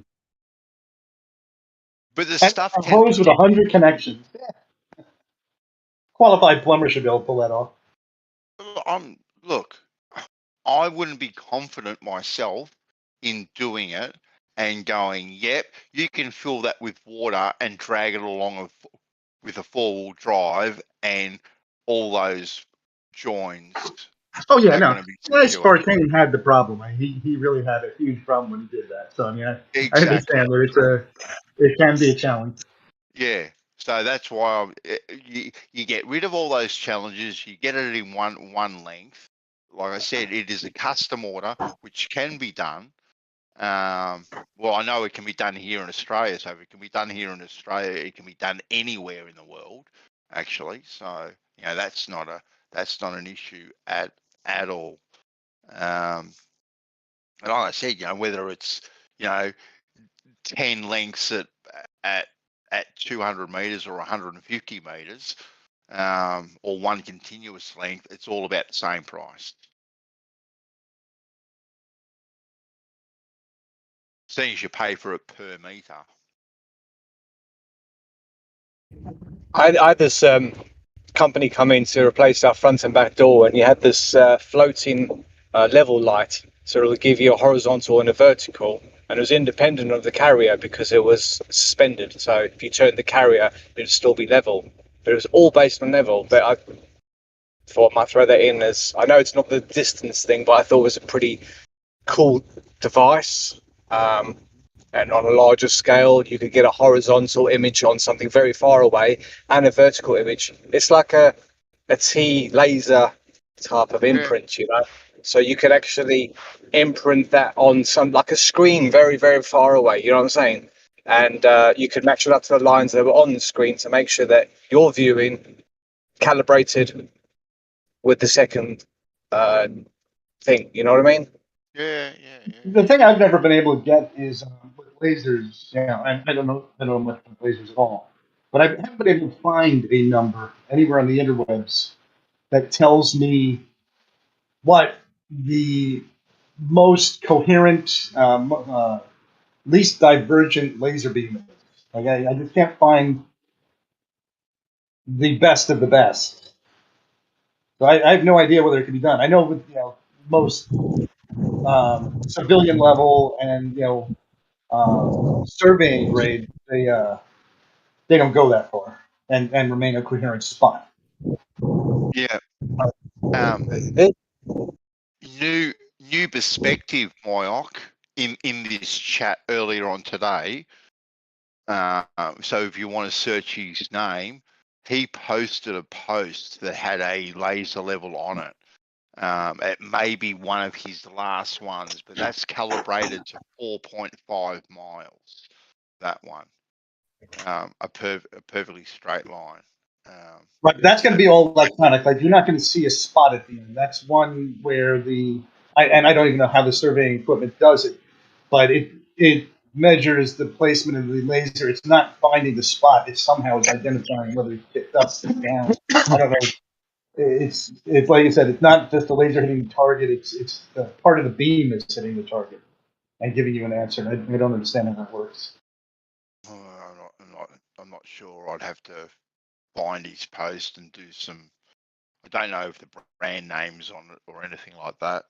But the And stuff a hose with 100 connections. Yeah. Qualified plumber should be able to pull that off. Look, I wouldn't be confident myself in doing it and going, yep, you can fill that with water and drag it along with a 4-wheel drive and all those joins. Oh yeah, no. Going to be Spartane had the problem. He really had a huge problem when he did that. So I mean, I understand that it can be a challenge. Yeah. So that's why you get rid of all those challenges. You get it in one length. Like I said, it is a custom order, which can be done. Well, I know it can be done here in Australia. So if it can be done here in Australia, it can be done anywhere in the world, actually. So that's not an issue at all. And like I said, whether it's 10 lengths at 200 meters or 150 meters, or one continuous length, it's all about the same price. Seeing as you pay for it per meter. I had this company come in to replace our front and back door, and you had this floating level light, so it would give you a horizontal and a vertical, and it was independent of the carrier because it was suspended. So if you turn the carrier, it would still be level, but it was all based on level. But I thought I might throw that in as, I know it's not the distance thing, but I thought it was a pretty cool device. And on a larger scale, you could get a horizontal image on something very far away and a vertical image. It's like a T laser type of imprint, you know. So you could actually imprint that on some like a screen very, very far away. You know what I'm saying? And you could match it up to the lines that were on the screen to make sure that you're viewing calibrated with the second thing. You know what I mean? Yeah. The thing I've never been able to get is with lasers. I don't know much about lasers at all, but I haven't been able to find a number anywhere on the interwebs that tells me what the most coherent, least divergent laser beam is. Like I just can't find the best of the best. So I have no idea whether it can be done. I know with most civilian level and surveying grade, they don't go that far and remain a coherent spot. Yeah. New perspective, Moyoc, in this chat earlier on today. So if you want to search his name, he posted a post that had a laser level on it. It may be one of his last ones, but that's calibrated to 4.5 miles. That one, a perfectly straight line. Right, that's going to be all electronic. Like you're not going to see a spot at the end. That's one where I don't even know how the surveying equipment does it, but it measures the placement of the laser. It's not finding the spot. It somehow is identifying whether it's picked up or down. I don't know. It's like you said. It's not just the laser hitting the target. It's the part of the beam that's hitting the target and giving you an answer. And I don't understand how that works. I'm not sure. I'd have to find his post and do some. I don't know if the brand names on it or anything like that.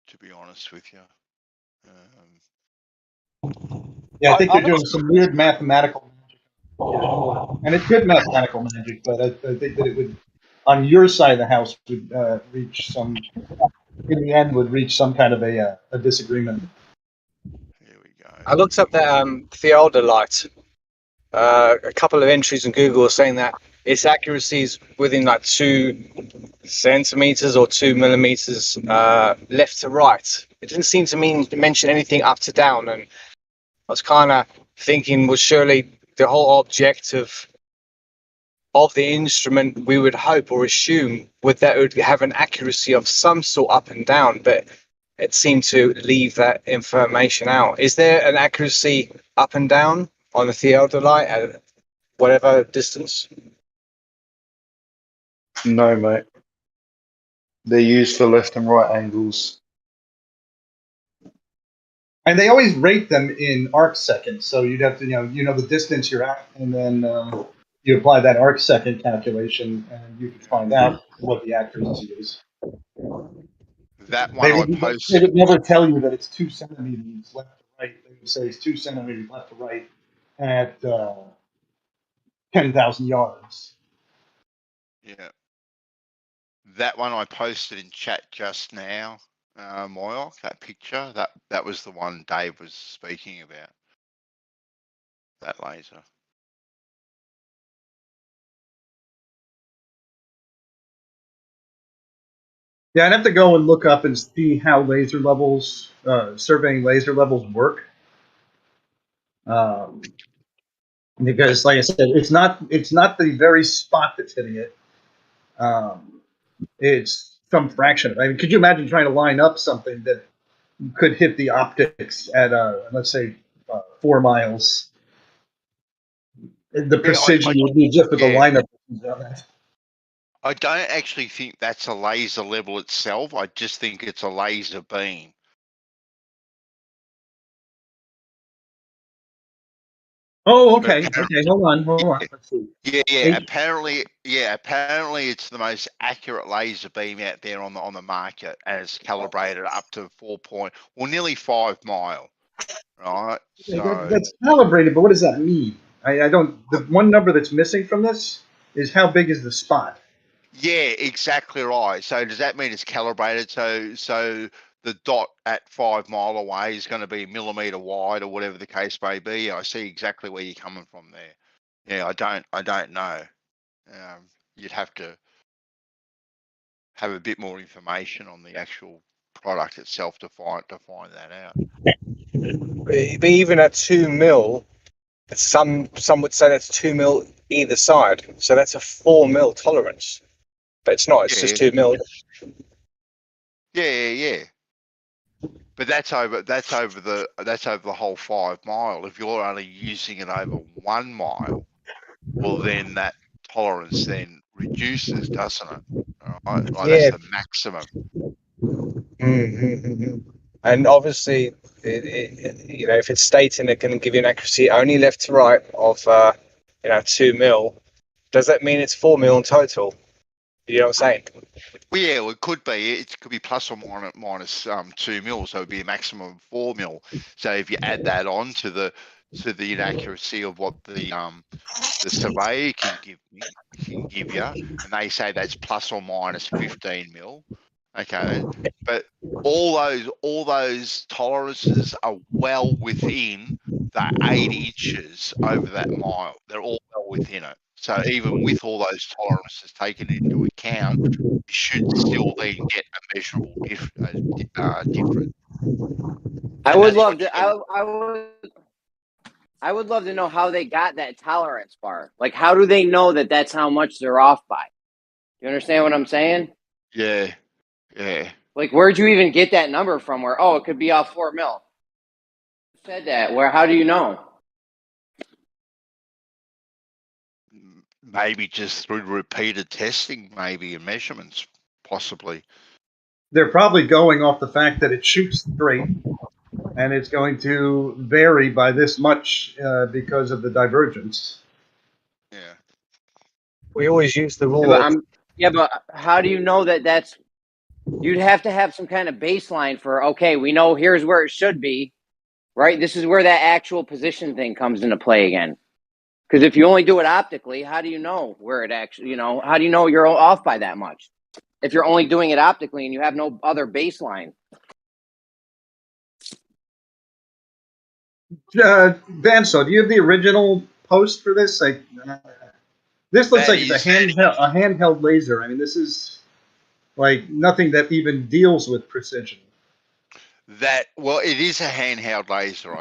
To be honest with you. Yeah, I think they're doing some weird mathematical magic, and it's good mathematical magic. But I think that it would, on your side of the house, would reach some. In the end, would reach some kind of a disagreement. Here we go. I looked up that theodolite. A couple of entries in Google saying that its accuracy is within like 2 centimeters or 2 millimeters left to right. It didn't seem to mention anything up to down, and I was kind of thinking, well, surely the whole objective of the instrument, we would hope or assume, that it would have an accuracy of some sort up and down, but it seemed to leave that information out. Is there an accuracy up and down on the theodolite at whatever distance? No, mate. They're used for left and right angles. And they always rate them in arc seconds. So you'd have to the distance you're at, and then you apply that arc second calculation, and you can find out what the accuracy is. That one They would never tell you that it's 2 centimeters left to right. They would say it's 2 centimeters left to right at 10,000 yards. Yeah. That one I posted in chat just now, Moyle, that picture, that was the one Dave was speaking about. That laser. Yeah, I'd have to go and look up and see how laser levels, surveying laser levels work. Because, like I said, it's not the very spot that's hitting it. It's some fraction of it. I mean, could you imagine trying to line up something that could hit the optics at, let's say, 4 miles? The precision would be just with the lineup. I don't actually think that's a laser level itself. I just think it's a laser beam. Oh, okay. Okay, hold on. Let's see. Yeah. Apparently, it's the most accurate laser beam out there on the market, as calibrated up to nearly 5 mile. Right. So that's calibrated, but what does that mean? I don't. The one number that's missing from this is how big is the spot? Yeah, exactly right. So does that mean it's calibrated? So the dot at 5 mile away is going to be a millimeter wide or whatever the case may be. I see exactly where you're coming from there. Yeah, I don't know. You'd have to have a bit more information on the actual product itself to find that out. But even at 2 mil, some would say that's 2 mil either side. So that's a 4 mil tolerance. But it's not. It's Yeah, just 2 mil. yeah. But that's over the whole 5 mile. If you're only using it over 1 mile, well then that tolerance then reduces, doesn't it? All right, like that's Yeah. the maximum. And obviously, if it's stating it can give you an accuracy only left to right of 2 mil, does that mean it's 4 mil in total? You know what I'm saying? Well, yeah, well, it could be. It could be plus or minus 2 mil, so it'd be a maximum of 4 mil. So if you add that on to the inaccuracy of what the surveyor can give you, and they say that's plus or minus 15 mil. Okay, then. But all those tolerances are well within the 8 inches over that mile. They're all well within it. So even with all those tolerances taken into account, you should still then get a measurable difference. I And would that's love what you to. got. I would love to know how they got that tolerance bar. Like, how do they know that that's how much they're off by? You understand what I'm saying? Yeah. Like, where'd you even get that number from? Where it could be off 4 mil. Who said that? Where? How do you know? Maybe just through repeated testing, maybe, and measurements, possibly. They're probably going off the fact that it shoots straight, and it's going to vary by this much because of the divergence. Yeah. We always use the rule But how do you know that that's? You'd have to have some kind of baseline for. Okay, we know here's where it should be, right? This is where that actual position thing comes into play again. Because if you only do it optically, how do you know where it actually? How do you know you're off by that much? If you're only doing it optically and you have no other baseline. Vanso, do you have the original post for this? This looks That like it's is- a handheld laser. I mean, this is like nothing that even deals with precision. It is a handheld laser.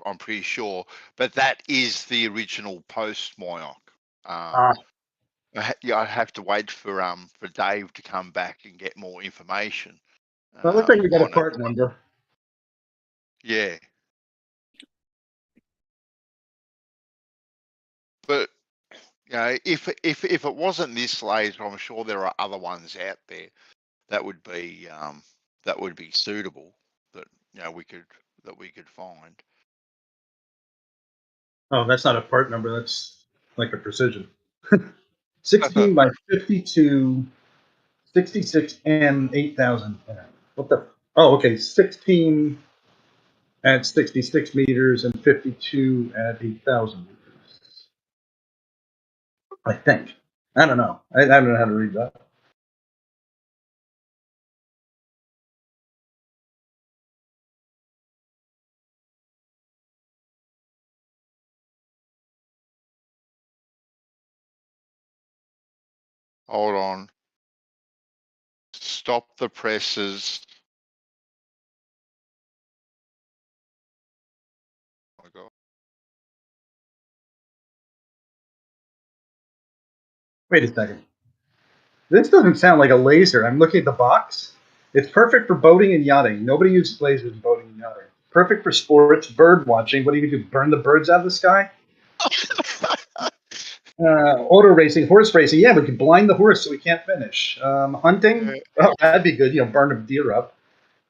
I'm pretty sure, but that is the original post, Moyoc. I'd have to wait for Dave to come back and get more information. Well, it looks like we got a on it. part number. Yeah. But if it wasn't this laser, I'm sure there are other ones out there that would be suitable that we could find. Oh, that's not a part number. That's like a precision. 16 by 52, 66 and 8,000. What the? Oh, okay. 16 at 66 meters and 52 at 8,000 meters. I think. I don't know. I don't know how to read that. Hold on. Stop the presses. Oh my God. Wait a second. This doesn't sound like a laser. I'm looking at the box. It's perfect for boating and yachting. Nobody uses lasers in boating and yachting. Perfect for sports, bird watching. What do you do? Burn the birds out of the sky? Auto racing, horse racing. Yeah, we could blind the horse so we can't finish. Hunting. Oh, that'd be good. Burn a deer up,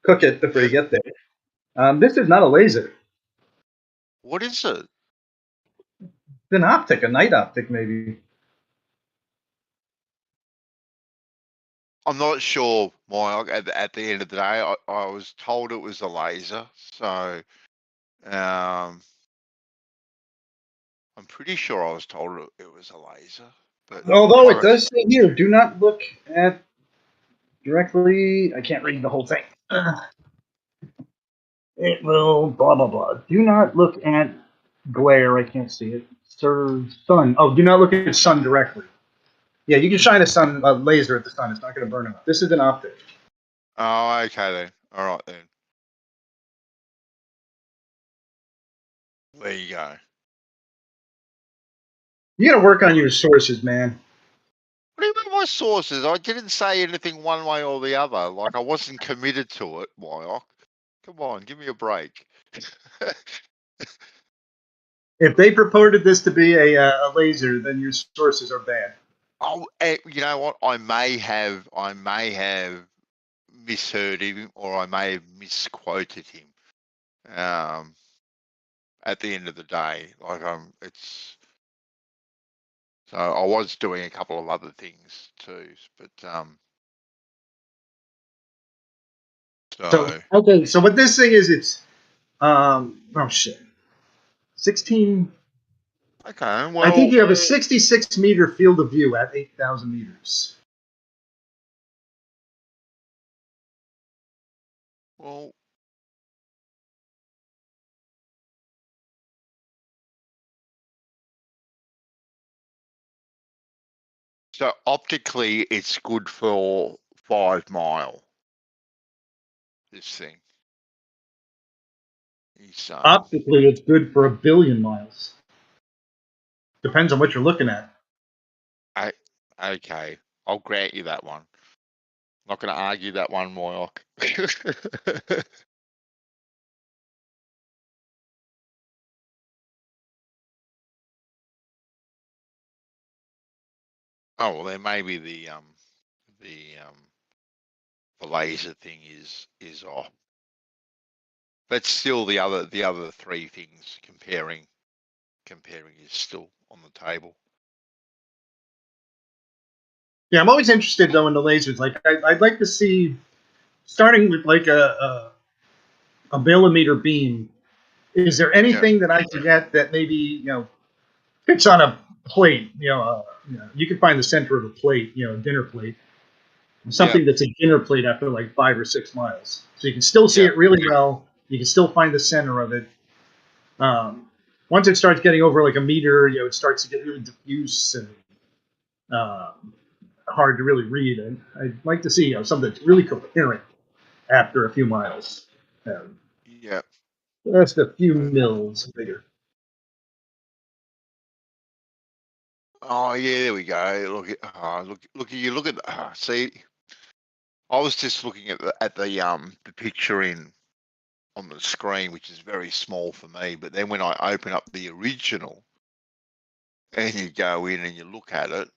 cook it before you get there. This is not a laser. What is it? It's an optic, a night optic, maybe. I'm not sure, Mike. At the end of the day, I was told it was a laser, so I'm pretty sure I was told it was a laser, But Although I it does say here, do not look at directly. I can't read the whole thing. It will blah blah blah. Do not look at glare. I can't see it. Sir, sun. Oh, do not look at sun directly. Yeah, you can shine a laser at the sun. It's not going to burn up. This is an optic. Oh, okay then. All right then. There you go. You got to work on your sources, man. What do you mean my sources? I didn't say anything one way or the other. Like I wasn't committed to it, Wyok. Come on, give me a break. If they purported this to be a laser, then your sources are bad. Oh, you know what? I may have misheard him, or I may have misquoted him. At the end of the day, like it's. So I was doing a couple of other things too, but So okay, so what this thing is, it's oh shit, 16. okay. I Well, think you have a 66 meter field of view at 8,000 meters. well, so optically, it's good for 5 mile. This thing. He's Optically, it's good for 1 billion miles. Depends on what you're looking at. Okay, I'll grant you that one. Not going to argue that one, Moyock. Oh well, then maybe the laser thing is off, but still the other three things comparing is still on the table. Yeah, I'm always interested though in the lasers. Like I'd like to see, starting with like a millimeter beam. Is there anything that I can get that maybe fits on a plate? You can find the center of a plate, a dinner plate, something that's a dinner plate after like 5 or 6 miles, so you can still see it really well. You can still find the center of it. Once it starts getting over like a meter, it starts to get really diffuse and hard to really read. And I'd like to see something that's really coherent after a few miles. Yeah. Just a few mils bigger. Oh yeah, there we go. Look at see. I was just looking at the picture on the screen, which is very small for me. But then when I open up the original, and you go in and you look at it,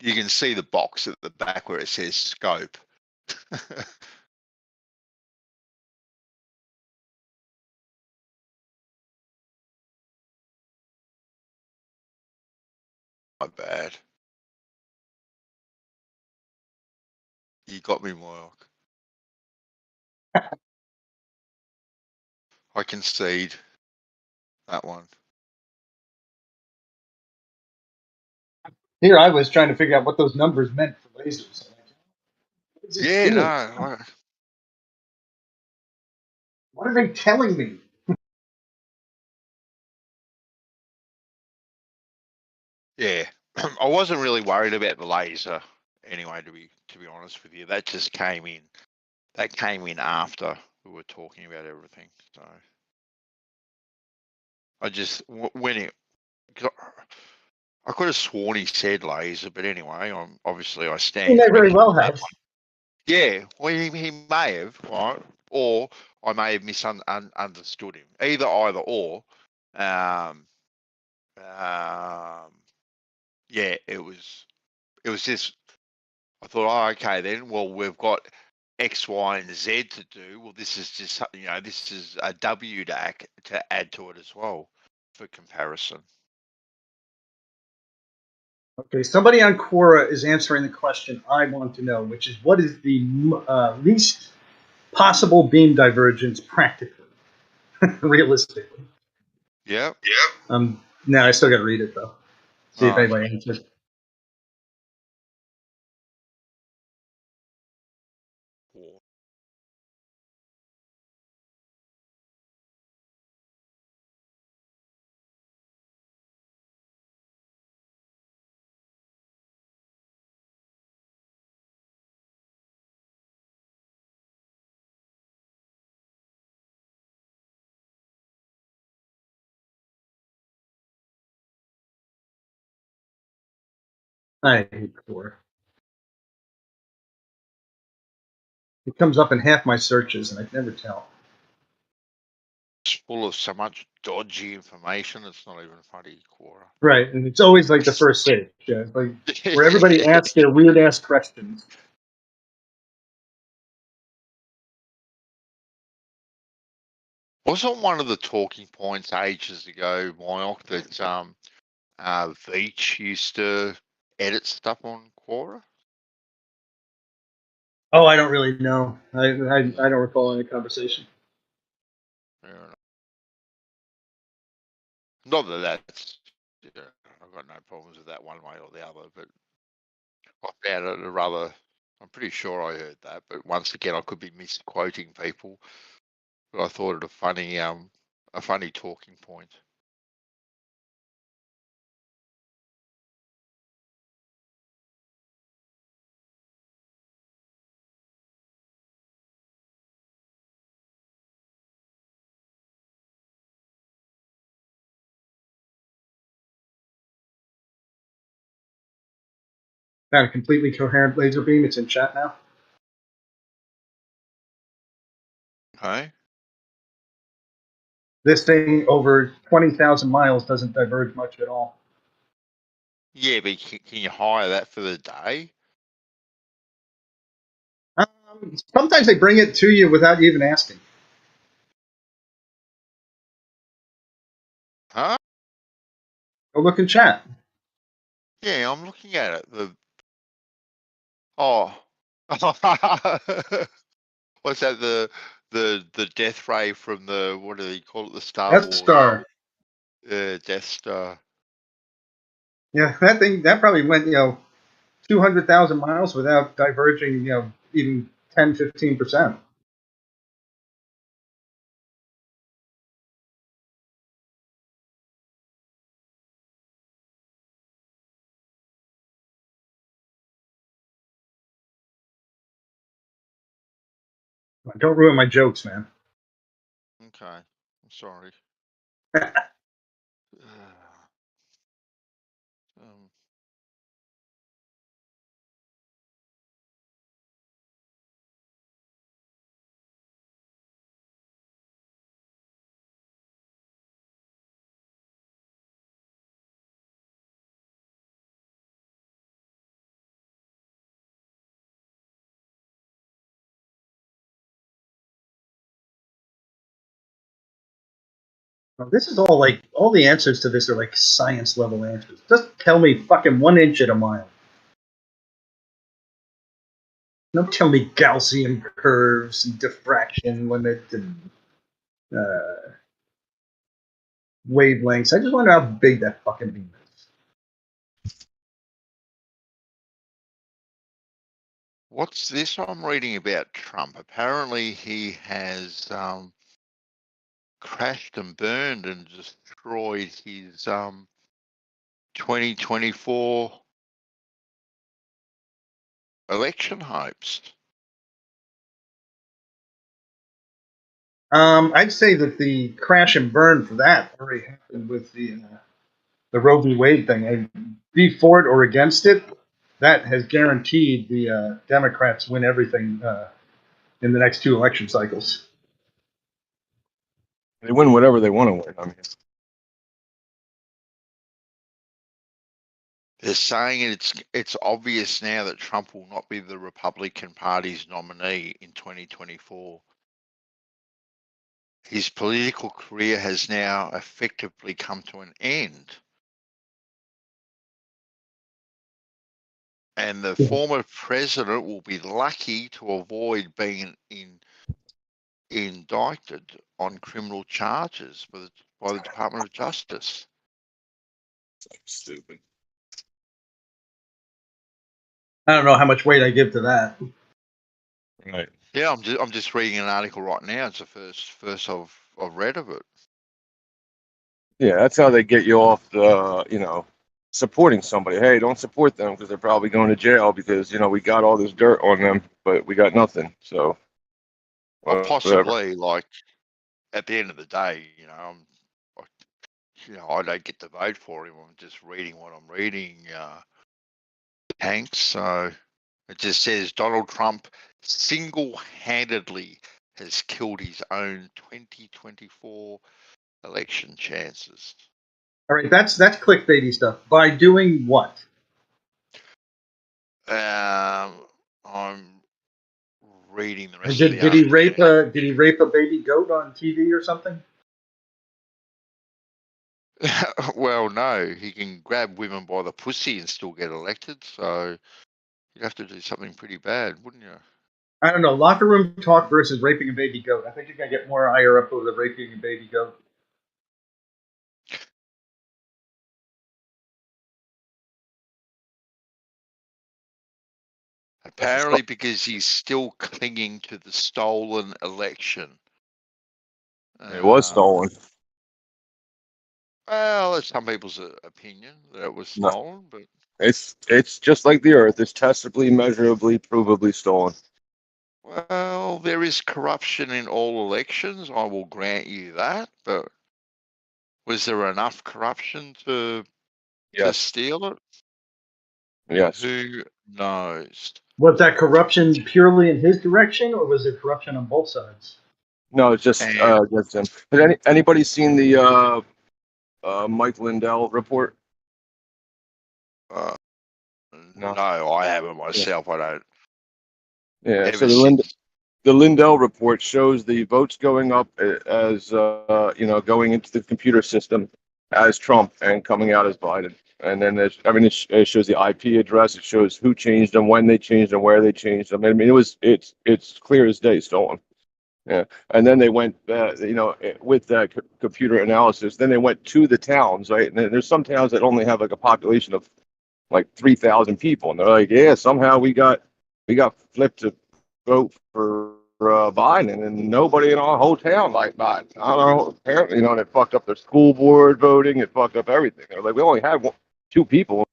you can see the box at the back where it says scope. Not bad. You got me, Mark. I concede that one. Here I was trying to figure out what those numbers meant for lasers. Yeah, no. What are they telling me? Yeah, I wasn't really worried about the laser anyway. To be honest with you, that just came in. That came in after we were talking about everything. So I just when it. I could have sworn he said laser, but anyway, I stand. He may very well have. Yeah, well, he may have, right? Or I may have misunderstood him. Either or. Yeah, it was just. I thought, oh, okay, then. Well, we've got X, Y, and Z to do. Well, this is just this is a W to add to it as well for comparison. Okay, somebody on Quora is answering the question I want to know, which is what is the least possible beam divergence practically, realistically? Yeah. No, I still got to read it though. See if anybody answers. War. I hate Quora. It comes up in half my searches, and I can never tell. It's full of so much dodgy information. It's not even funny, Quora. Right, and it's always like the first stage, yeah, it's like where everybody asks their weird ass questions. Wasn't one of the talking points ages ago, Myok, that Veach used to edit stuff on Quora? Oh, I don't really know. I don't recall any conversation. Fair enough. Not that that's, yeah, I've got no problems with that one way or the other, but I found it a rather, I'm pretty sure I heard that, but once again, I could be misquoting people, but I thought it a funny talking point. Found a completely coherent laser beam. It's in chat now. Okay. This thing over 20,000 miles doesn't diverge much at all. Yeah, but can you hire that for the day? Sometimes they bring it to you without you even asking. Huh? Go look in chat. Yeah, I'm looking at it. Oh. What's that? The death ray from the, what do they call it? The Star Death Wars. Star. Death Star. Yeah, that thing that probably went 200,000 miles without diverging even 10-15%. Don't ruin my jokes, man. Okay, I'm sorry. um, This is all like all the answers to this are like science level answers. Just tell me fucking 1 inch at a mile. Don't tell me Gaussian curves and diffraction limit and wavelengths. I just wonder how big that fucking beam is. what's this I'm reading about Trump? Apparently he has crashed and burned and destroyed his 2024 election hopes. I'd say that the crash and burn for that already happened with the Roe v. Wade thing. Be for it or against it, that has guaranteed the Democrats win everything in the next 2 election cycles. They win whatever they want to win. I mean, They're saying it's obvious now that Trump will not be the Republican Party's nominee in 2024. His political career has now effectively come to an end. And the former president will be lucky to avoid being indicted on criminal charges by the Department of Justice. stupid. I don't know how much weight I give to that. Right. Yeah, I'm just reading an article right now. It's the first I've read of it. Yeah, that's how they get you off the, supporting somebody. Hey, don't support them because they're probably going to jail because, we got all this dirt on them, but we got nothing. So, Well, whatever. possibly, like at the end of the day, I don't get to vote for him. I'm just reading what I'm reading, Hanks. So it just says Donald Trump single-handedly has killed his own 2024 election chances. All right, that's clickbaity stuff. By doing what? I'm reading the rest of the Did he article. rape a baby goat on TV or something? Well, no, he can grab women by the pussy and still get elected. So you'd have to do something pretty bad, wouldn't you? I don't know. Locker room talk versus raping a baby goat. I think you're gonna get more ire up over the raping a baby goat. Apparently, because he's still clinging to the stolen election. It was stolen. Well, that's some people's opinion that it was No. stolen, but It's just like the Earth. It's testably, measurably, provably stolen. well, there is corruption in all elections. I will grant you that, but was there enough corruption to steal it? Yes. Who knows? Was that corruption purely in his direction, or was there corruption on both sides? No, it's just against him. Has anybody seen the Mike Lindell report? No, I haven't myself. I don't. Yeah. So the Lindell report shows the votes going up as going into the computer system as Trump and coming out as Biden. And then it shows the IP address. It shows who changed them, when they changed them, where they changed them. I mean, it's clear as day stolen. Yeah, and then they went, with that computer analysis. Then they went to the towns, right? And then there's some towns that only have like a population of like 3,000 people, and they're like, yeah, somehow we got flipped to vote for Biden, and nobody in our whole town liked Biden. I don't know. Apparently, it fucked up their school board voting. It fucked up everything. They're like, we only had two people.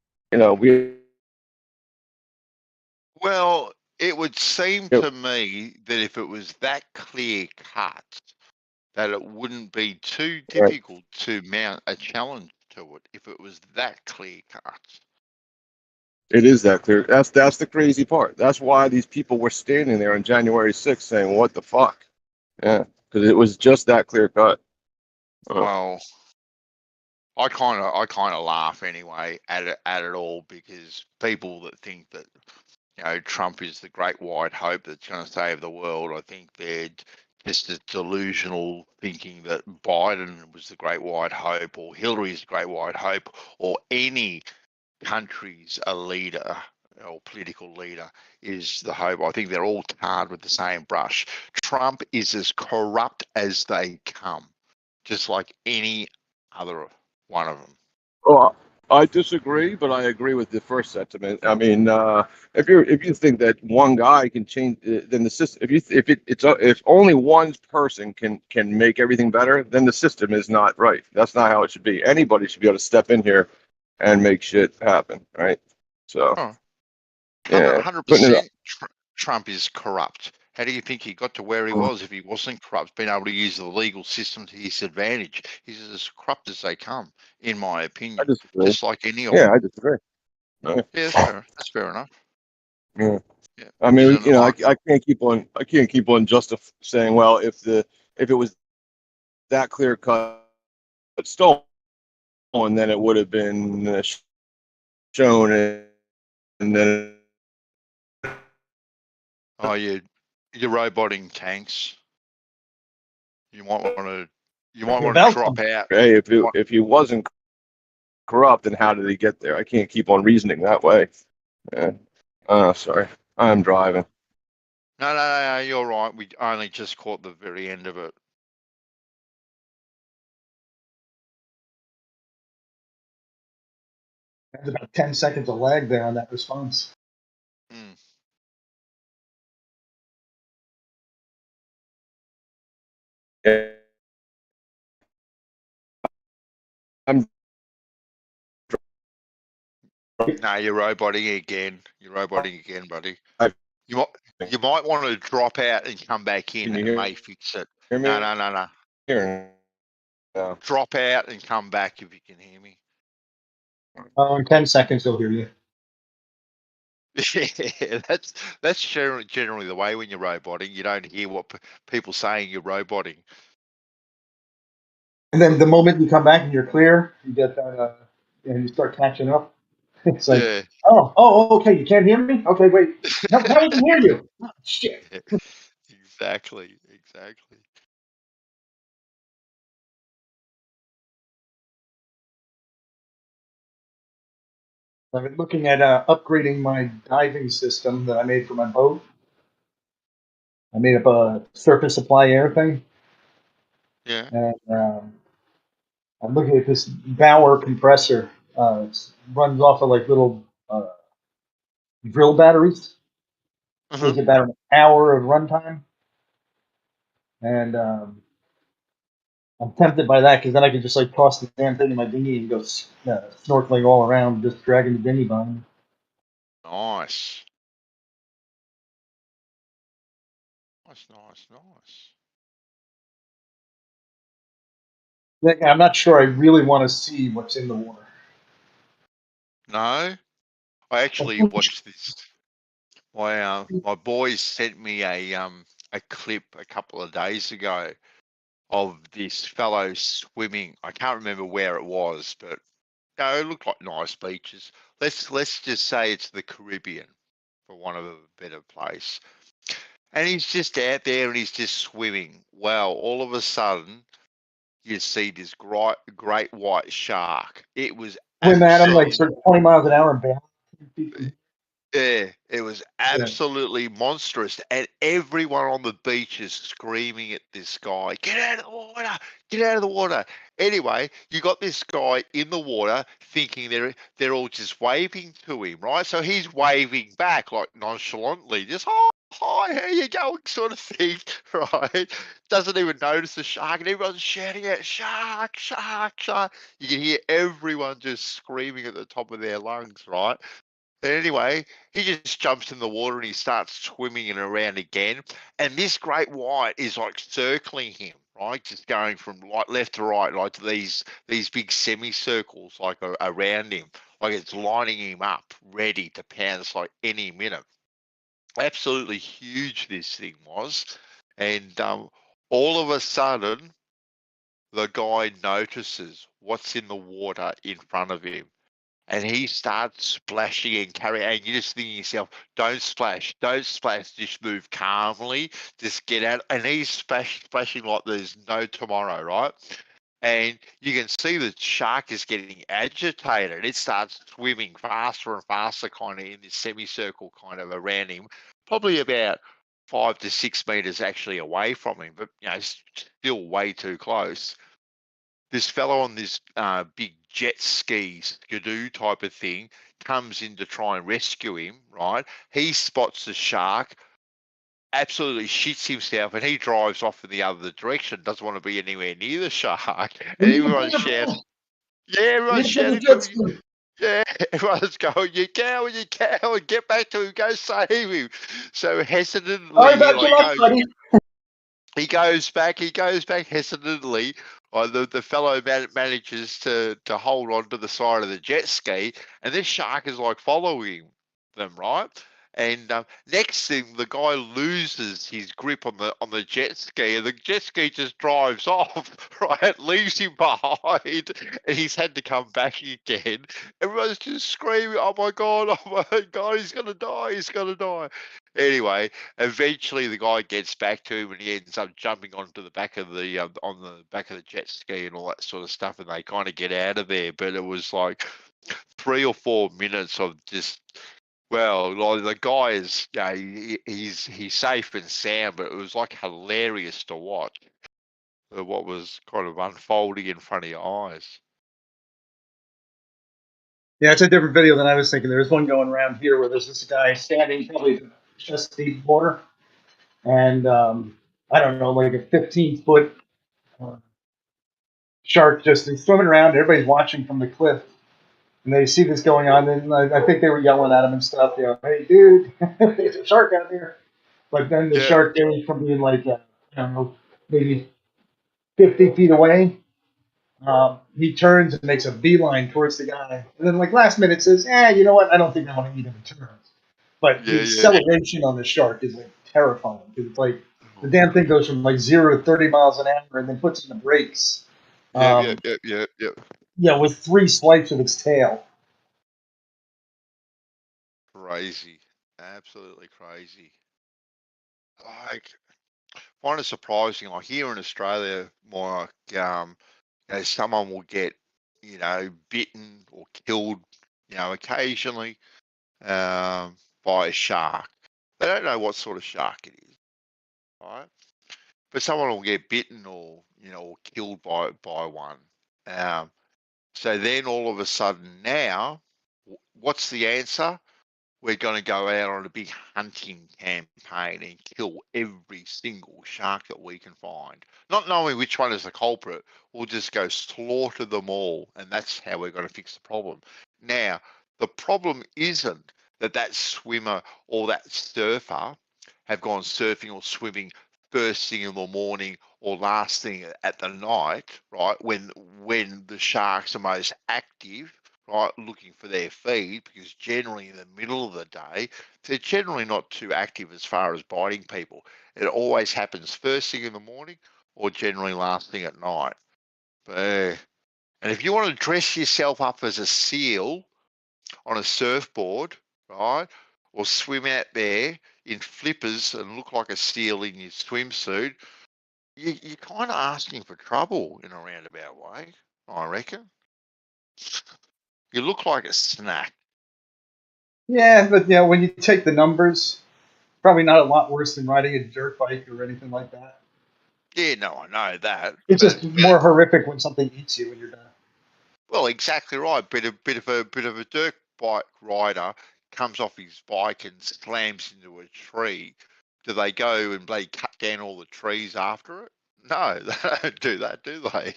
Well, it would seem to me that if it was that clear cut, that it wouldn't be too difficult to mount a challenge to it if it was that clear cut. It is that clear. That's the crazy part. That's why these people were standing there on January 6th saying, "What the fuck?" Yeah, because it was just that clear cut. Well, I kind of laugh anyway at it all, because people that think that Trump is the great white hope that's going to save the world, I think they're just as delusional, thinking that Biden was the great white hope, or Hillary's the great white hope, or any country's a leader or political leader is the hope. I think they're all tarred with the same brush. Trump is as corrupt as they come, just like any other one of them. Well, I disagree, but I agree with the first sentiment. I mean, if you think that one guy can change, then the system. If only one person can make everything better, then the system is not right. That's not how it should be. Anybody should be able to step in here and make shit happen, right? So, 100% Trump is corrupt. How do you think he got to where he was if he wasn't corrupt, being able to use the legal system to his advantage? He's as corrupt as they come, in my opinion. I disagree. Just like any of them. I disagree. Yeah, that's fair enough. Yeah. Yeah. I mean, I can't keep on saying, well, if it was that clear cut stolen, then it would have been shown, and then. Oh, you're roboting tanks. You might want to drop out. Hey, if he wasn't corrupt, then how did he get there? I can't keep on reasoning that way. Yeah. Sorry, I'm driving. No, you're right. We only just caught the very end of it. There's about 10 seconds of lag there on that response. I'm No, you're roboting again. You're roboting again, buddy. I've- You might want to drop out and come back in, Can you and hear it me? may fix it. Hear me? No. Here. No. Drop out and come back if you can hear me. In 10 seconds, he'll hear you. Yeah, that's generally the way when you're roboting. You don't hear what people saying you're roboting. And then the moment you come back and you're clear, you get that, and you start catching up. It's like, Yeah, oh, okay, you can't hear me? Okay, wait. Now we can hear you. Oh, shit. exactly. I've been looking at upgrading my diving system that I made for my boat. I made up a surface supply air thing, Yeah. and I'm looking at this Bauer compressor. It runs off of like little drill batteries. Mhm. Gives about an hour of runtime, and I'm tempted by that because then I can just like toss the damn thing in my dinghy and go snorkeling all around, just dragging the dinghy behind me. Nice. Like, I'm not sure I really want to see what's in the water. No, I actually watched this. My boys sent me a clip a couple of days ago of this fellow swimming. I can't remember where it was, but no, it looked like nice beaches. Let's just say it's the Caribbean, for want of a better place. And he's just out there and he's just swimming. Well, all of a sudden, you see this great white shark. It was Swim at them like absolutely, sort of 20 miles an hour and bam. yeah, it was absolutely monstrous. And everyone on the beach is screaming at this guy, get out of the water, get out of the water. Anyway, you got this guy in the water thinking they're all just waving to him, right? So he's waving back like nonchalantly, just hi, how you going, sort of thing, right? Doesn't even notice the shark, and everyone's shouting out, shark, shark, shark. You can hear everyone just screaming at the top of their lungs, right? Anyway, he just jumps in the water and he starts swimming and around again. And this great white is like circling him, right? Just going from like left to right, like these big semicircles like around him, like it's lining him up, ready to pounce like any minute. Absolutely huge this thing was, and all of a sudden, the guy notices what's in the water in front of him. And he starts splashing and carrying, and you just think to yourself, don't splash, just move calmly, just get out. And he's splashing like there's no tomorrow, right? And you can see the shark is getting agitated. It starts swimming faster and faster, kind of in this semicircle kind of around him, probably about 5 to 6 meters actually away from him, but still way too close. This fellow on this big jet ski skidoo type of thing comes in to try and rescue him, right? He spots the shark, absolutely shits himself, and he drives off in the other direction, doesn't want to be anywhere near the shark. And everyone's shouting, everyone's shouting to him, everyone's going, you coward, get back to him, go save him. So hesitantly, he goes back hesitantly. The fellow manages to hold on to the side of the jet ski, and this shark is like following them, right? And next thing, the guy loses his grip on the jet ski, and the jet ski just drives off, right? Leaves him behind, and he's had to come back again. Everyone's just screaming, "Oh my god! He's gonna die!" Anyway, eventually the guy gets back to him, and he ends up jumping onto the back of the on the back of the jet ski and all that sort of stuff, and they kind of get out of there. But it was like 3 or 4 minutes of just. Well, like the guy is, he's safe and sound, but it was like hilarious to watch what was kind of unfolding in front of your eyes. Yeah, it's a different video than I was thinking. There was one going around here where there's this guy standing probably chest deep water, and I don't know, like a 15-foot Shark just is swimming around. Everybody's watching from the cliff, and they see this going on. And I think they were yelling at him and stuff. You know, hey, dude, there's a shark out there. But then the Yeah. shark goes from being like, I don't know, maybe 50 feet away. He turns and makes a beeline towards the guy. And then, like, last minute says, you know what? I don't think I want to eat him in turns. But the acceleration on the shark is, like, terrifying. Because it's like the damn thing goes from, like, 0 to 30 miles an hour and then puts in the brakes. Yeah. Yeah, with 3 swipes of its tail. Crazy. Absolutely crazy. Like, find it surprising. Like here in Australia, like, someone will get, bitten or killed, occasionally, by a shark. They don't know what sort of shark it is, right? But someone will get bitten or, or killed by one. So then all of a sudden now, what's the answer? We're going to go out on a big hunting campaign and kill every single shark that we can find. Not knowing which one is the culprit, we'll just go slaughter them all, and that's how we're going to fix the problem. Now, the problem isn't that swimmer or that surfer have gone surfing or swimming first thing in the morning or last thing at the night, right? When the sharks are most active, right, looking for their feed, because generally in the middle of the day, they're generally not too active as far as biting people. It always happens first thing in the morning or generally last thing at night. And if you want to dress yourself up as a seal on a surfboard, right, or swim out there in flippers and look like a seal in your swimsuit, you're kind of asking for trouble in a roundabout way, I reckon. You look like a snack. Yeah, but when you take the numbers, probably not a lot worse than riding a dirt bike or anything like that. Yeah, no, I know that. It's just more horrific when something eats you when you're done. Well, exactly right. Bit of a dirt bike rider comes off his bike and slams into a tree. Do they go and cut down all the trees after it? No, they don't do that, do they?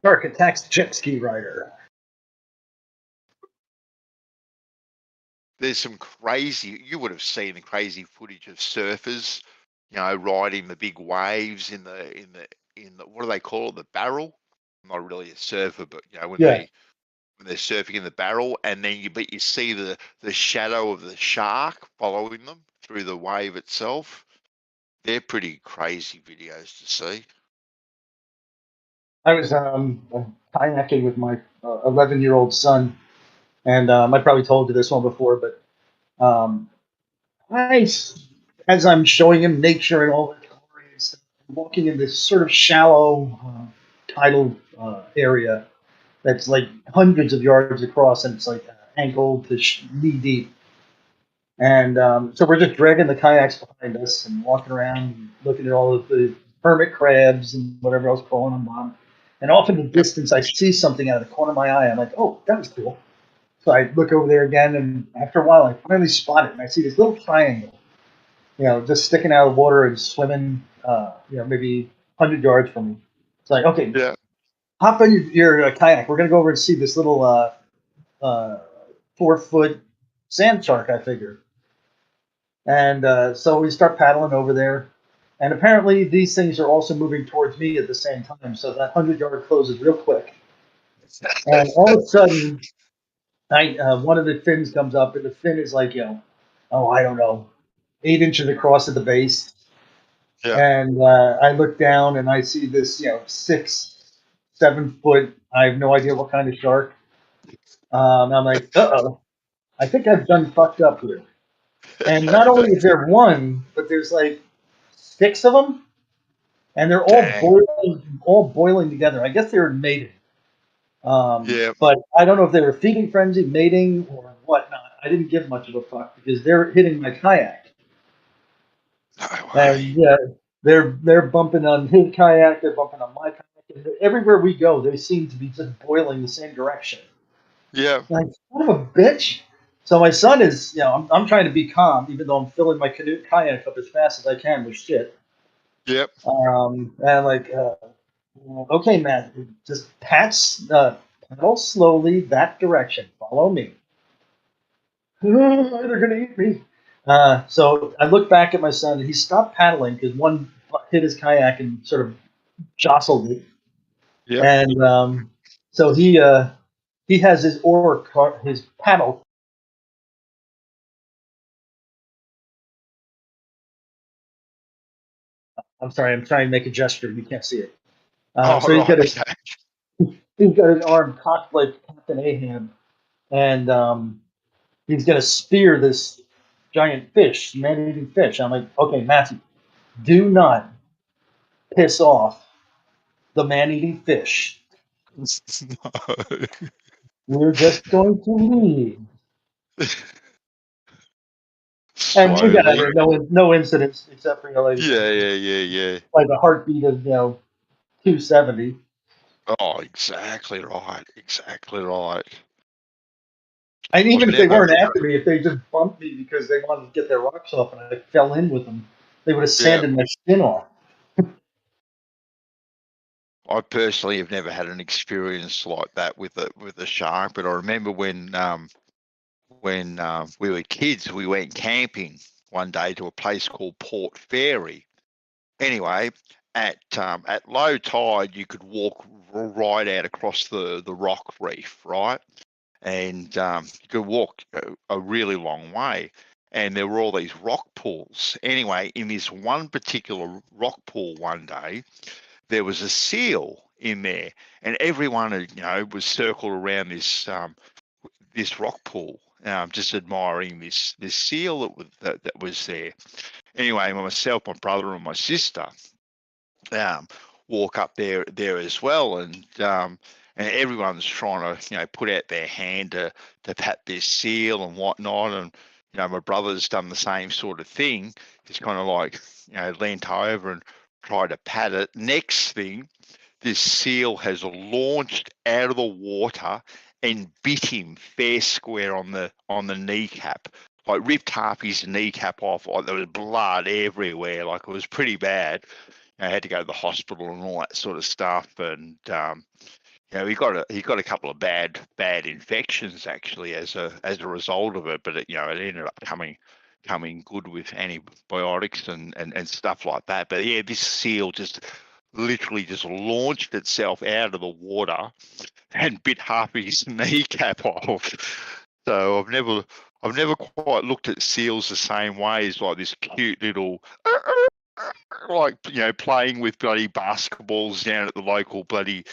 Shark attacks jet ski rider. There's some crazy. You would have seen the crazy footage of surfers, riding the big waves in the what do they call it? The barrel. I'm not really a surfer, but when they're surfing in the barrel, and then you see the shadow of the shark following them through the wave itself. They're pretty crazy videos to see. I was kayaking with my 11-year-old son, and I probably told you this one before, but as I'm showing him nature and all the glory and stuff, I'm walking in this sort of shallow tidal area that's like hundreds of yards across, and it's like ankle to knee deep. And so we're just dragging the kayaks behind us and walking around and looking at all of the hermit crabs and whatever else crawling on bottom. And off in the distance, I see something out of the corner of my eye. I'm like, oh, that was cool. So I look over there again, and after a while, I finally spot it, and I see this little triangle, just sticking out of the water and swimming, maybe 100 yards from me. It's like, okay, hop on your kayak. We're going to go over and see this little 4-foot sand shark, I figure. And so we start paddling over there. And apparently these things are also moving towards me at the same time. So that 100-yard closes real quick. And all of a sudden, one of the fins comes up, and the fin is like, I don't know, 8 inches across at the base. Yeah. And I look down and I see this, 6-7 foot. I have no idea what kind of shark. I'm like, uh-oh, I think I've done fucked up here. And not only is there one, but there's like 6 of them, and they're all boiling together. I guess they were mating. But I don't know if they were feeding frenzy, mating, or whatnot. I didn't give much of a fuck because they're hitting my kayak. And they're bumping on his kayak, they're bumping on my kayak. And everywhere we go, they seem to be just boiling the same direction. Yeah. Like, son of a bitch. So my son is, I'm trying to be calm, even though I'm filling my canoe kayak up as fast as I can with shit. Yep. And I'm like, okay, man, just paddle slowly that direction. Follow me. They're gonna eat me. So I look back at my son, and he stopped paddling because one hit his kayak and sort of jostled it. Yep. And so he has his paddle. I'm sorry, I'm trying to make a gesture. You can't see it. Oh, So right. Okay. he's got his arm cocked like Captain Ahab, and he's gonna spear this giant fish, man-eating fish. I'm like, okay, Matthew, do not piss off the man-eating fish. No. We're just going to leave. And we got out of Slowly. there, no incidents except for Yeah. like a heartbeat of 270. Oh, exactly right. Exactly right. And I've even if they never. weren't after me, if they just bumped me because they wanted to get their rocks off and I fell in with them, they would have Yeah. sanded my skin off. I personally have never had an experience like that with a shark, but I remember when we were kids, we went camping one day to a place called Port Fairy. Anyway, at low tide, you could walk right out across the rock reef, right? And you could walk a really long way. And there were all these rock pools. Anyway, in this one particular rock pool one day, there was a seal in there, and everyone was circled around this rock pool, just admiring this seal that was there. Anyway, myself, my brother, and my sister walk up there as well, and everyone's trying to put out their hand to pat this seal and whatnot, and my brother's done the same sort of thing. He's kind of like leant over and tried to pat it. Next thing, this seal has launched out of the water and bit him fair square on the kneecap, like ripped half his kneecap off. Like there was blood everywhere. Like it was pretty bad. I had to go to the hospital and all that sort of stuff. And he got a couple of bad infections actually as a result of it. But it ended up coming good with antibiotics and stuff like that. But yeah, this seal just literally just launched itself out of the water and bit half his kneecap off. So I've never quite looked at seals the same way as like this cute little like playing with bloody basketballs down at the local bloody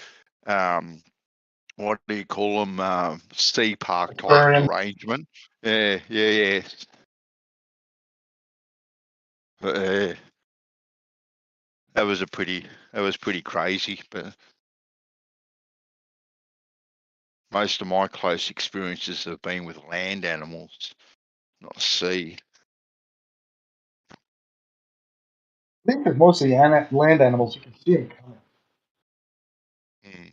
what do you call them, sea park type Aquarium. arrangement. Yeah. But, that was pretty crazy. But most of my close experiences have been with land animals, not sea. I think that most of the land animals you can see them coming. Mm.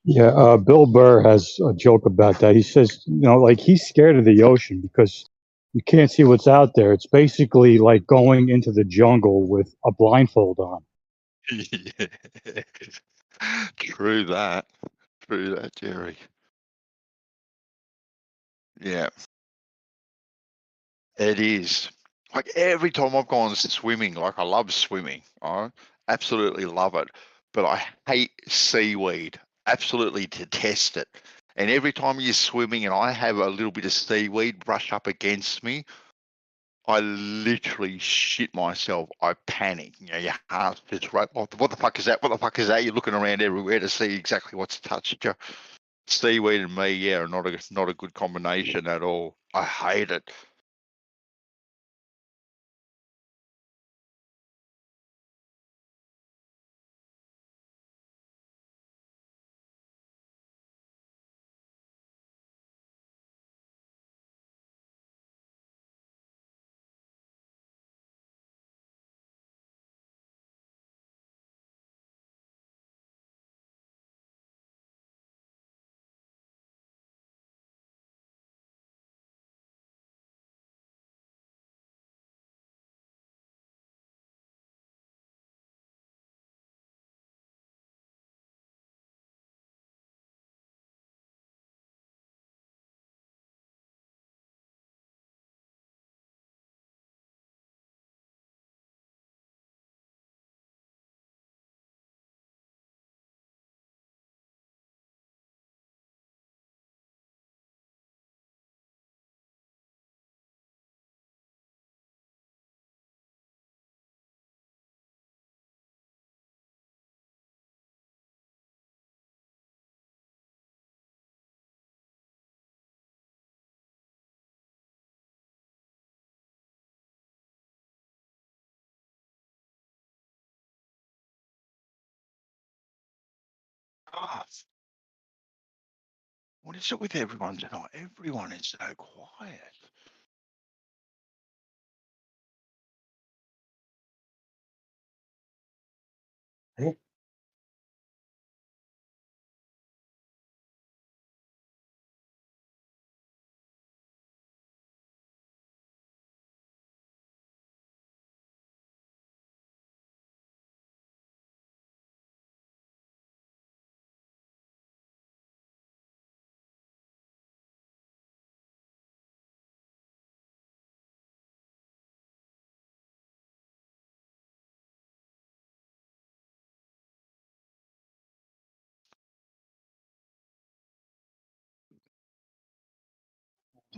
Yeah, Bill Burr has a joke about that. He says, like he's scared of the ocean because you can't see what's out there. It's basically like going into the jungle with a blindfold on. Yeah. True that, Jerry. Yeah, it is. Like every time I've gone swimming, like I love swimming, I absolutely love it, but I hate seaweed, absolutely detest it. And every time you're swimming and I have a little bit of seaweed brush up against me, I literally shit myself. I panic. Your heart's just right. What the fuck is that? What the fuck is that? You're looking around everywhere to see exactly what's touched you. Seaweed and me, yeah, are not a good combination at all. I hate it. God. What is it with everyone tonight? Everyone is so quiet.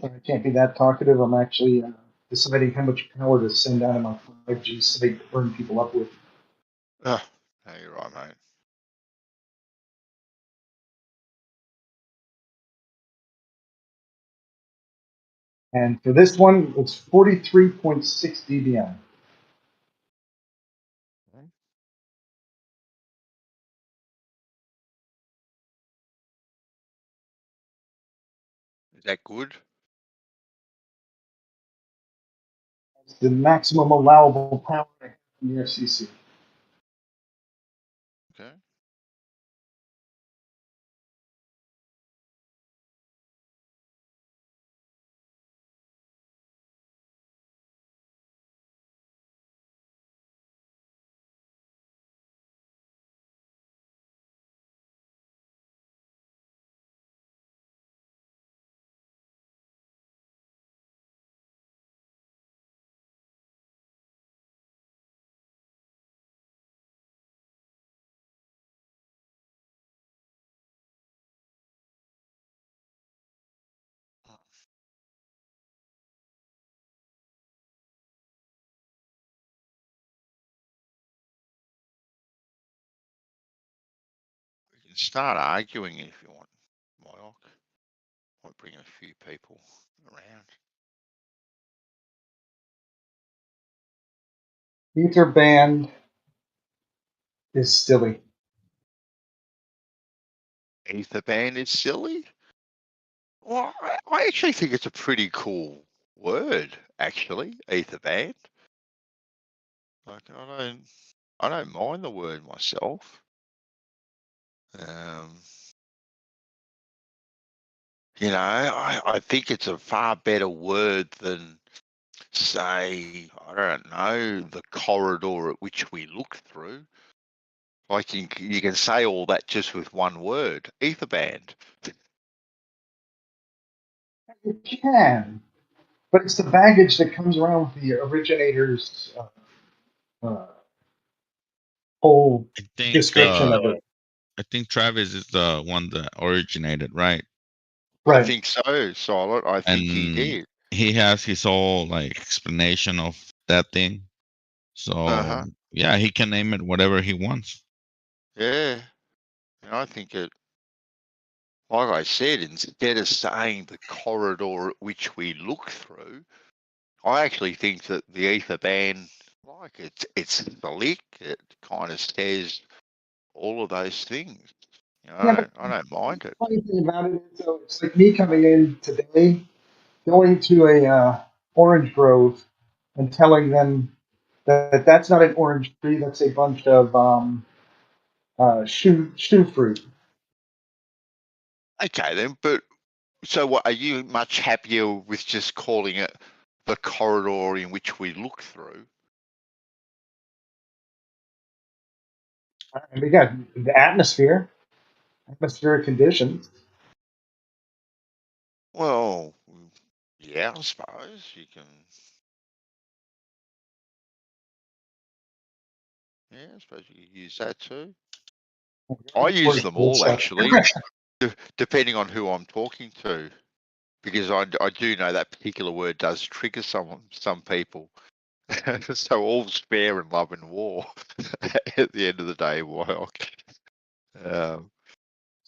I can't be that talkative. I'm actually deciding how much power to send out of my 5G site to burn people up with. No, you're right, mate. And for this one, it's 43.6 dBm. Is that good? It's the maximum allowable power in the FCC. Okay. We can start arguing if you want, Myoc. Might bring a few people around. Ether band is silly. Ether band is silly? Well, I actually think it's a pretty cool word, actually, ether band. Like, I don't mind the word myself. You know, I think it's a far better word than, say, I don't know, the corridor at which we look through. Like you can say all that just with one word, ether band. You can, but it's the baggage that comes around with the originator's whole I think description of it. I think Travis is the one that originated, right? I Right. think so, Silent. I think he And did. he has his whole like explanation of that thing. So yeah, he can name it whatever he wants. Yeah. And I think it, like I said, instead of saying the corridor at which we look through, I actually think that the ether band, like it's slick. It kind of says all of those things. You know, Yeah, but I don't mind the it. funny thing about it is, though, it's like me coming in today, going to a orange grove, and telling them that that's not an orange tree. That's a bunch of shoe fruit. Okay, then, but so what? Are you much happier with just calling it the corridor in which we look through? And again, the atmospheric conditions. Well, yeah, I suppose you can. Yeah, I suppose you can use that too. I use them all actually, depending on who I'm talking to, because I do know that particular word does trigger some people. So all's fair in love and war at the end of the day, Wyok.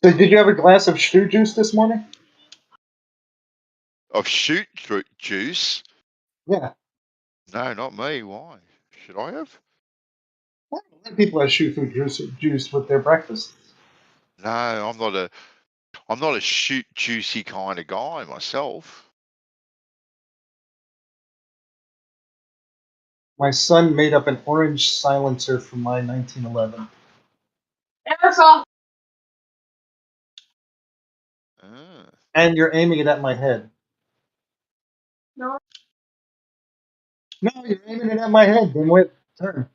So, did you have a glass of shoe juice this morning? Of shoot juice? Yeah. No, not me. Why? Should I have? A lot of people have shoe fruit juice with their breakfast. No, I'm not a shoot juicy kind of guy myself. My son made up an orange silencer for my 1911. And you're aiming it at my head. No, you're aiming it at my head. Then wait, turn.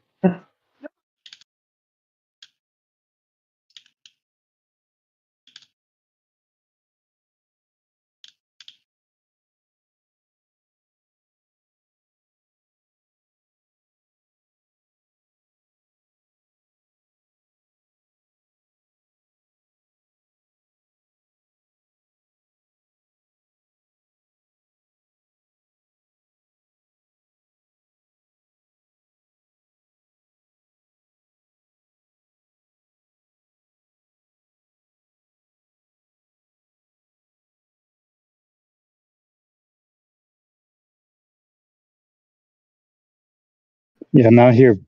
Yeah, I'm out here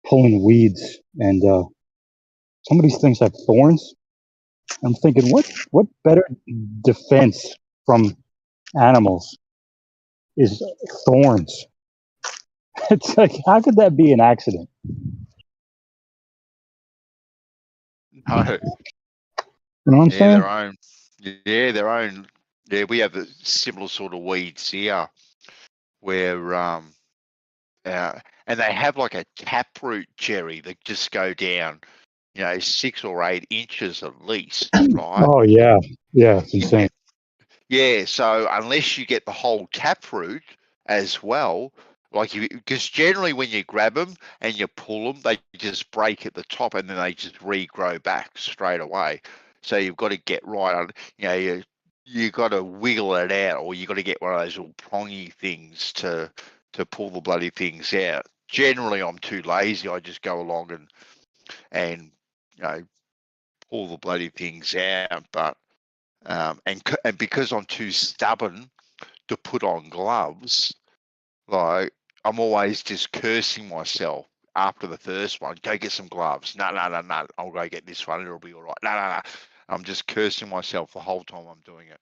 pulling weeds, and some of these things have thorns. I'm thinking, what better defense from animals is thorns? It's like, how could that be an accident? No. You know what I'm saying? Their own. Yeah, their own. Yeah, we have a similar sort of weeds here, where and they have like a taproot, Jerry, that just go down, 6 or 8 inches at least, right? Oh yeah, it's insane. Yeah, so unless you get the whole taproot as well, because generally when you grab them and you pull them, they just break at the top and then they just regrow back straight away. So you've got to get right on, you got to wiggle it out, or you got to get one of those little prongy things to pull the bloody things out. Generally, I'm too lazy. I just go along and pull the bloody things out, but. And because I'm too stubborn to put on gloves, like I'm always just cursing myself after the first one. Go get some gloves. No. I'll go get this one. It'll be all right. No. I'm just cursing myself the whole time I'm doing it.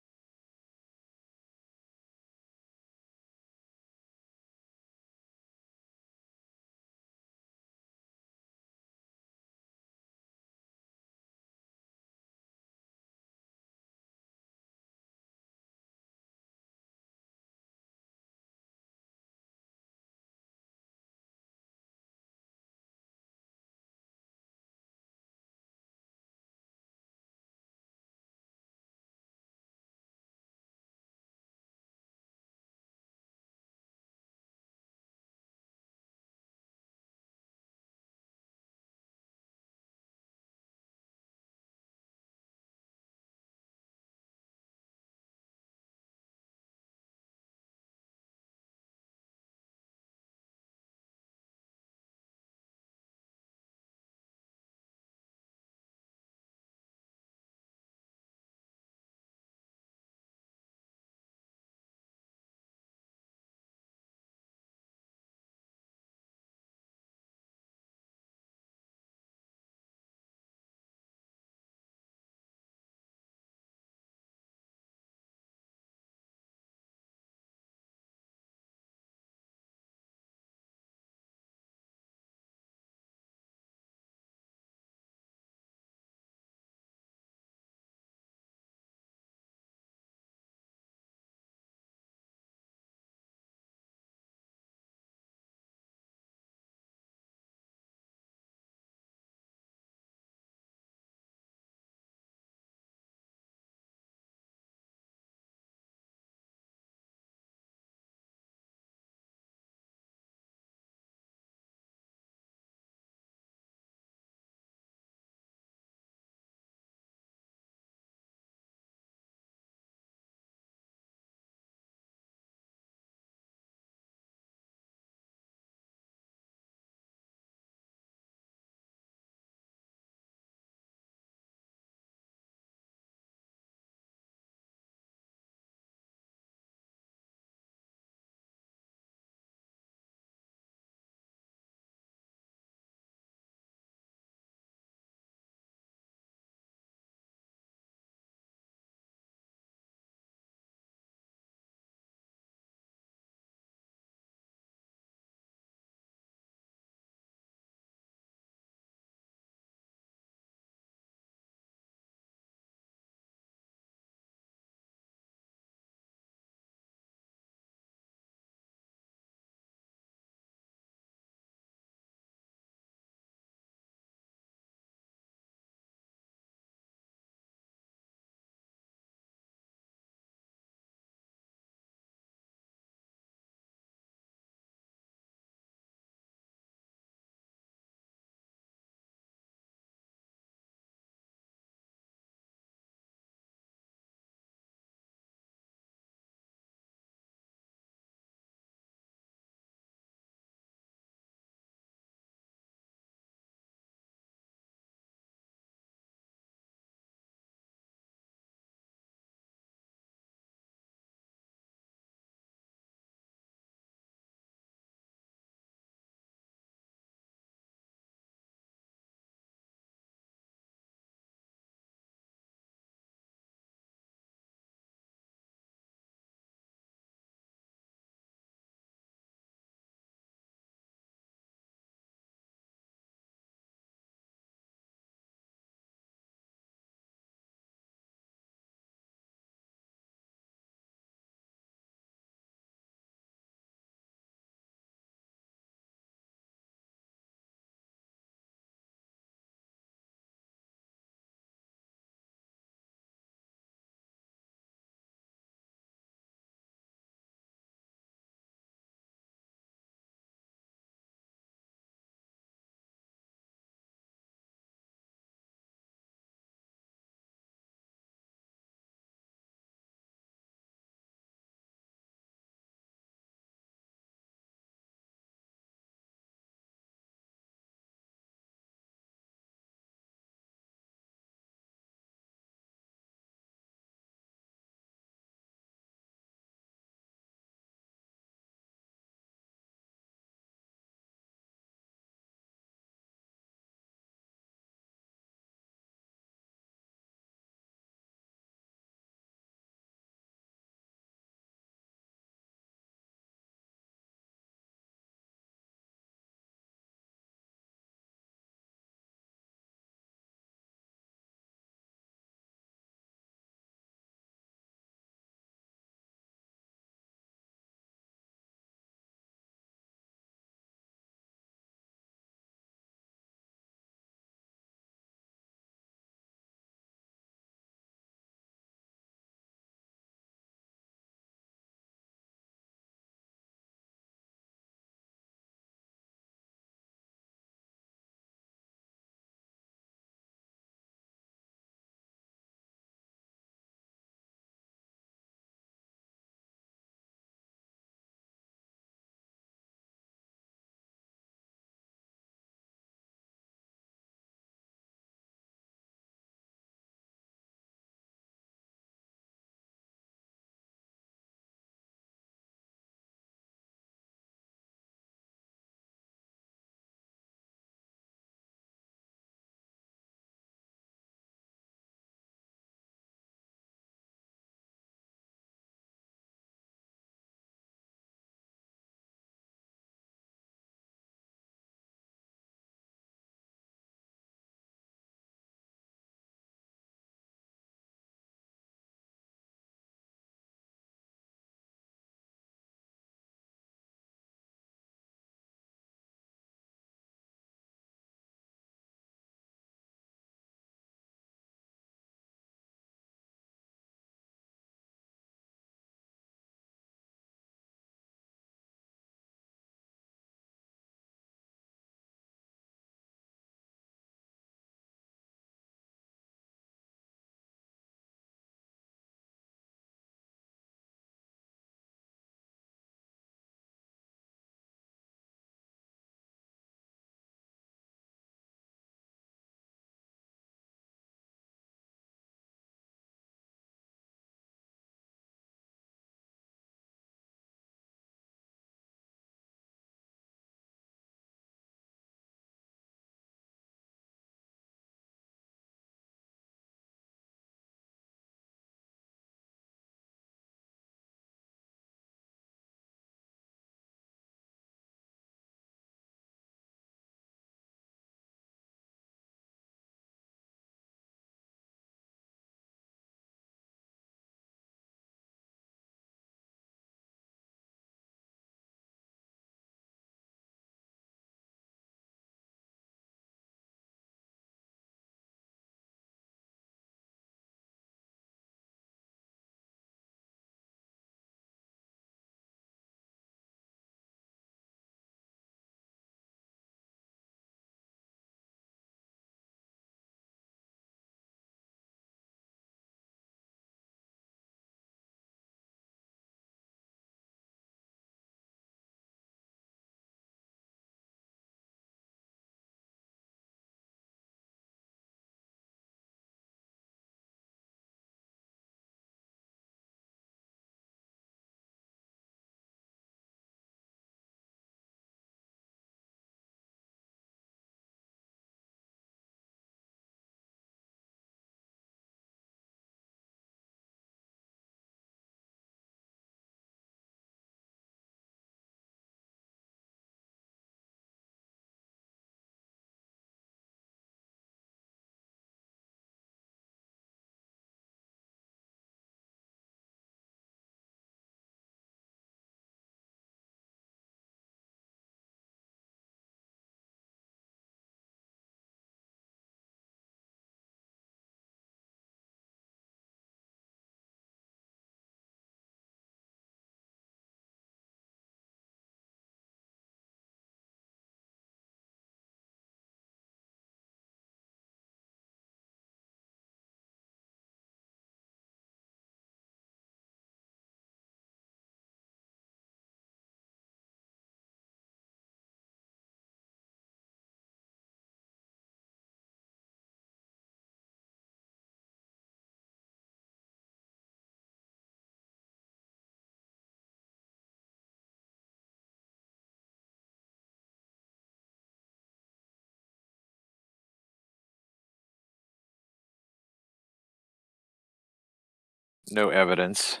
No evidence.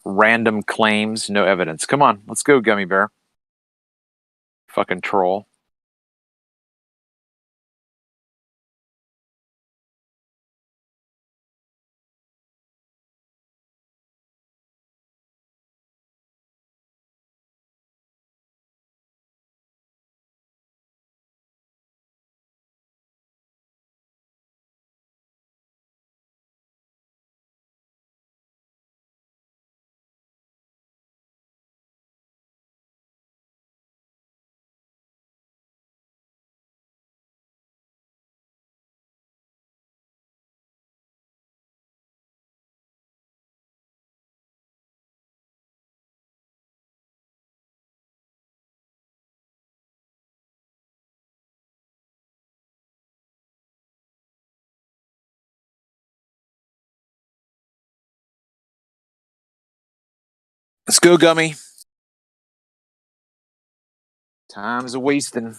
Random claims. No evidence. Come on, let's go, Gummy Bear. Fucking troll. Let's go, Gummy. Time's a wasting.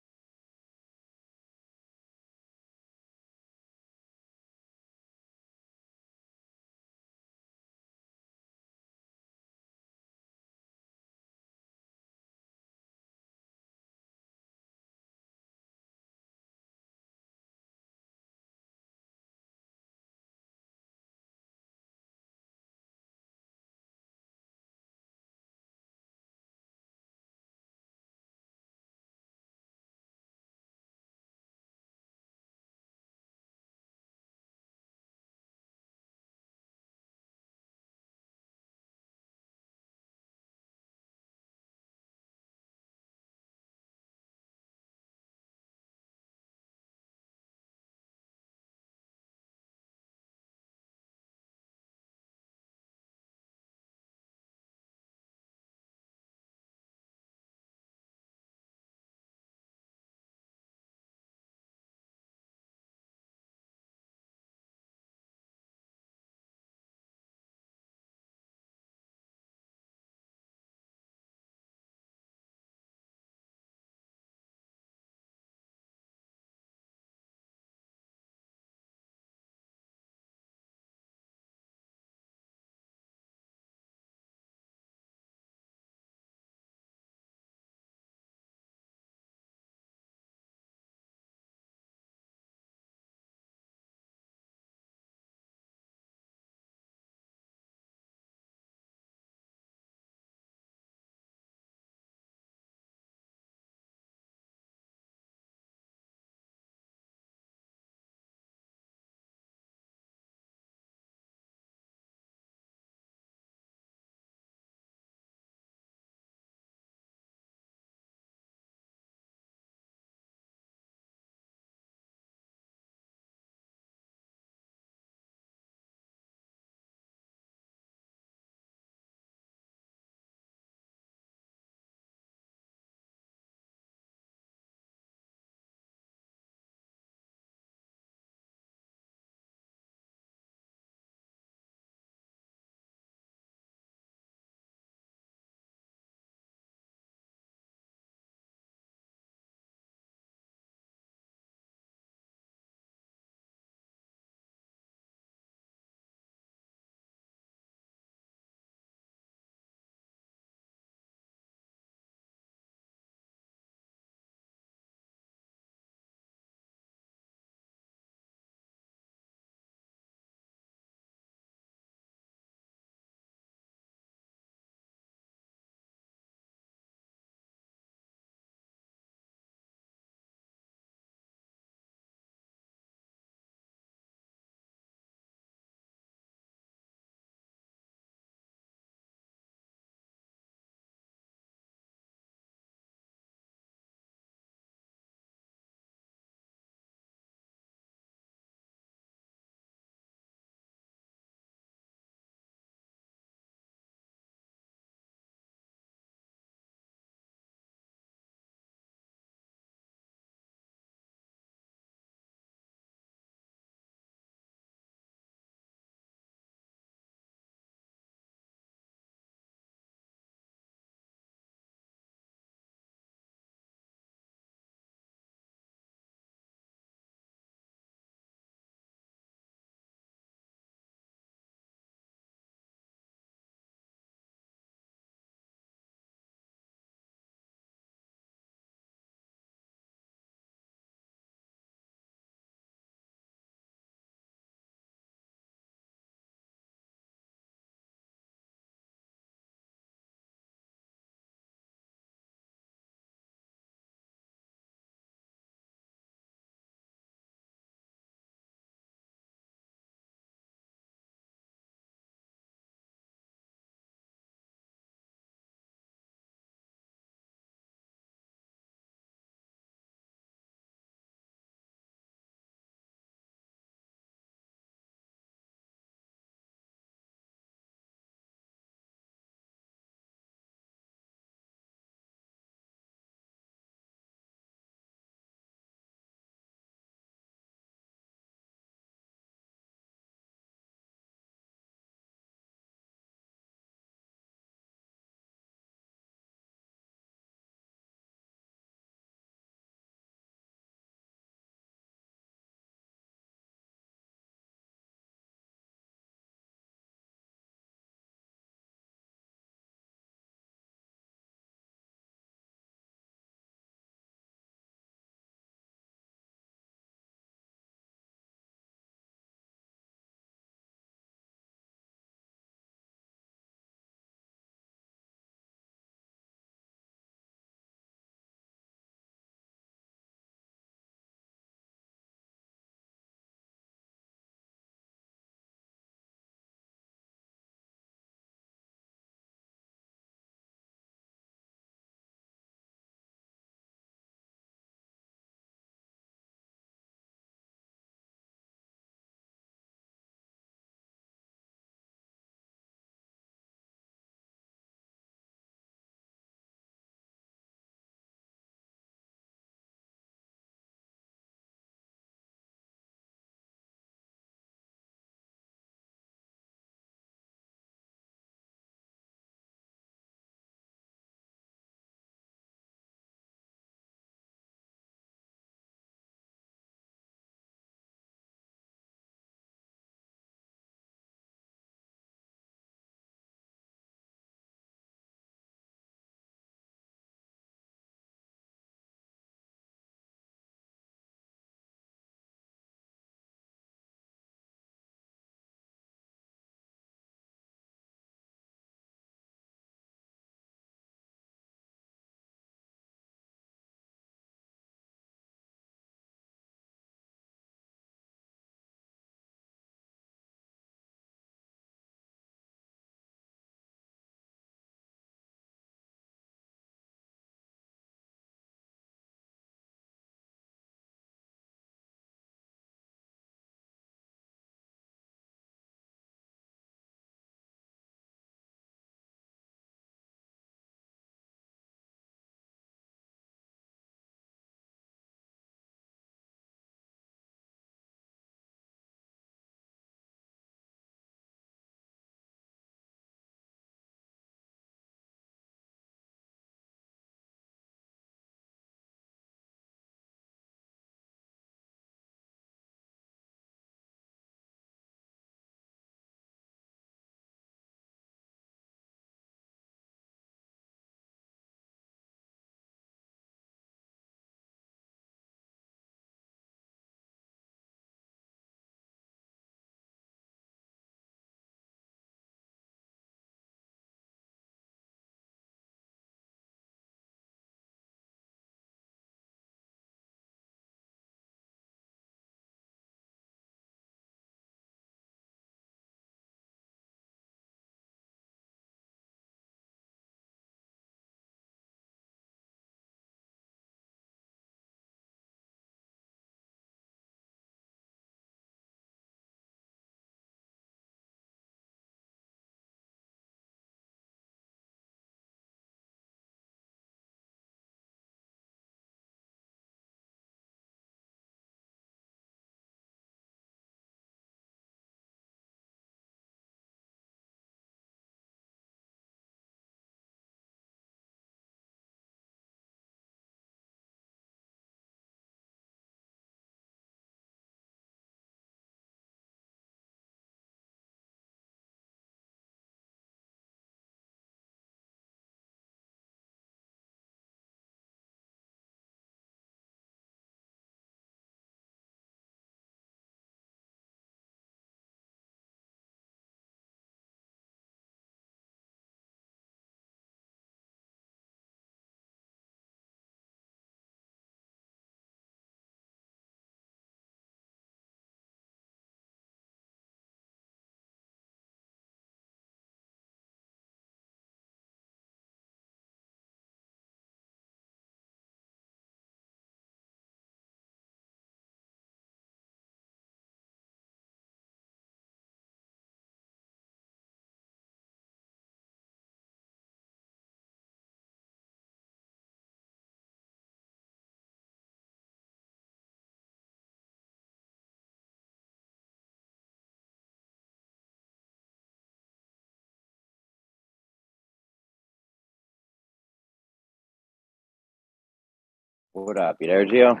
What up? You there, Gio?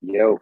Yo.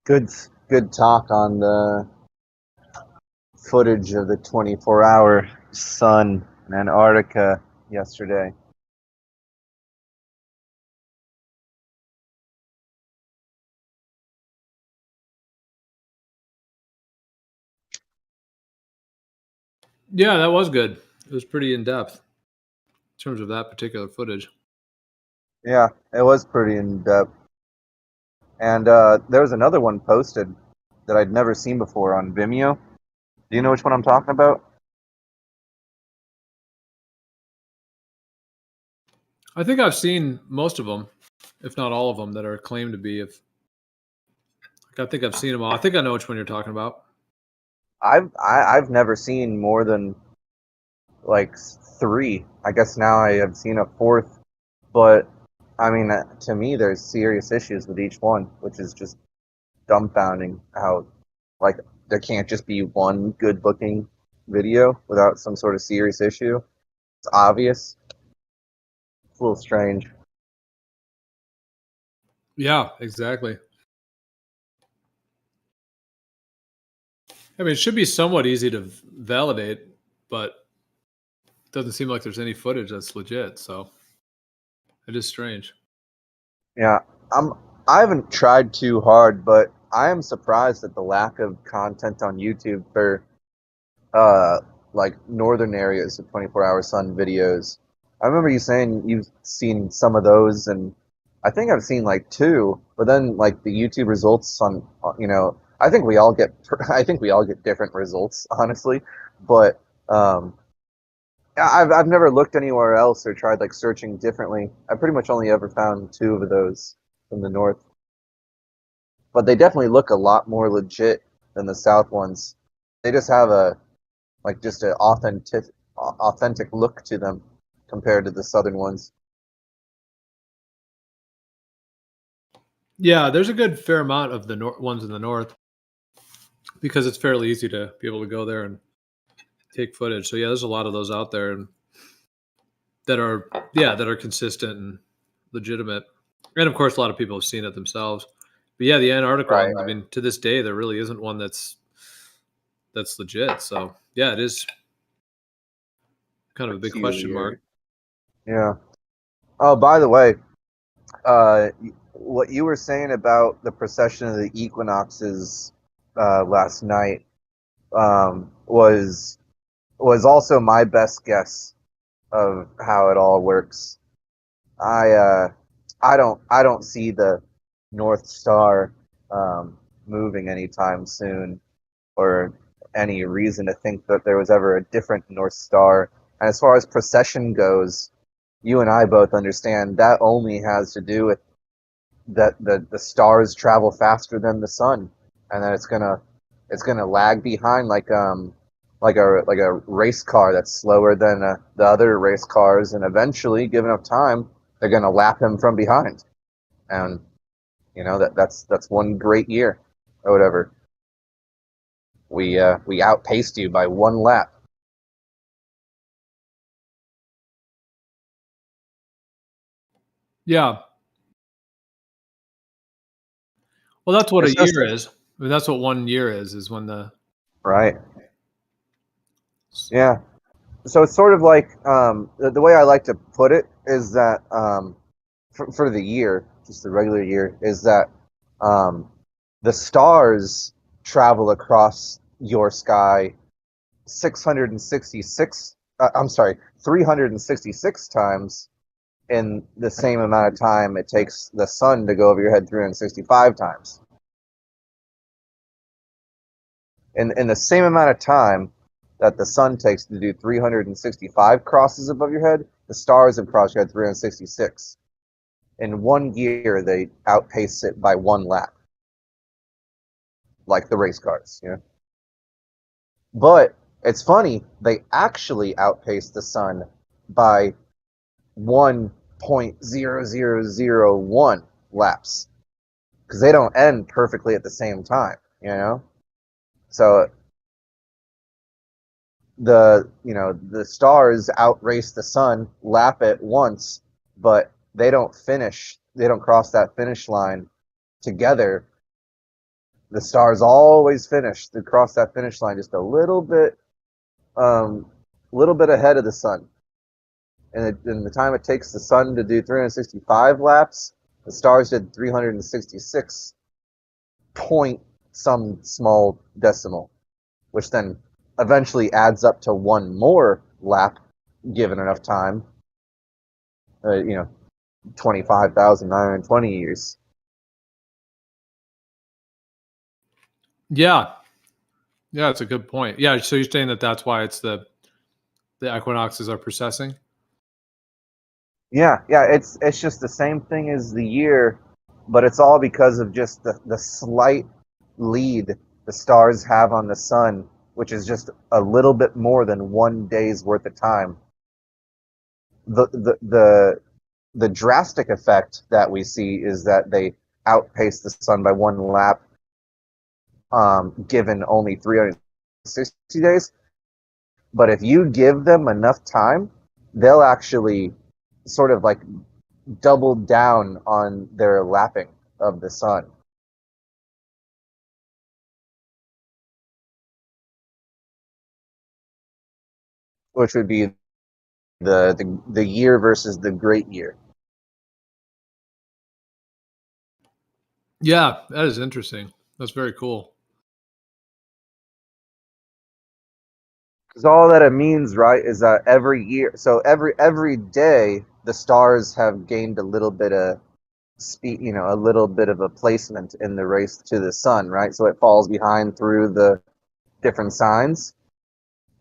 Good talk on the footage of the 24-hour sun in Antarctica yesterday. Yeah, that was good. It was pretty in depth in terms of that particular footage. Yeah, it was pretty in depth. And there was another one posted that I'd never seen before on Vimeo. Do you know which one I'm talking about? I think I've seen most of them, if not all of them, that are claimed to be. I think I've seen them all. I think I know which one you're talking about. I've never seen more than like 3. I guess now I have seen a 4th, but I mean, to me, there's serious issues with each one, which is just dumbfounding. How like there can't just be one good looking video without some sort of serious issue. It's obvious. It's a little strange. Yeah, exactly. I mean, it should be somewhat easy to validate, but it doesn't seem like there's any footage that's legit. So it is strange. Yeah, I haven't tried too hard, but I am surprised at the lack of content on YouTube for like northern areas of 24-hour sun videos. I remember you saying you've seen some of those, and I think I've seen like 2, but then like the YouTube results on, I think we all get different results, honestly, but I've never looked anywhere else or tried like searching differently. I pretty much only ever found 2 of those from the north, but they definitely look a lot more legit than the south ones. They just have just an authentic look to them compared to the southern ones. Yeah, there's a good fair amount of the ones in the north because it's fairly easy to be able to go there and take footage. So yeah, there's a lot of those out there and that are consistent and legitimate. And of course, a lot of people have seen it themselves. But yeah, the Antarctic one, I mean, to this day, there really isn't one that's legit. So yeah, it is kind of a big question mark. Yeah. Oh, by the way, what you were saying about the precession of the equinoxes last night was also my best guess of how it all works. I don't see the North Star moving anytime soon, or any reason to think that there was ever a different North Star. And as far as precession goes, you and I both understand that only has to do with that the stars travel faster than the sun, and that it's gonna lag behind like a race car that's slower than the other race cars, and eventually, given enough time, they're gonna lap him from behind, and that's one great year or whatever. We outpaced you by 1 lap. Yeah. Well, that's what a year is. I mean, that's what 1 year is when the right. Yeah. So it's sort of like the way I like to put it is that for the year, just the regular year, is that the stars travel across your sky 366 times in the same amount of time it takes the sun to go over your head 365 times. In the same amount of time that the sun takes to do 365 crosses above your head, the stars have crossed your head 366. In 1 year, they outpace it by 1 lap, like the race cars, But it's funny, they actually outpace the sun by 1.0001 laps, because they don't end perfectly at the same time, So the stars outrace the sun, lap it once, but they don't cross that finish line together the stars always finish. They cross that finish line just a little bit ahead of the sun. And in the time it takes the sun to do 365 laps, the stars did 366 point some small decimal, which then eventually adds up to one more lap given enough time. 25,920 years. Yeah. Yeah, that's a good point. Yeah, so you're saying that that's why it's the equinoxes are precessing? Yeah, it's just the same thing as the year, but it's all because of just the slight lead the stars have on the sun, which is just a little bit more than 1 day's worth of time. The drastic effect that we see is that they outpace the sun by one lap, given only 360 days. But if you give them enough time, they'll actually sort of like double down on their lapping of the sun. Which would be the year versus the great year. Yeah, that is interesting. That's very cool. Because all that it means, right, is that every year, so every day, the stars have gained a little bit of speed, a little bit of a placement in the race to the sun, right? So it falls behind through the different signs.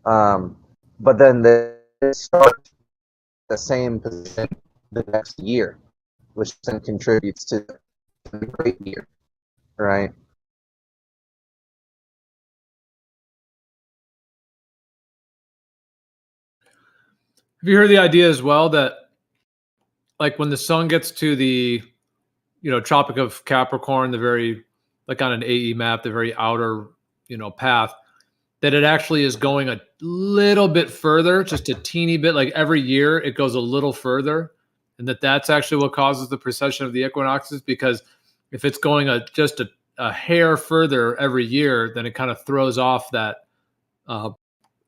But then they start the same position the next year, which then contributes to the great year, right? Have you heard the idea as well that, like, when the sun gets to the, Tropic of Capricorn, the very, like on an AE map, the very outer, path, that it actually is going a little bit further, just a teeny bit, like every year it goes a little further, and that's actually what causes the precession of the equinoxes, because if it's going just a hair further every year, then it kind of throws off that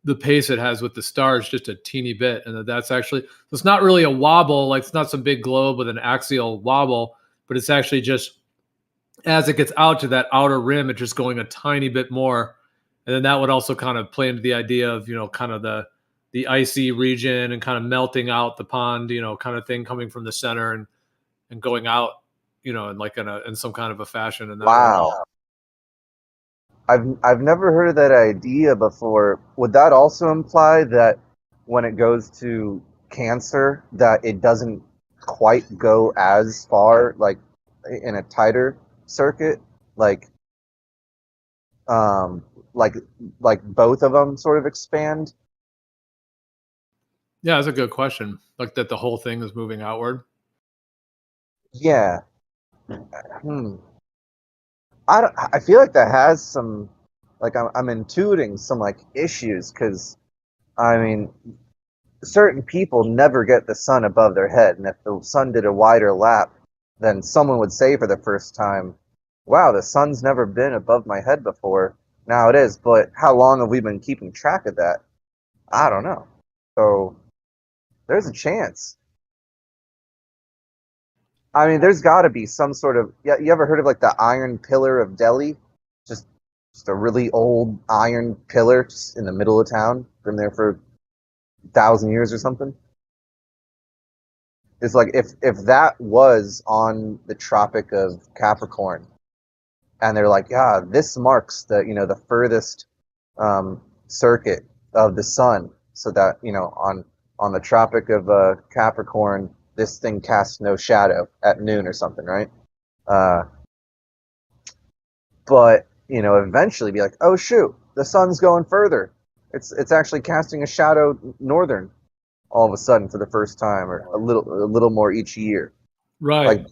the pace it has with the stars just a teeny bit, and that's actually, it's not really a wobble, like it's not some big globe with an axial wobble, but it's actually just as it gets out to that outer rim, it's just going a tiny bit more. And then that would also kind of play into the idea of, kind of the icy region and kind of melting out the pond, kind of thing coming from the center and going out, in like in some kind of a fashion. And wow. I've never heard of that idea before. Would that also imply that when it goes to Cancer, that it doesn't quite go as far, like in a tighter circuit, like both of them sort of expand? Yeah, that's a good question. Like that the whole thing is moving outward. Yeah. I feel like that has some, like I'm intuiting some like issues, because I mean, certain people never get the sun above their head, and if the sun did a wider lap, then someone would say for the first time, wow, the sun's never been above my head before. Now it is, but how long have we been keeping track of that? I don't know. So there's a chance. I mean, there's got to be some sort of, yeah, you ever heard of like the Iron Pillar of Delhi? Just a really old iron pillar just in the middle of town, been there for 1,000 years or something. It's like if that was on the Tropic of Capricorn, and they're like, yeah, this marks the the furthest circuit of the sun, so that on the Tropic of Capricorn, this thing casts no shadow at noon or something, right? But eventually be like, oh shoot, the sun's going further. It's actually casting a shadow northern all of a sudden for the first time, or a little more each year. Right. Like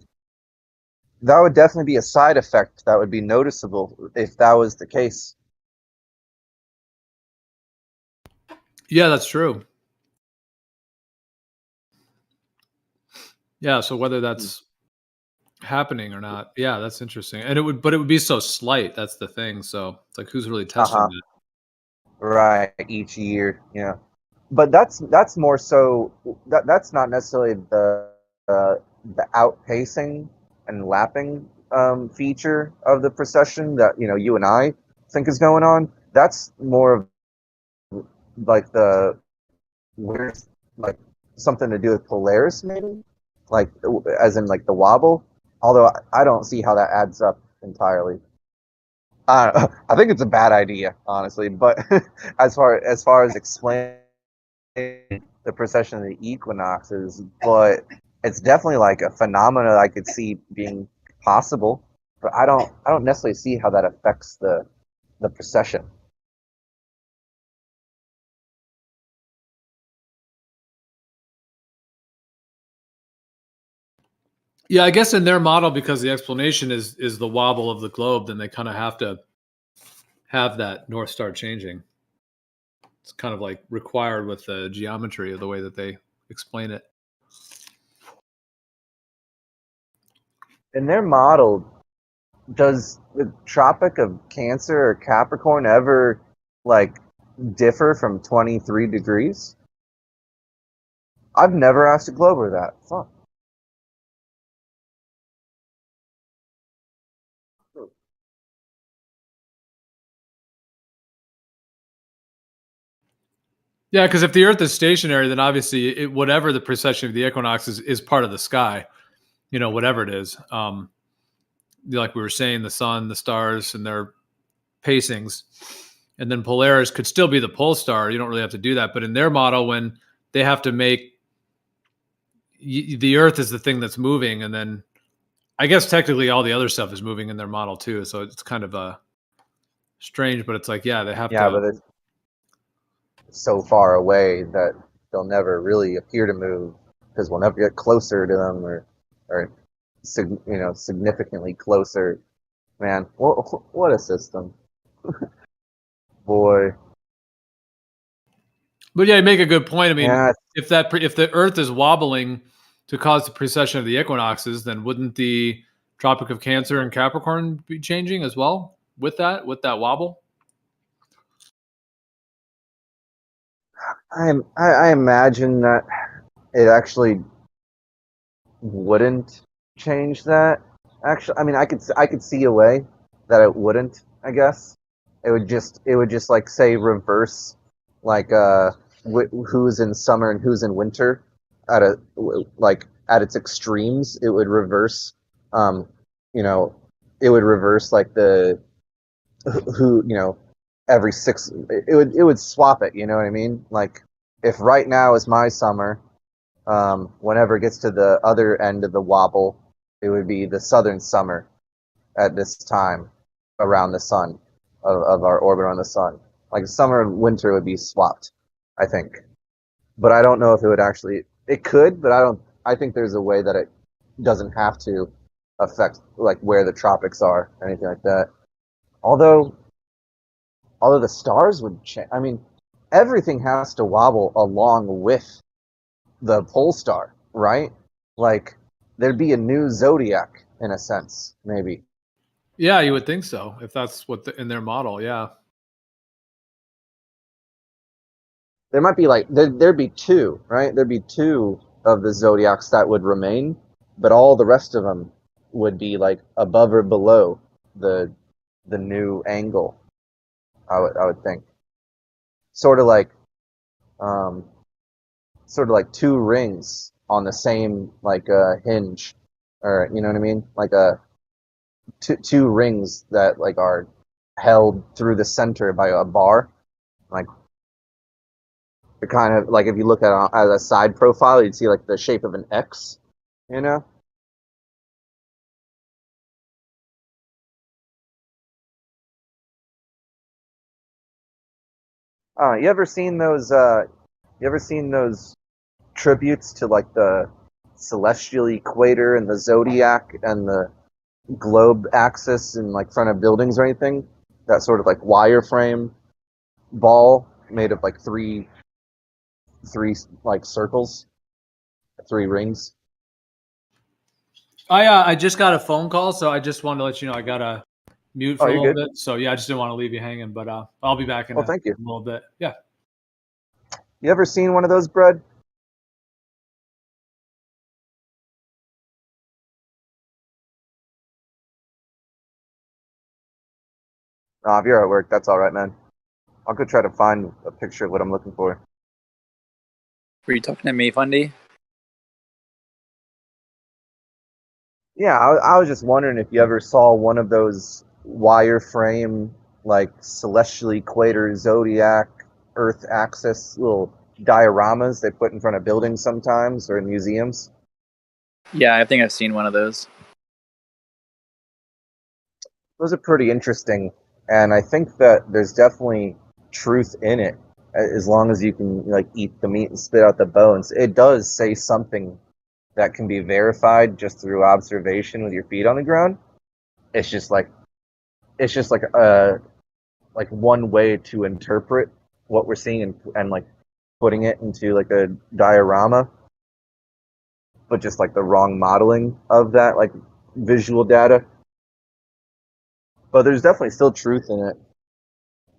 that would definitely be a side effect that would be noticeable if that was the case. Yeah, that's true. Yeah, so whether that's happening or not. Yeah, that's interesting. And it would be so slight. That's the thing. So it's like, who's really testing it? Right, each year, but that's more so that's not necessarily the outpacing and lapping feature of the procession that you and I think is going on. That's more of like the weird, like something to do with Polaris, maybe, like as in like the wobble. Although I don't see how that adds up entirely. I think it's a bad idea, honestly. But as far as explaining the precession of the equinoxes, but it's definitely like a phenomena I could see being possible. But I don't necessarily see how that affects the precession. Yeah, I guess in their model, because the explanation is the wobble of the globe, then they kind of have to have that North Star changing. It's kind of like required with the geometry of the way that they explain it. In their model, does the Tropic of Cancer or Capricorn ever like differ from 23 degrees? I've never asked a Glober that. Fuck. Yeah, because if the Earth is stationary, then obviously whatever the precession of the equinox is part of the sky, whatever it is. Like we were saying, the sun, the stars, and their pacings. And then Polaris could still be the pole star. You don't really have to do that. But in their model, when they have to make the Earth is the thing that's moving, and then I guess technically all the other stuff is moving in their model too. So it's kind of strange, but it's like, yeah, they have to. Yeah, but it's so far away that they'll never really appear to move because we'll never get closer to them or significantly closer. Man, what a system. Boy. But yeah, you make a good point. I mean, Yeah. if the Earth is wobbling to cause the precession of the equinoxes, then wouldn't the Tropic of Cancer and Capricorn be changing as well with that wobble? I imagine that it actually wouldn't change that. Actually, I mean, I could see a way that it wouldn't. I guess it would just like say reverse, like who's in summer and who's in winter, at its extremes. It would reverse, it would reverse like the who every six. It would swap it. You know what I mean? Like if right now is my summer. Whenever it gets to the other end of the wobble, it would be the southern summer at this time around the sun, of our orbit on the sun. Like summer and winter would be swapped, I think. But I don't know if it would actually. It could, but I think there's a way that it doesn't have to affect like where the tropics are or anything like that. Although the stars would change. I mean, everything has to wobble along with the pole star, right? Like there'd be a new zodiac in a sense, maybe. Yeah, you would think so if that's what in their model. Yeah, There might be like there'd be two, right? There'd be two of the zodiacs that would remain, but all the rest of them would be like above or below the new angle. I would think, sort of like two rings on the same like hinge, or you know what I mean, like two rings that like are held through the center by a bar, like the kind of like if you look at a side profile, you'd see like the shape of an X, you know. You ever seen those? You ever seen those tributes to like the celestial equator and the zodiac and the globe axis in like front of buildings or anything? That sort of like wireframe ball made of like three like circles, three rings. I just got a phone call, so I just wanted to let you know I got a mute for a you're little good. bit. So yeah, I just didn't want to leave you hanging, but I'll be back in Well, a thank you. little bit. Yeah. You ever seen one of those, Brad? If you're at work, that's all right, man. I'll go try to find a picture of what I'm looking for. Were you talking to me, Fundy? Yeah, I was just wondering if you ever saw one of those wireframe, like celestial equator, zodiac, Earth axis little dioramas they put in front of buildings sometimes or in museums. Yeah, I think I've seen one of those. Those are pretty interesting, and I think that there's definitely truth in it, as long as you can like eat the meat and spit out the bones. It does say something that can be verified just through observation with your feet on the ground. It's just like one way to interpret what we're seeing and like putting it into like a diorama, but just like the wrong modeling of that like visual data. But there's definitely still truth in it,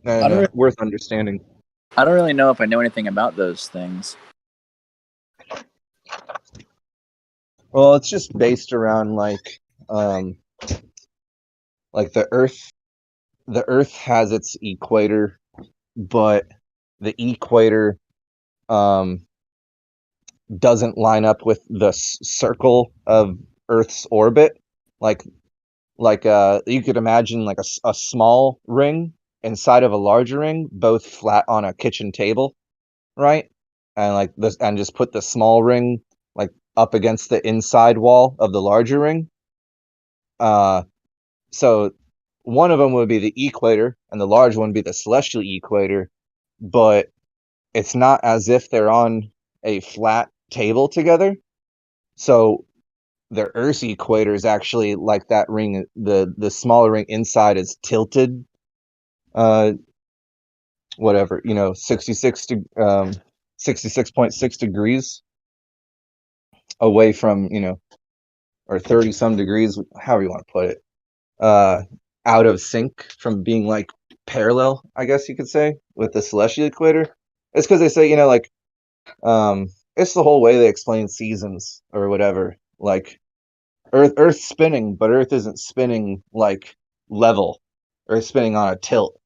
and worth understanding. I don't really know if I know anything about those things. Well, it's just based around like the Earth. The Earth has its equator, but the equator doesn't line up with the circle of Earth's orbit. Like you could imagine like a small ring inside of a larger ring, both flat on a kitchen table, right? And like this, and just put the small ring like up against the inside wall of the larger ring. So one of them would be the equator, and the large one would be the celestial equator. But it's not as if they're on a flat table together. So the Earth's equator is actually like that ring. The smaller ring inside is tilted, whatever 66.6 degrees away from or 30 some degrees, however you want to put it, out of sync from being like parallel, I guess you could say, with the celestial equator. It's because they say it's the whole way they explain seasons or whatever. Like Earth's spinning, but Earth isn't spinning like level. Earth's spinning on a tilt.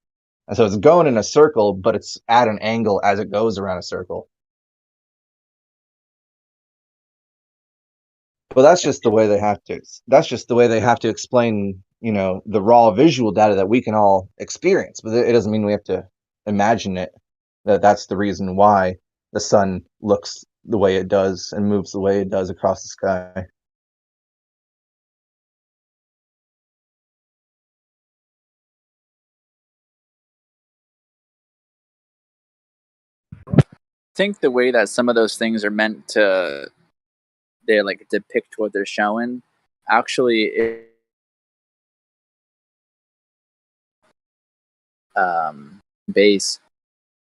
And so it's going in a circle, but it's at an angle as it goes around a circle. But that's just the way they have to explain, the raw visual data that we can all experience. But it doesn't mean we have to imagine it, that's the reason why the sun looks the way it does and moves the way it does across the sky. I think the way that some of those things are meant to, they like depict what they're showing, actually base,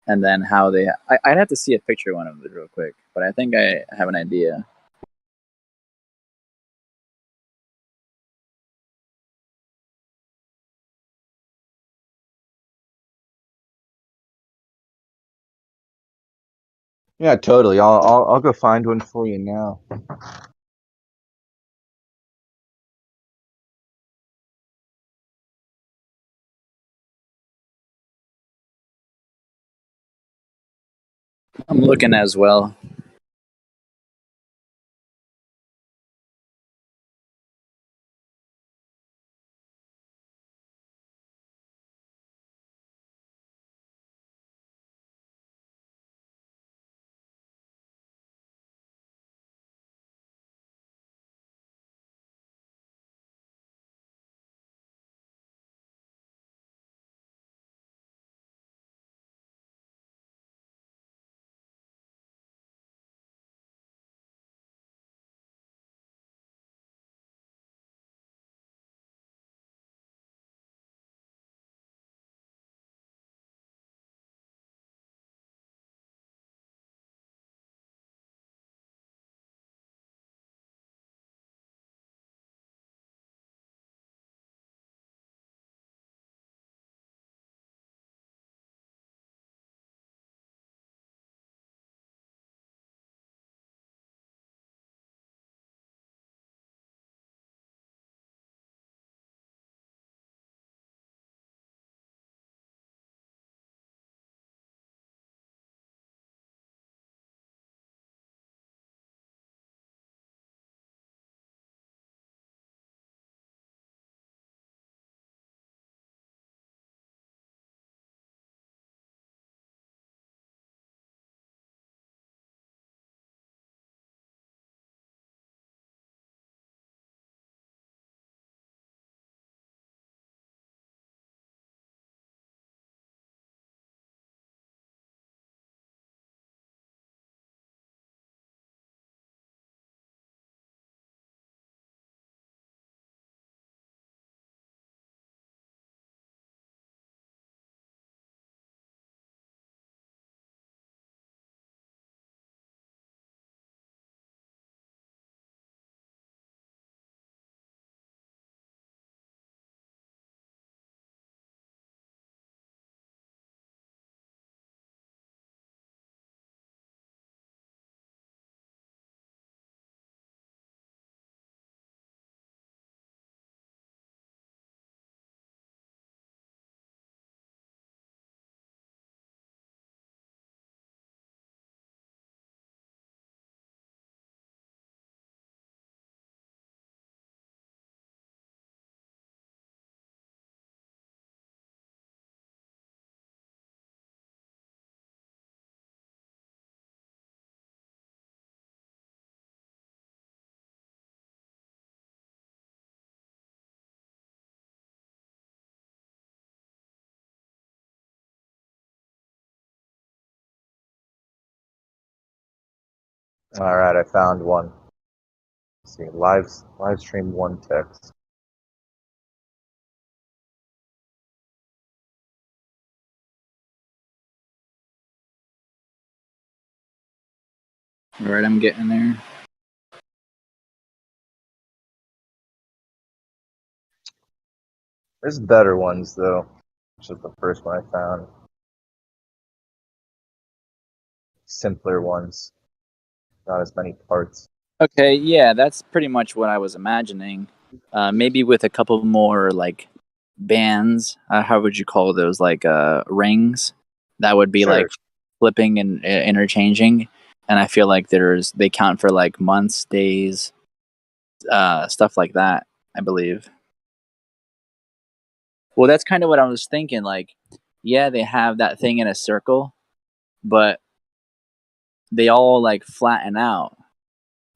and then how they. I'd have to see a picture of one of them real quick, but I think I have an idea. Yeah, totally. I'll go find one for you now. I'm looking as well. All right, I found one. Let's see, live stream one text. All right, I'm getting there. There's better ones though. Which is the first one I found. Simpler ones, not as many parts. Okay, yeah, that's pretty much what I was imagining. Maybe with a couple more like bands. How would you call those? Like rings that would be Sure. like flipping and interchanging. And I feel like they count for like months, days, stuff like that. I believe. Well, that's kind of what I was thinking. Like, yeah, they have that thing in a circle, but they all like flatten out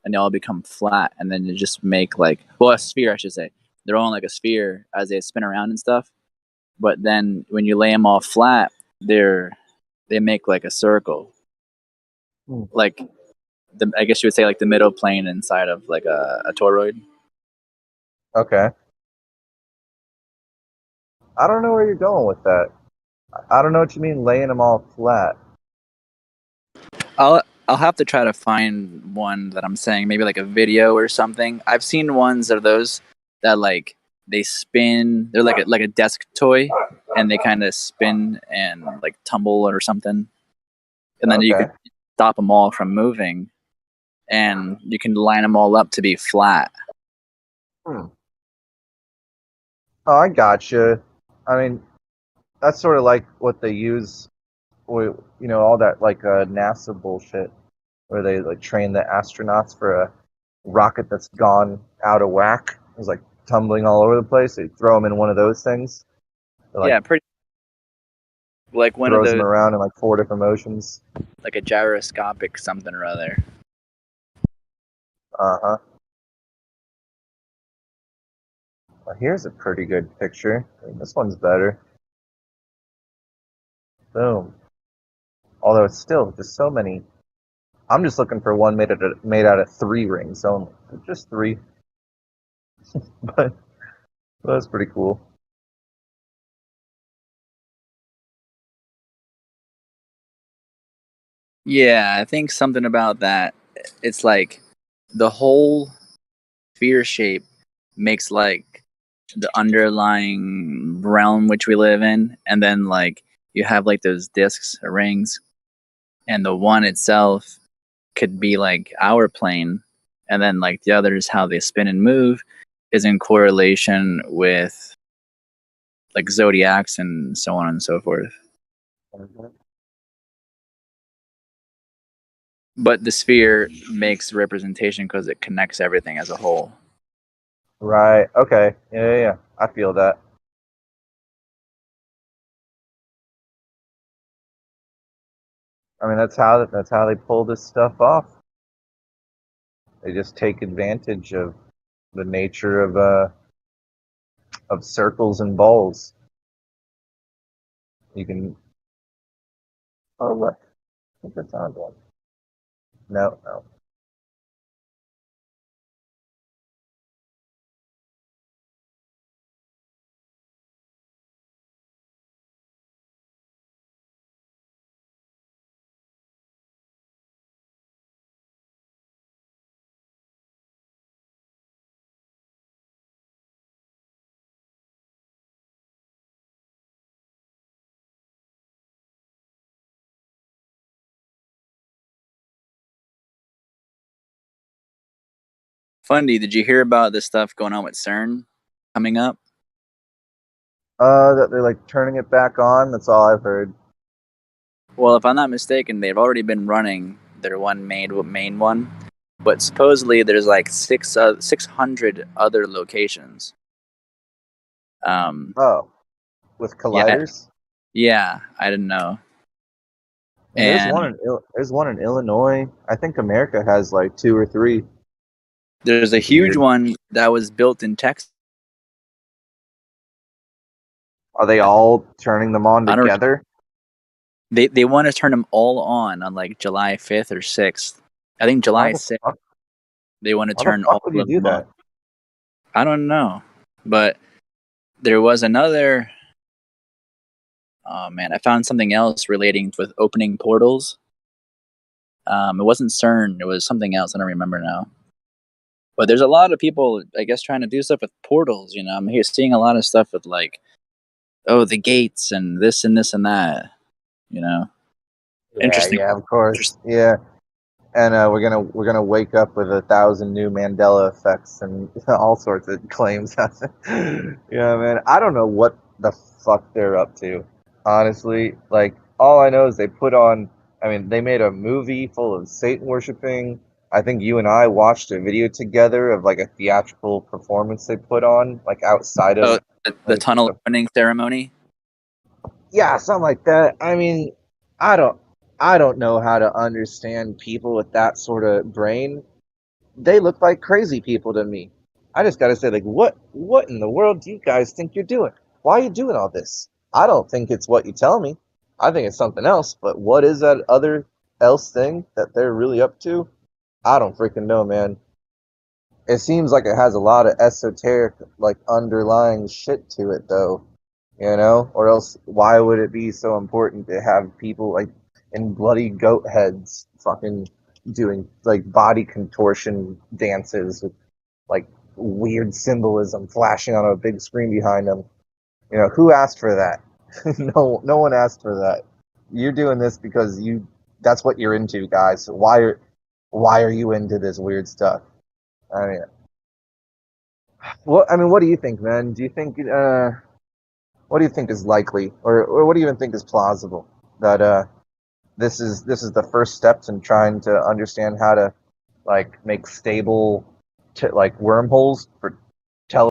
and they all become flat, and then you just make like, well, a sphere, I should say. They're all like a sphere as they spin around and stuff. But then when you lay them all flat, they make like a circle, like I guess you would say like the middle plane inside of like a toroid. Okay. I don't know where you're going with that. I don't know what you mean laying them all flat. I'll have to try to find one that I'm saying, maybe like a video or something. I've seen ones of those that like they spin. They're like a desk toy, and they kind of spin and like tumble or something, and then you Okay. could stop them all from moving, and you can line them all up to be flat. Oh, I gotcha. I mean, that's sort of like what they use with, all that like NASA bullshit, where they like train the astronauts for a rocket that's gone out of whack. It's like tumbling all over the place. They throw them in one of those things. It, like, Yeah, pretty like one of throws them those, around in like 4 different motions. like a gyroscopic something or other. Uh-huh. Well, here's a pretty good picture. I mean, this one's better. Boom. Although it's still just so many. I'm just looking for one made out of 3 rings only. Just 3. But that's pretty cool. Yeah, I think something about that. It's like the whole sphere shape makes like the underlying realm which we live in, and then like you have like those discs or rings, and the one itself could be like our plane, and then like the others, how they spin and move, is in correlation with like zodiacs and so on and so forth. But the sphere makes representation because it connects everything as a whole. Right. Okay. Yeah. I feel that. I mean, that's how they pull this stuff off. They just take advantage of the nature of circles and balls. You can. Oh look, I think I found one. No. Fundy, did you hear about this stuff going on with CERN coming up? That they're like turning it back on. That's all I've heard. Well, if I'm not mistaken, they've already been running their one main one, but supposedly there's like 600 other locations. Oh, with Yeah, colliders. yeah, I didn't know. And there's And one in Illinois. I think America has like 2 or 3. there's a huge one that was built in Texas. Are they all turning them on I don't- together? They want to turn them all on like July 5th or 6th, I think Why July the 6th, fuck? they want to Why the turn fuck all would you of do them that? off. I don't know. But there was another. Oh man, I found something else relating with opening portals. It wasn't CERN. It was something else. I don't remember now. But there's a lot of people, I guess, trying to do stuff with portals. You know, I'm here seeing a lot of stuff with like, oh, the gates and this and this and that. You know, interesting. Yeah, of course. Yeah. And we're gonna wake up with 1,000 new Mandela effects and all sorts of claims. Yeah, man. I don't know what the fuck they're up to. Honestly, like all I know is they put on. I mean, they made a movie full of Satan worshiping. I think you and I watched a video together of like a theatrical performance they put on, like outside Oh, of the like tunnel opening ceremony. yeah, something like that. I mean, I don't I don't know how to understand people with that sort of brain. They look like crazy people to me. I just gotta say, like, what in the world do you guys think you're doing? Why are you doing all this? I don't think it's what you tell me. I think it's something else. But what is that other else thing that they're really up to? I don't freaking know, man. It seems like it has a lot of esoteric, like, underlying shit to it, though. You know? Or else, why would it be so important to have people, like, in bloody goat heads fucking doing, like, body contortion dances with, like, weird symbolism flashing on a big screen behind them? You know, who asked for that? No one asked for that. You're doing this because that's what you're into, guys. So why are you into this weird stuff? I mean, what do you think, man? Do you think what do you think is likely, or what do you even think is plausible that this is the first steps in trying to understand how to like make stable like wormholes for